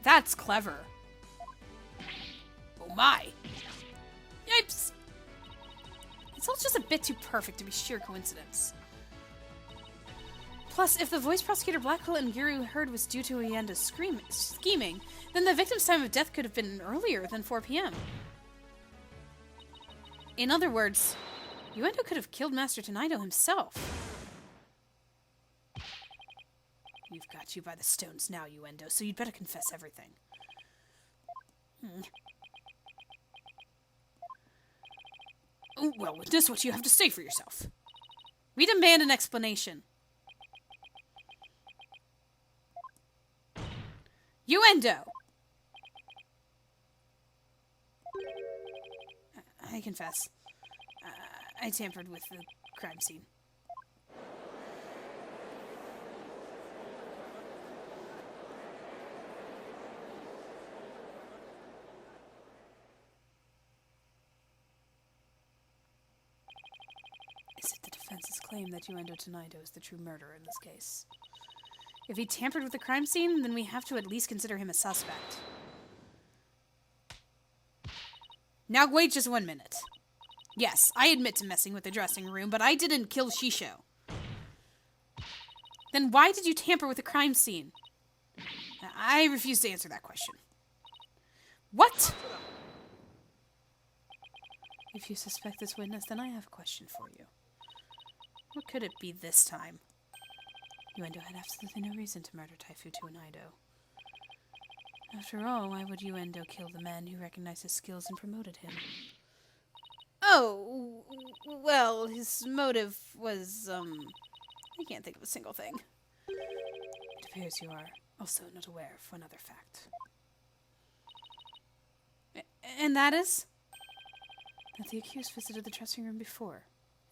That's clever. Oh my. Yipes. It's all just a bit too perfect to be sheer coincidence. Plus, if the voice prosecutor Blackwell and Guru heard was due to Uendo's scheming, then the victim's time of death could have been earlier than 4 p.m. In other words, Uendo could have killed Master Tenaido himself. You've got you by the stones now, Uendo, so you'd better confess everything. Oh, well, with this, what do you have to say for yourself? We demand an explanation. Uendo! I confess. I tampered with the crime scene. Is it the defense's claim that Uendo Tenaido is the true murderer in this case? If he tampered with the crime scene, then we have to at least consider him a suspect. Now wait just 1 minute. Yes, I admit to messing with the dressing room, but I didn't kill Shisho. Then why did you tamper with the crime scene? I refuse to answer that question. What? If you suspect this witness, then I have a question for you. What could it be this time? Uendo had absolutely no reason to murder Taifu Tuanaido. After all, why would Uendo kill the man who recognized his skills and promoted him? Oh, well, his motive was, I can't think of a single thing. It appears you are also not aware of one other fact. And that is? That the accused visited the dressing room before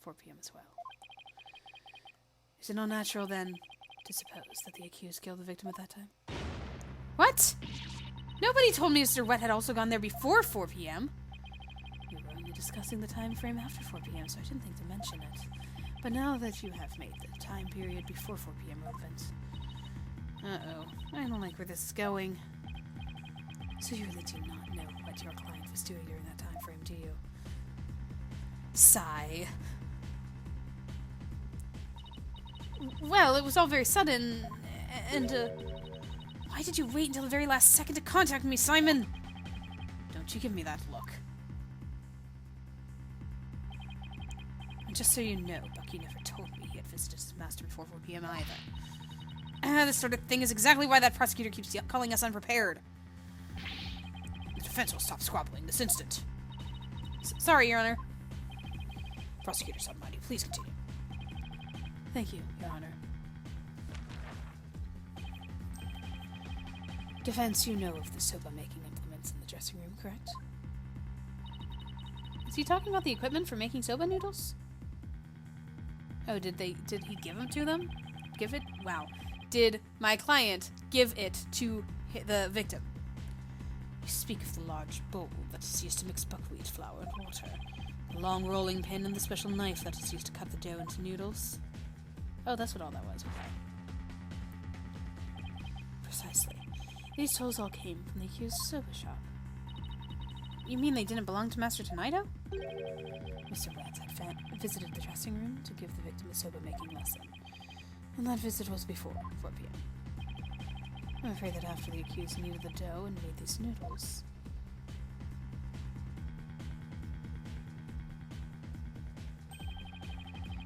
4 p.m. as well. Is it not natural, then, to suppose that the accused killed the victim at that time? What? Nobody told me Mr. Wet had also gone there before 4 p.m. We were only discussing the time frame after 4 p.m., so I didn't think to mention it. But now that you have made the time period before 4 p.m. relevant... Uh-oh. I don't like where this is going. So you really do not know what your client was doing during that time frame, do you? Sigh. Well, it was all very sudden, and, why did you wait until the very last second to contact me, Simon? Don't you give me that look. And just so you know, Bucky never told me he had visited his master before 4 p.m. either. This sort of thing is exactly why that prosecutor keeps calling us unprepared. The defense will stop squabbling this instant. Sorry, Your Honor. Prosecutor Submighty, please continue. Thank you, Your Honor. Defense, you know of the soba-making implements in the dressing room, correct? Is he talking about the equipment for making soba noodles? Oh, did he give them to them? Give it? Wow. Did my client give it to the victim? You speak of the large bowl that is used to mix buckwheat flour and water, the long rolling pin, and the special knife that is used to cut the dough into noodles. Oh, that's what all that was, okay. Precisely. These tools all came from the accused soba shop. You mean they didn't belong to Master Tenaido? Mr. Rance had visited the dressing room to give the victim a soba-making lesson, and that visit was before 4 p.m. I'm afraid that after the accused kneaded the dough and made these noodles...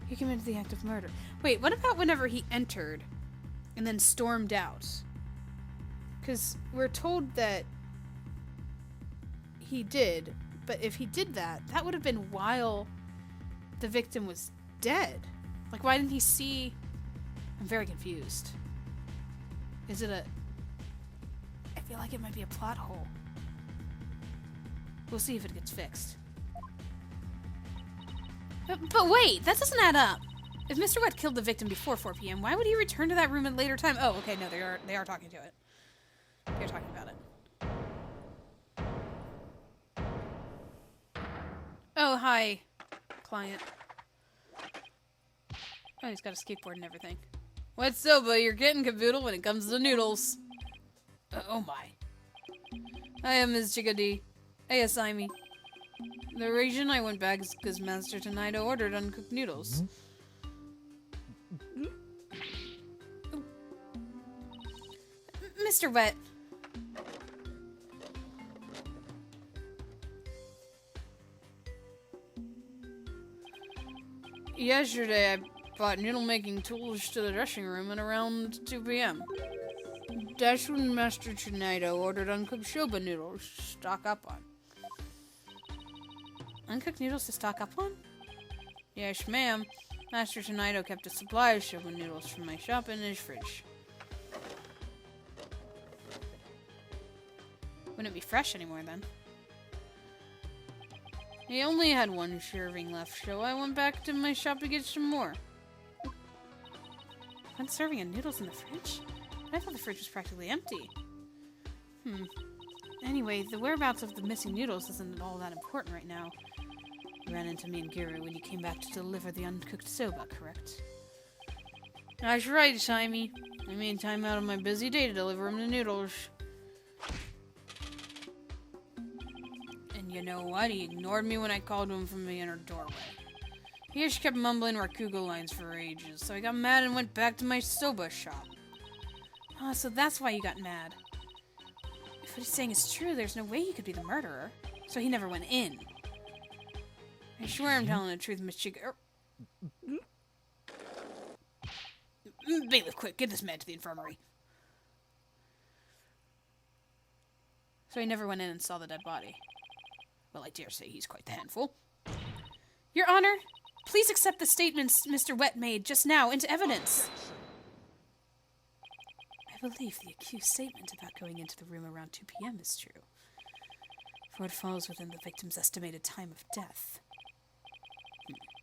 he committed the act of murder. Wait, what about whenever he entered and then stormed out? Because we're told that he did, but if he did that, that would have been while the victim was dead. Like, why didn't he see... I'm very confused. Is it a... I feel like it might be a plot hole. We'll see if it gets fixed. But wait, that doesn't add up. If Mr. Wet killed the victim before 4 p.m., why would he return to that room at a later time? Oh, okay, no, they are talking to it. They're talking about it. Oh, hi, client. Oh, he's got a skateboard and everything. Wet Soba, you're getting caboodle when it comes to noodles. Oh my. I am Ms. Chickadee. Hey, Asaimi. The reason I went back is because Master Tonaido ordered uncooked noodles. Mr. Wet. Yesterday, I brought noodle-making tools to the dressing room at around 2 p.m. That's when Master Tonaido ordered uncooked soba noodles to stock up on. Uncooked noodles to stock up on? Yes, ma'am. Master Tonaido kept a supply of soba noodles from my shop in his fridge. Wouldn't it be fresh anymore then? He only had one serving left, so I went back to my shop to get some more. One serving of noodles in the fridge? I thought the fridge was practically empty. Anyway, the whereabouts of the missing noodles isn't all that important right now. You ran into me and Giru when you came back to deliver the uncooked soba, correct? That's right, Saimi. I made time out of my busy day to deliver him the noodles. And you know what? He ignored me when I called him from the inner doorway. He just kept mumbling Rakugo lines for ages, so I got mad and went back to my soba shop. Oh, so that's why you got mad. If what he's saying is true, there's no way he could be the murderer. So he never went in. I swear I'm telling the truth, Miss Chica. Bailiff, quick, get this man to the infirmary. So he never went in and saw the dead body. Well, I dare say he's quite the handful. Your Honor, please accept the statements Mr. Wet made just now into evidence. I believe the accused's statement about going into the room around 2 p.m. is true, for it falls within the victim's estimated time of death.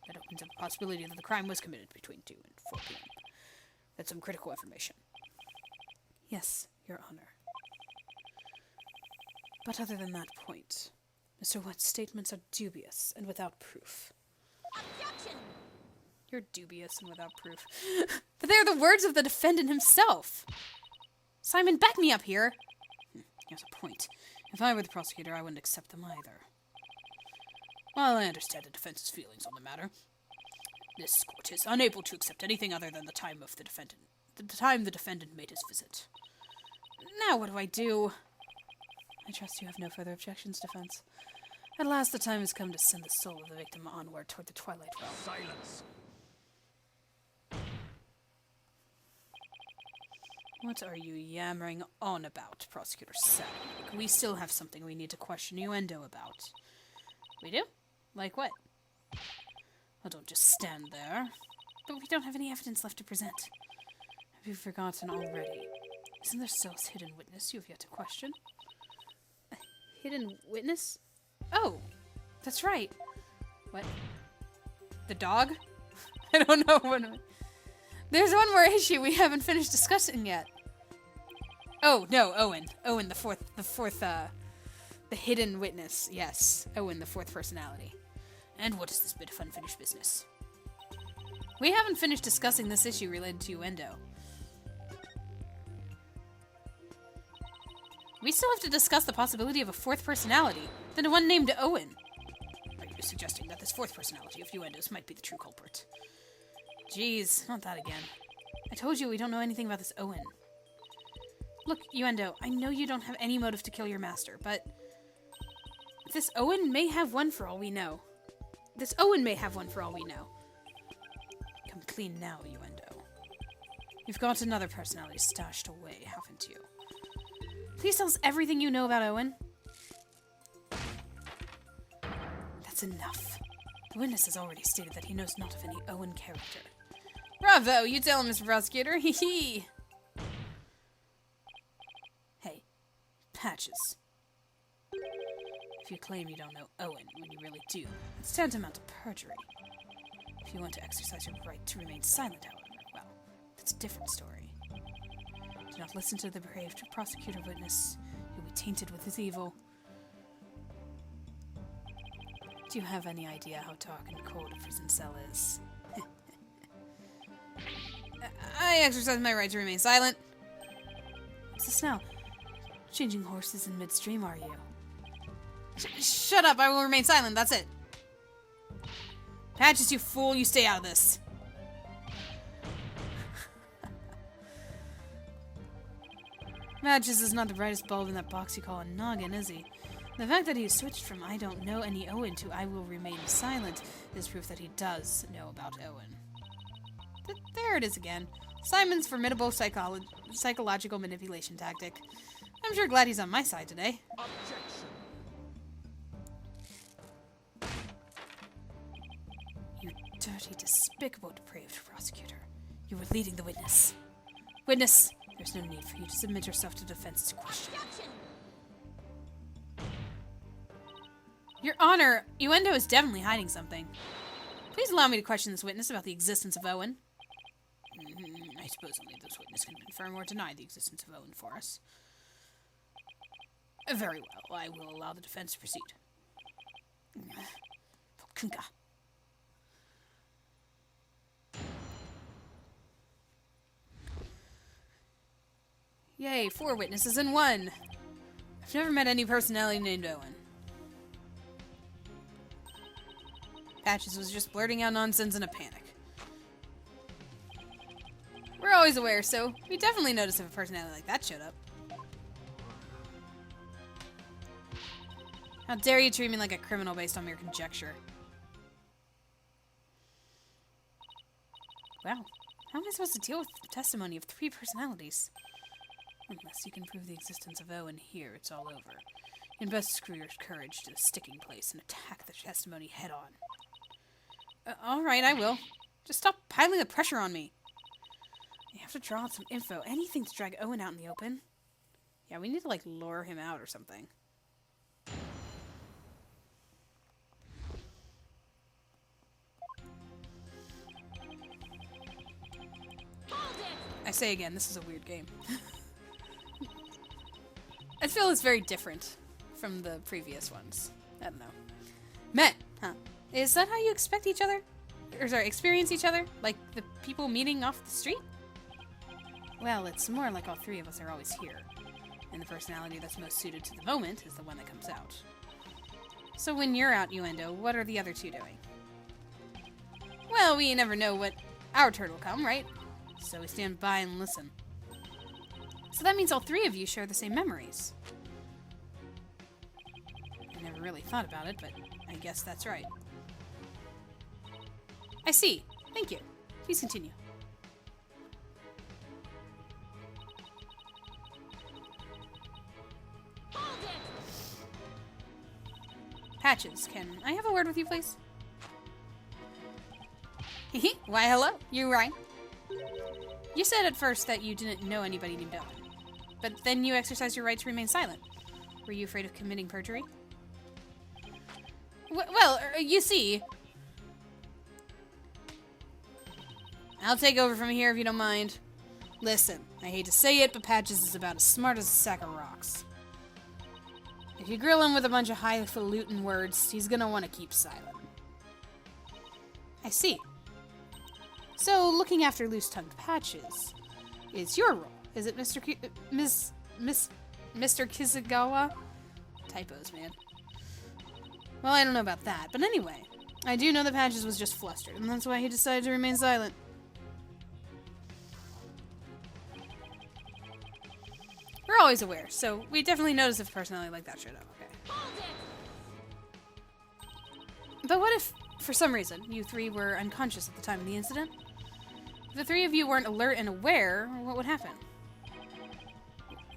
That opens up a possibility that the crime was committed between 2 and 4 p.m. That's some critical information. Yes, Your Honor. But other than that point, Mr. Wet's statements are dubious and without proof. Objection! You're dubious and without proof. But they are the words of the defendant himself! Simon, back me up here! He has a point. If I were the prosecutor, I wouldn't accept them either. While I understand the defense's feelings on the matter, this court is unable to accept anything other than the time the defendant made his visit. Now what do I do? I trust you have no further objections, defense. At last the time has come to send the soul of the victim onward toward the Twilight Realm. Silence! What are you yammering on about, Prosecutor Sadwick? We still have something we need to question Uendo about. We do? Like what? Well, don't just stand there. But we don't have any evidence left to present. Have you forgotten already? Isn't there still a hidden witness you have yet to question? A hidden witness? Oh, that's right. What? The dog? I don't know what... There's one more issue we haven't finished discussing yet. Oh, no, Owen. Owen, the hidden witness. Yes, Owen, the fourth personality. And what is this bit of unfinished business? We haven't finished discussing this issue related to Uendo. We still have to discuss the possibility of a fourth personality, then one named Owen. Are you suggesting that this fourth personality of Uendo's might be the true culprit? Jeez, not that again. I told you we don't know anything about this Owen. Look, Uendo, I know you don't have any motive to kill your master, but... this Owen may have one for all we know. This Owen may have one for all we know. Come clean now, Uendo. You've got another personality stashed away, haven't you? Please tell us everything you know about Owen. That's enough. The witness has already stated that he knows not of any Owen character. Bravo! You tell him, Mr. Prosecutor. Hee hee! Hey, Patches. If you claim you don't know Owen when you really do, it's tantamount to perjury. If you want to exercise your right to remain silent, however, well, that's a different story. Do not listen to the depraved prosecutor witness. You'll be tainted with his evil. Do you have any idea how dark and cold a prison cell is? I exercise my right to remain silent. What's this now? Changing horses in midstream, are you? Shut up, I will remain silent, that's it. Patches, you fool, you stay out of this. Patches is not the brightest bulb in that box you call a noggin, is he? The fact that he switched from I don't know any Owen to I will remain silent is proof that he does know about Owen. There it is again. Simon's formidable psychological manipulation tactic. I'm sure glad he's on my side today. Objection. You dirty, despicable, depraved prosecutor. You were leading the witness. Witness, there's no need for you to submit yourself to defense's question. Your Honor, Uendo is definitely hiding something. Please allow me to question this witness about the existence of Owen. I suppose only this witness can confirm or deny the existence of Owen for us. Very well, I will allow the defense to proceed. Kunka. Yay, 4 witnesses in 1. I've never met any personality named Owen. Patches was just blurting out nonsense in a panic. We're always aware, so we definitely notice if a personality like that showed up. How dare you treat me like a criminal based on mere conjecture? Wow, how am I supposed to deal with the testimony of 3 personalities? Unless you can prove the existence of Owen here, it's all over. You'd best screw your courage to the sticking place and attack the testimony head on. Alright, I will. Just stop piling the pressure on me. You have to draw out some info, anything to drag Owen out in the open. Yeah, we need to, like, lure him out or something. I say again, this is a weird game. I feel it's very different from the previous ones. I don't know. Met, huh? Is that how you expect each other? Or sorry, experience each other? Like the people meeting off the street? Well, it's more like all 3 of us are always here. And the personality that's most suited to the moment is the one that comes out. So when you're out, Uendo, what are the other 2 doing? Well, we never know what our turn will come, right? So we stand by and listen. So that means all 3 of you share the same memories. I never really thought about it, but I guess that's right. I see. Thank you. Please continue. Patches, can I have a word with you, please? Why, hello. You right. You said at first that you didn't know anybody named Owen. But then you exercised your right to remain silent. Were you afraid of committing perjury? Well, you see... I'll take over from here if you don't mind. Listen, I hate to say it, but Patches is about as smart as a sack of rocks. If you grill him with a bunch of highfalutin words, he's gonna want to keep silent. I see. So, looking after loose-tongued Patches is your role. Is it Mr. Mr. Kizugawa? Typos, man. Well, I don't know about that, but anyway. I do know that Patches was just flustered, and that's why he decided to remain silent. We're always aware, so we definitely notice if a personality like that showed up, okay? But what if, for some reason, you 3 were unconscious at the time of the incident? If the 3 of you weren't alert and aware, what would happen?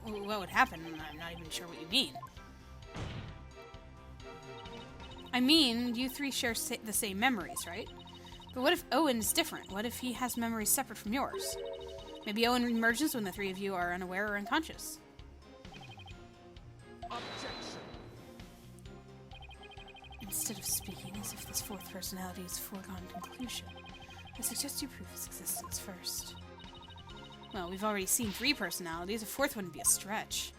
What would happen? I'm not even sure what you mean. I mean, you 3 share the same memories, right? But what if Owen is different? What if he has memories separate from yours? Maybe Owen emerges when the 3 of you are unaware or unconscious. Objection. Instead of speaking as if this 4th personality is a foregone conclusion. I suggest you prove its existence first. Well, we've already seen 3 personalities. A 4th wouldn't be a stretch.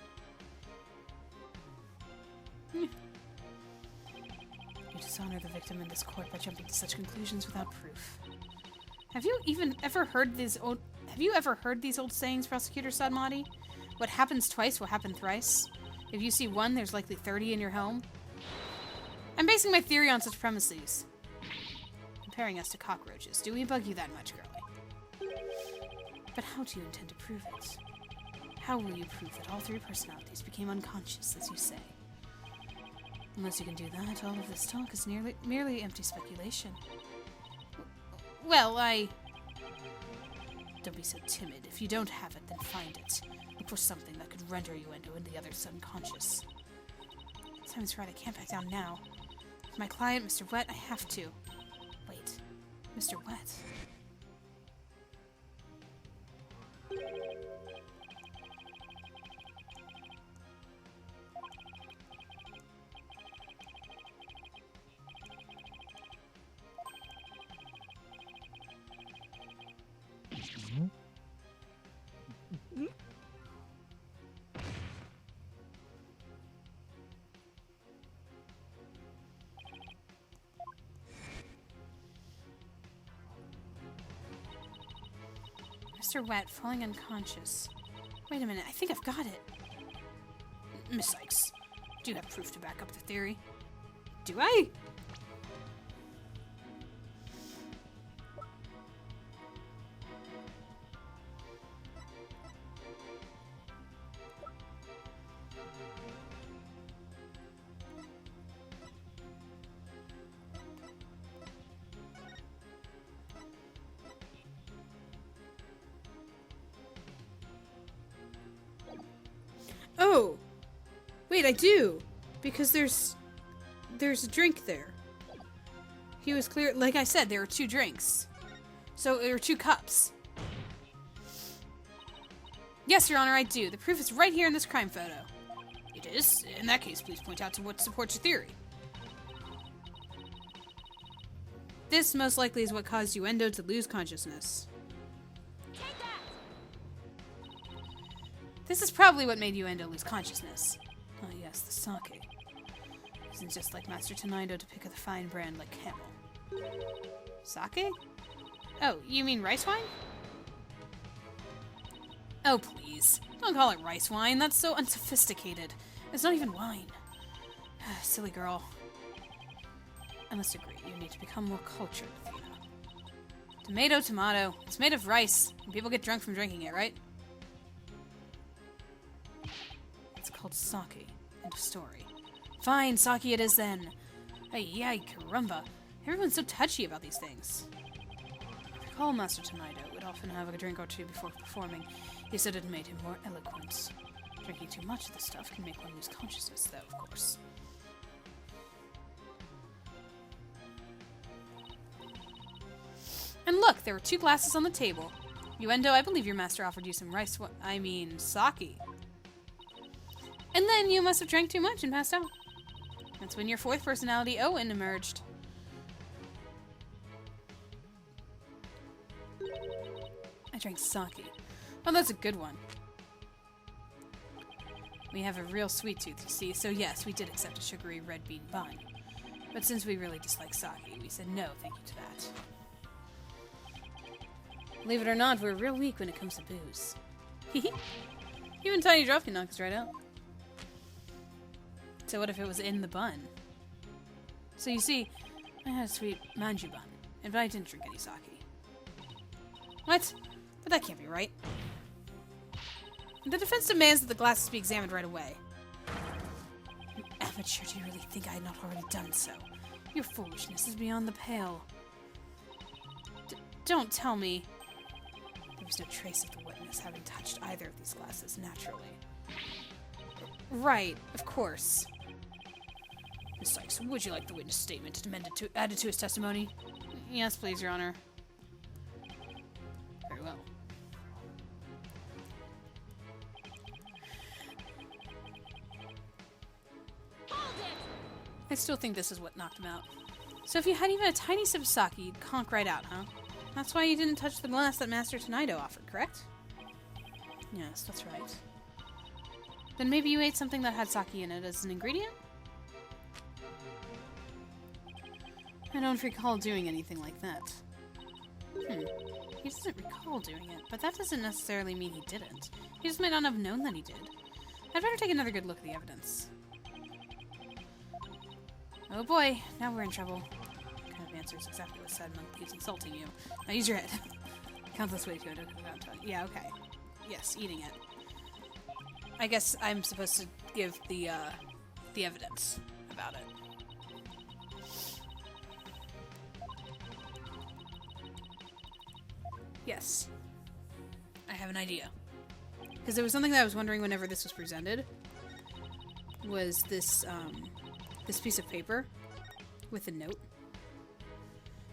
You dishonor the victim in this court by jumping to such conclusions without proof. Have you ever heard these old sayings, Prosecutor Sadmati? What happens twice will happen thrice. If you see 1, there's likely 30 in your home. I'm basing my theory on such premises. Comparing us to cockroaches. Do we bug you that much, girlie? But how do you intend to prove it? How will you prove that all 3 personalities became unconscious, as you say? Unless you can do that, all of this talk is merely empty speculation. Well, Don't be so timid. If you don't have it, then find it. Look for something that could render Uendo and the others unconscious. Time's right, I can't back down now. With my client, Mr. Wet, I have to. Wait, Mr. Wet? Mr. Wet falling unconscious. Wait a minute, I think I've got it. Miss Sykes, do you have proof to back up the theory? Do I? Oh! Wait, I do! Because there's a drink there. He was clear, like I said, there were 2 drinks. So there were 2 cups. Yes, Your Honor, I do. The proof is right here in this crime photo. It is? In that case, please point out to what supports your theory. This most likely is what caused Uendo to lose consciousness. This is probably what made Uendo lose consciousness. Ah, yes, the sake. Isn't just like Master Tenaido to pick a fine brand like Camel. Sake? Oh, you mean rice wine? Oh, please. Don't call it rice wine. That's so unsophisticated. It's not even wine. Silly girl. I must agree, you need to become more cultured, Athena. Tomato, tomato. It's made of rice, and people get drunk from drinking it, right? It's called sake. End of story. Fine, sake it is then. Ay, caramba. Everyone's so touchy about these things. I recall Master Tenaido would often have a drink or 2 before performing. He said it made him more eloquent. Drinking too much of the stuff can make one lose consciousness, though, of course. And look, there were 2 glasses on the table. Uendo, I believe your master offered you some sake. And then you must have drank too much and passed out. That's when your 4th personality, Owen, emerged. I drank sake. Oh, that's a good one. We have a real sweet tooth, you see, so yes, we did accept a sugary red bean bun. But since we really dislike sake, we said no thank you to that. Believe it or not, we're real weak when it comes to booze. Even a tiny drop can knock us right out. So what if it was in the bun? So you see, I had a sweet manju bun, but I didn't drink any sake. What? But that can't be right. The defense demands that the glasses be examined right away. You amateur, do you really think I had not already done so? Your foolishness is beyond the pale. Don't tell me. There was no trace of the witness having touched either of these glasses, naturally. Right, of course. Miss Sykes, would you like the witness statement added to his testimony? Yes, please, Your Honor. Very well. I still think this is what knocked him out. So if you had even a tiny sip of sake, you'd conk right out, huh? That's why you didn't touch the glass that Master Tonido offered, correct? Yes, that's right. Then maybe you ate something that had sake in it as an ingredient? I don't recall doing anything like that. He doesn't recall doing it, but that doesn't necessarily mean he didn't. He just might not have known that he did. I'd better take another good look at the evidence. Oh boy, now we're in trouble. Kind of answers exactly what said monk keeps insulting you. Now use your head. Countless ways to go to yeah, okay. Yes, eating it. I guess I'm supposed to give the evidence about it. Yes. I have an idea. Because there was something that I was wondering whenever this was presented. Was this, this piece of paper with a note.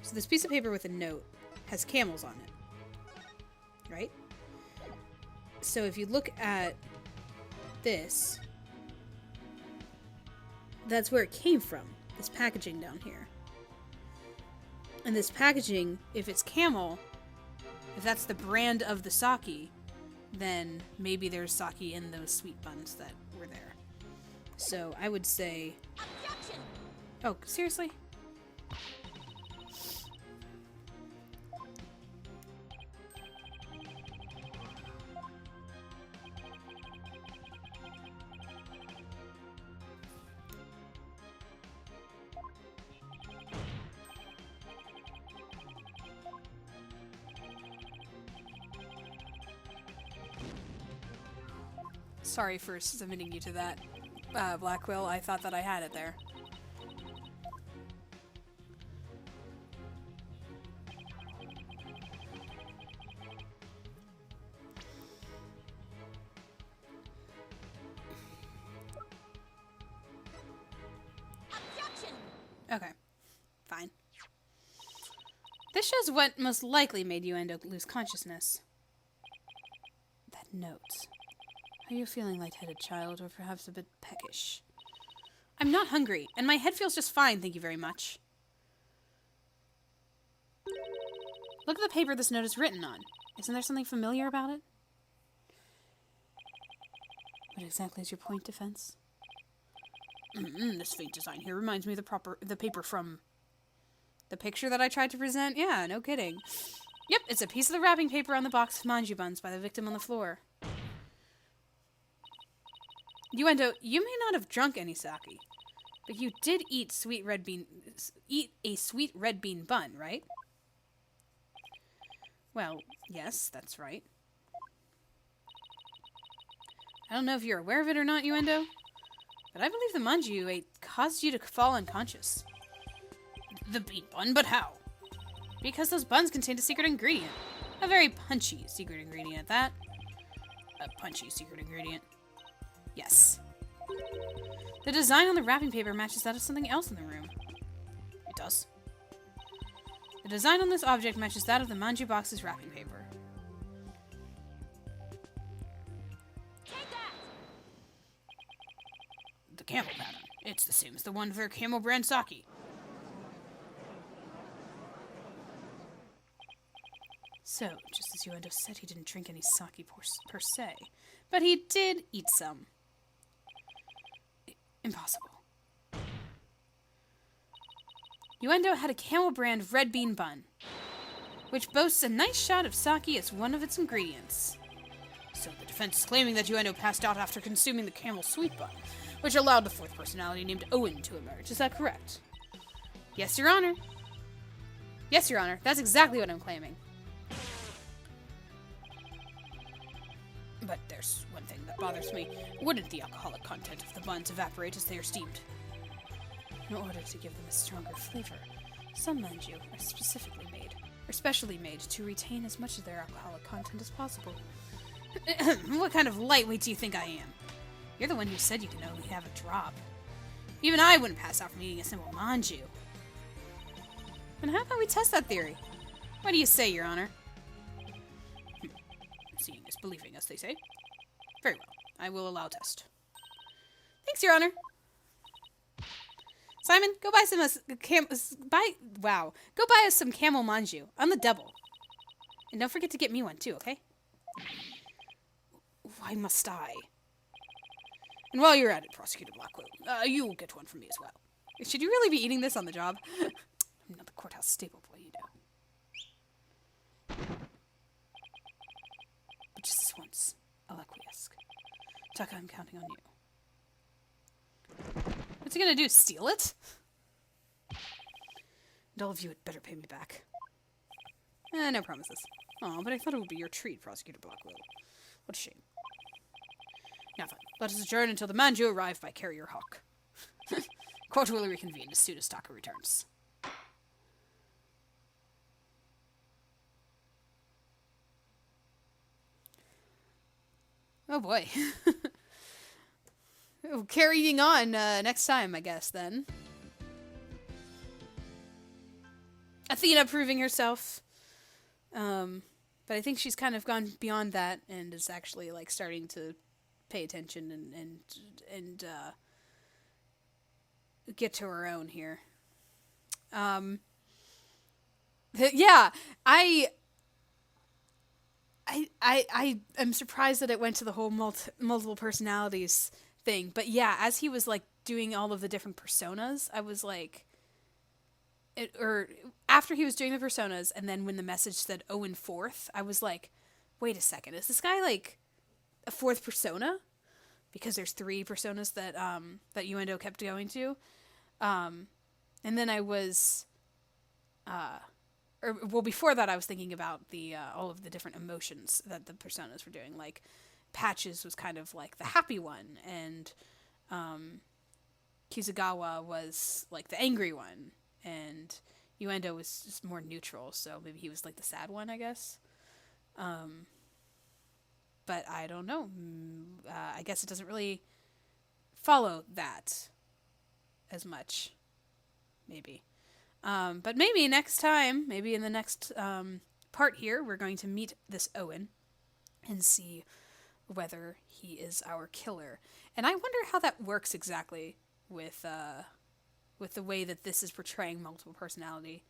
So this piece of paper with a note has camels on it. Right? So if you look at this, that's where it came from. This packaging down here. And this packaging, if it's camel, if that's the brand of the sake, then maybe there's sake in those sweet buns that were there. So I would say... Objection! Oh, seriously? Sorry for submitting you to that, Blackwell. I thought that I had it there. Objection! Okay, fine. This shows what most likely made Yuendo lose consciousness. That note. Are you feeling lightheaded, child, or perhaps a bit peckish? I'm not hungry, and my head feels just fine, thank you very much. Look at the paper this note is written on. Isn't there something familiar about it? What exactly is your point, Defense? This faint design here reminds me of the paper from the picture that I tried to present. Yeah, no kidding. Yep, it's a piece of the wrapping paper on the box of manju buns by the victim on the floor. Yuendo, you may not have drunk any sake, but you did eat a sweet red bean bun, right? Well, yes, that's right. I don't know if you're aware of it or not, Yuendo, but I believe the manju you ate caused you to fall unconscious. The bean bun, but how? Because those buns contained a secret ingredient. A very punchy secret ingredient at that. A punchy secret ingredient. Yes. The design on the wrapping paper matches that of something else in the room. It does. The design on this object matches that of the manju box's wrapping paper. Take that! The camel pattern. It's the same as the one for camel brand sake. So, just as Yuendo said, he didn't drink any sake per se, but he did eat some. Impossible. Yuendo had a camel brand red bean bun, which boasts a nice shot of sake as one of its ingredients. So the defense is claiming that Yuendo passed out after consuming the camel sweet bun, which allowed the fourth personality named Owen to emerge. Is that correct? Yes, Your Honor. Yes, Your Honor. That's exactly what I'm claiming. But there's one thing that bothers me. Wouldn't the alcoholic content of the buns evaporate as they are steamed? In order to give them a stronger flavor, some manju are specially made to retain as much of their alcoholic content as possible. What kind of lightweight do you think I am? You're the one who said you can only have a drop. Even I wouldn't pass out from eating a simple manju. And how about we test that theory? What do you say, Your Honor? Seeing is believing, as they say. Very well. I will allow test. Thanks, Your Honor. Simon, go buy some go buy us some camel manju on the double. And don't forget to get me one too, okay? Why must I? And while you're at it, Prosecutor Blackwell, you'll get one from me as well. Should you really be eating this on the job? I'm not the courthouse staple boy, you know. But just this once, I'll acquiesce. Taka, I'm counting on you. What's he gonna do, steal it? And all of you had better pay me back. No promises. Oh, but I thought it would be your treat, Prosecutor Blackwell. What a shame. Now then, let us adjourn until the Manju arrive by Carrier Hawk. Court will reconvene as soon as Taka returns. Oh boy. Carrying on next time, I guess, then. Athena proving herself. But I think she's kind of gone beyond that and is actually, like, starting to pay attention and get to her own here. Yeah, I am surprised that it went to the whole multiple personalities thing. But yeah, as he was, like, doing all of the different personas, I was like... or after he was doing the personas, and then when the message said Owen fourth, I was like, wait a second, is this guy, like, a fourth persona? Because there's 3 personas that Uendo kept going to. And then I was... before that, I was thinking about the all of the different emotions that the personas were doing. Like, Patches was kind of like the happy one, and Kizugawa was like the angry one, and Uendo was just more neutral, so maybe he was like the sad one, I guess. But I don't know. I guess it doesn't really follow that as much, maybe. But maybe next time, maybe in the next part here, we're going to meet this Owen and see whether he is our killer. And I wonder how that works exactly with the way that this is portraying multiple personality.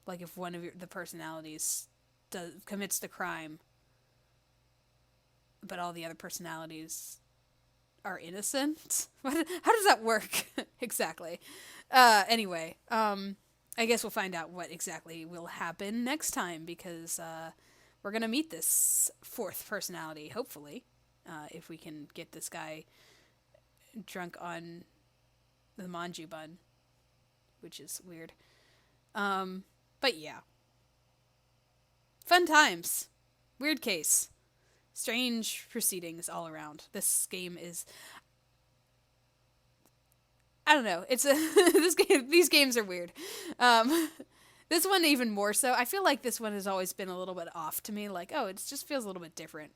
Like if one of the personalities commits the crime, but all the other personalities are innocent? How does that work exactly? Anyway, I guess we'll find out what exactly will happen next time, because we're going to meet this 4th personality, hopefully, if we can get this guy drunk on the manju bun, which is weird. But yeah. Fun times. Weird case. Strange proceedings all around. This game is... I don't know. It's these games are weird. This one even more so. I feel like this one has always been a little bit off to me. Like, oh, it just feels a little bit different.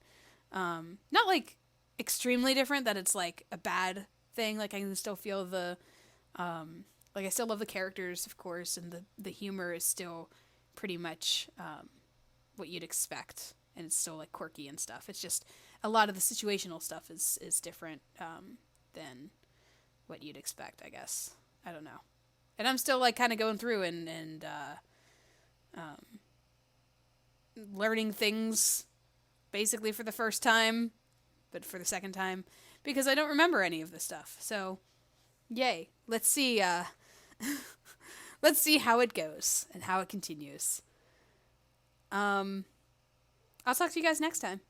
Not like extremely different that it's like a bad thing. Like I can still feel the, like I still love the characters, of course, and the humor is still pretty much what you'd expect, and it's still like quirky and stuff. It's just a lot of the situational stuff is different than what you'd expect, I guess. I don't know. And I'm still like kind of going through and learning things basically for the first time, but for the second time, because I don't remember any of this stuff. So, yay. Let's see let's see how it goes and how it continues. I'll talk to you guys next time.